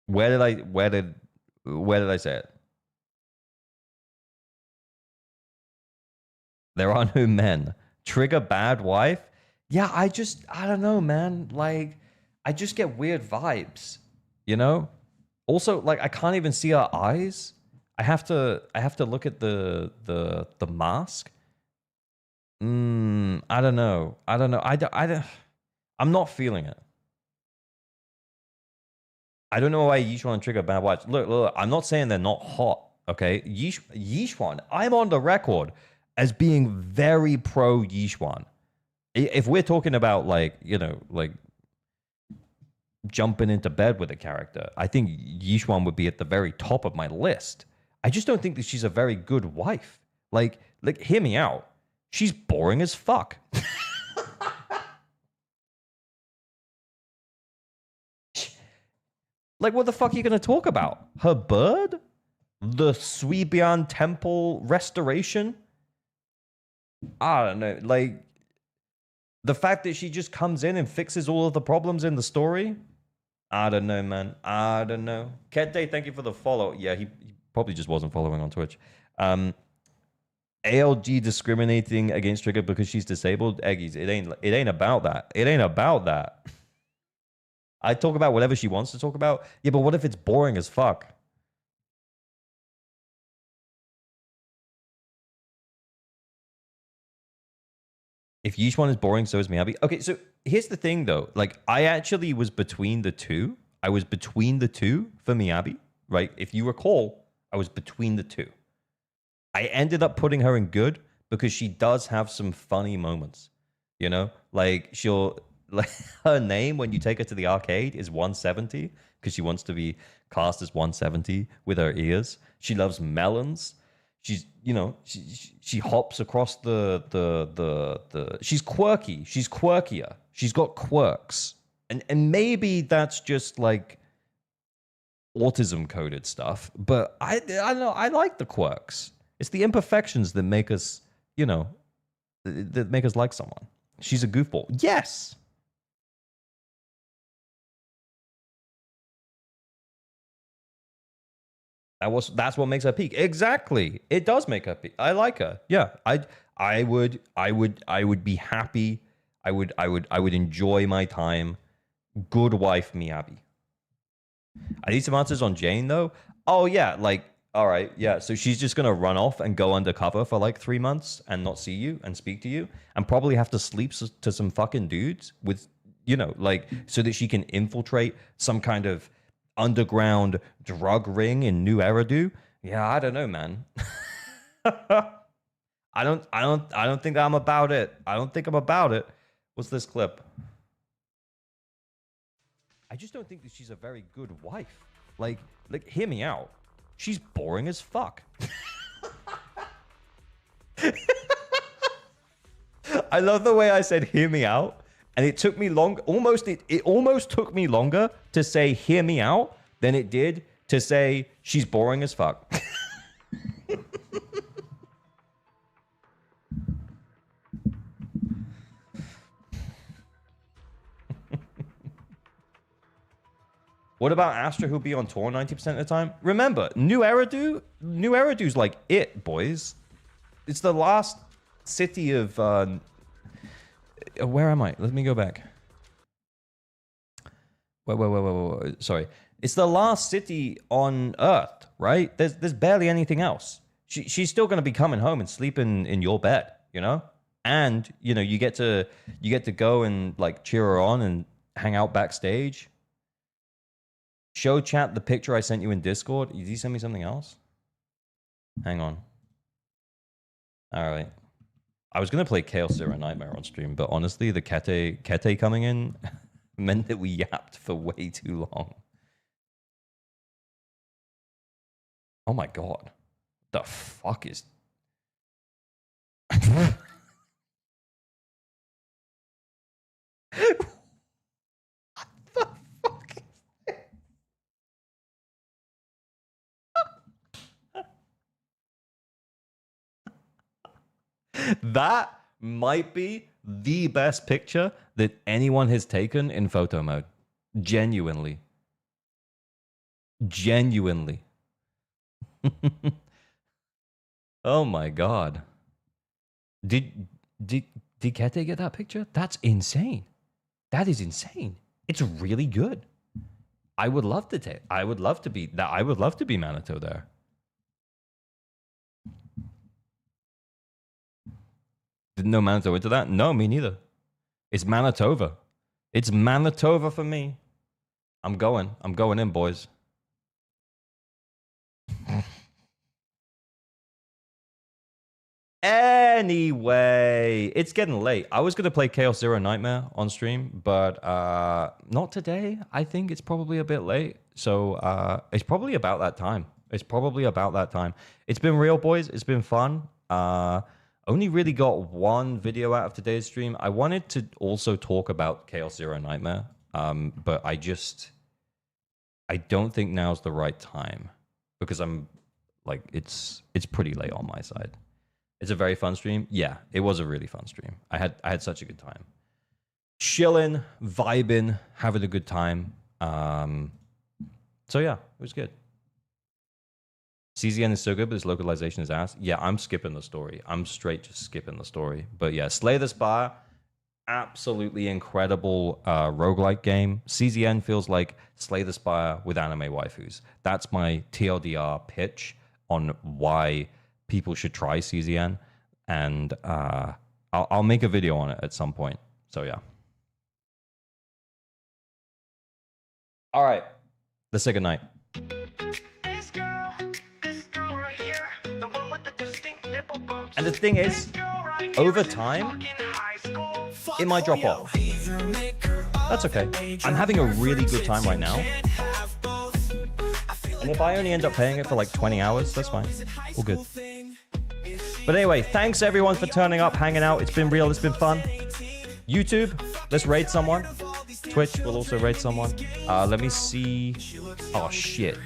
Where did I say it? There are no men. Trigger bad wife? Yeah, I don't know, man. Like, I just get weird vibes, you know? Also, like, I can't even see her eyes. I have to look at the mask. I don't know. I'm not feeling it. I don't know why Yishuan and Trigger bad wives. Look, I'm not saying they're not hot, okay? Yishuan, I'm on the record as being very pro Yishuan. If we're talking about like jumping into bed with a character, I think Yishuan would be at the very top of my list. I just don't think that she's a very good wife. Like hear me out. She's boring as fuck. Like, what the fuck are you going to talk about? Her bird? The Suibian temple restoration? I don't know. Like, the fact that she just comes in and fixes all of the problems in the story? I don't know, man. I don't know. Kete, thank you for the follow. Yeah, he probably just wasn't following on Twitch. ALG discriminating against Trigger because she's disabled? Eggies, it ain't about that. It ain't about that. I talk about whatever she wants to talk about. Yeah, but what if it's boring as fuck? If each one is boring, so is Miyabi. Okay, so here's the thing though. Like, I actually was between the two. I was between the two for Miyabi, right? If you recall, I was between the two. I ended up putting her in good because she does have some funny moments. You know, like she'll like her name when you take her to the arcade is 170 because she wants to be cast as 170 with her ears. She loves melons. She's, you know, she hops across the she's quirky. She's quirkier. She's got quirks. And maybe that's just like autism coded stuff, but I don't know, I like the quirks. It's the imperfections that make us, you know, that make us like someone. She's a goofball. Yes. That's what makes her peak. Exactly. It does make her peak. I like her. Yeah. I would be happy. I would enjoy my time. Good wife Miyabi. I need some answers on Jane though. Oh yeah, like all right, yeah. So she's just gonna run off and go undercover for like 3 months and not see you and speak to you and probably have to sleep to some fucking dudes with, you know, like so that she can infiltrate some kind of underground drug ring in New Eridu. Yeah, I don't know, man. I don't think I'm about it. I don't think I'm about it. What's this clip? I just don't think that she's a very good wife. Like, hear me out. She's boring as fuck. I love the way I said "hear me out," and it took me long. It almost took me longer to say "hear me out" than it did to say she's boring as fuck. What about Astra, who'll be on tour 90% of the time? Remember, New Eridu's like it, boys. It's the last city of... where am I? Let me go back. Wait. Sorry. It's the last city on Earth, right? There's barely anything else. She's still going to be coming home and sleeping in your bed, you know? And, you know, you get to go and, like, cheer her on and hang out backstage. Show chat the picture I sent you in Discord. Did you send me something else? Hang on. All right. I was going to play Chaos Zero Nightmare on stream, but honestly, the Kete coming in meant that we yapped for way too long. Oh my god. The fuck is... That might be the best picture that anyone has taken in photo mode. Genuinely. Oh my god. Did Kete get that picture? That's insane. That is insane. It's really good. I would love to be Manitou there. Didn't know Manitou into that? No, me neither. It's Manitoba. It's Manitoba for me. I'm going in, boys. Anyway, it's getting late. I was going to play Chaos Zero Nightmare on stream, but not today. I think it's probably a bit late. So it's probably about that time. It's been real, boys. It's been fun. Only really got one video out of today's stream. I wanted to also talk about Chaos Zero Nightmare, but I don't think now's the right time because I'm like it's pretty late on my side. It's a very fun stream. Yeah, it was a really fun stream. I had such a good time, chilling, vibing, having a good time. So yeah, it was good. CZN is so good, but its localization is ass. Yeah, I'm skipping the story. I'm straight just skipping the story. But yeah, Slay the Spire, absolutely incredible roguelike game. CZN feels like Slay the Spire with anime waifus. That's my TLDR pitch on why people should try CZN. And I I'll make a video on it at some point. So yeah. All right. Let's say goodnight. And the thing is, over time, it might drop off. That's okay. I'm having a really good time right now. And if I only end up paying it for like 20 hours, that's fine. All good. But anyway, thanks everyone for turning up, hanging out. It's been real. It's been fun. YouTube, let's raid someone. Twitch will also raid someone. Let me see. Oh, shit.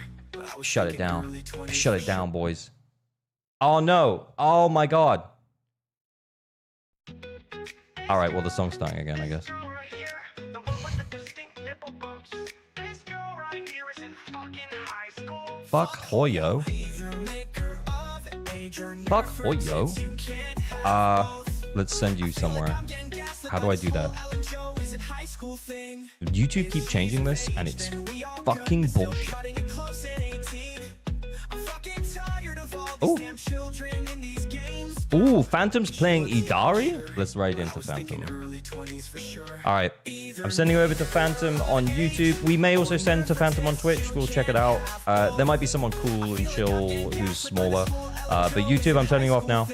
Shut it down. Shut it down, boys. Oh, no. Oh, my God. All right, well, the song's starting again, I guess. Fuck Hoyo. Fuck Hoyo. Let's send you somewhere. How do I do that? YouTube keep changing this, and it's fucking bullshit. Oh. Ooh, Phantom's playing Idari? Let's write into Phantom. Alright. I'm sending over to Phantom on YouTube. We may also send to Phantom on Twitch. We'll check it out. There might be someone cool and chill who's smaller. But YouTube, I'm turning you off now.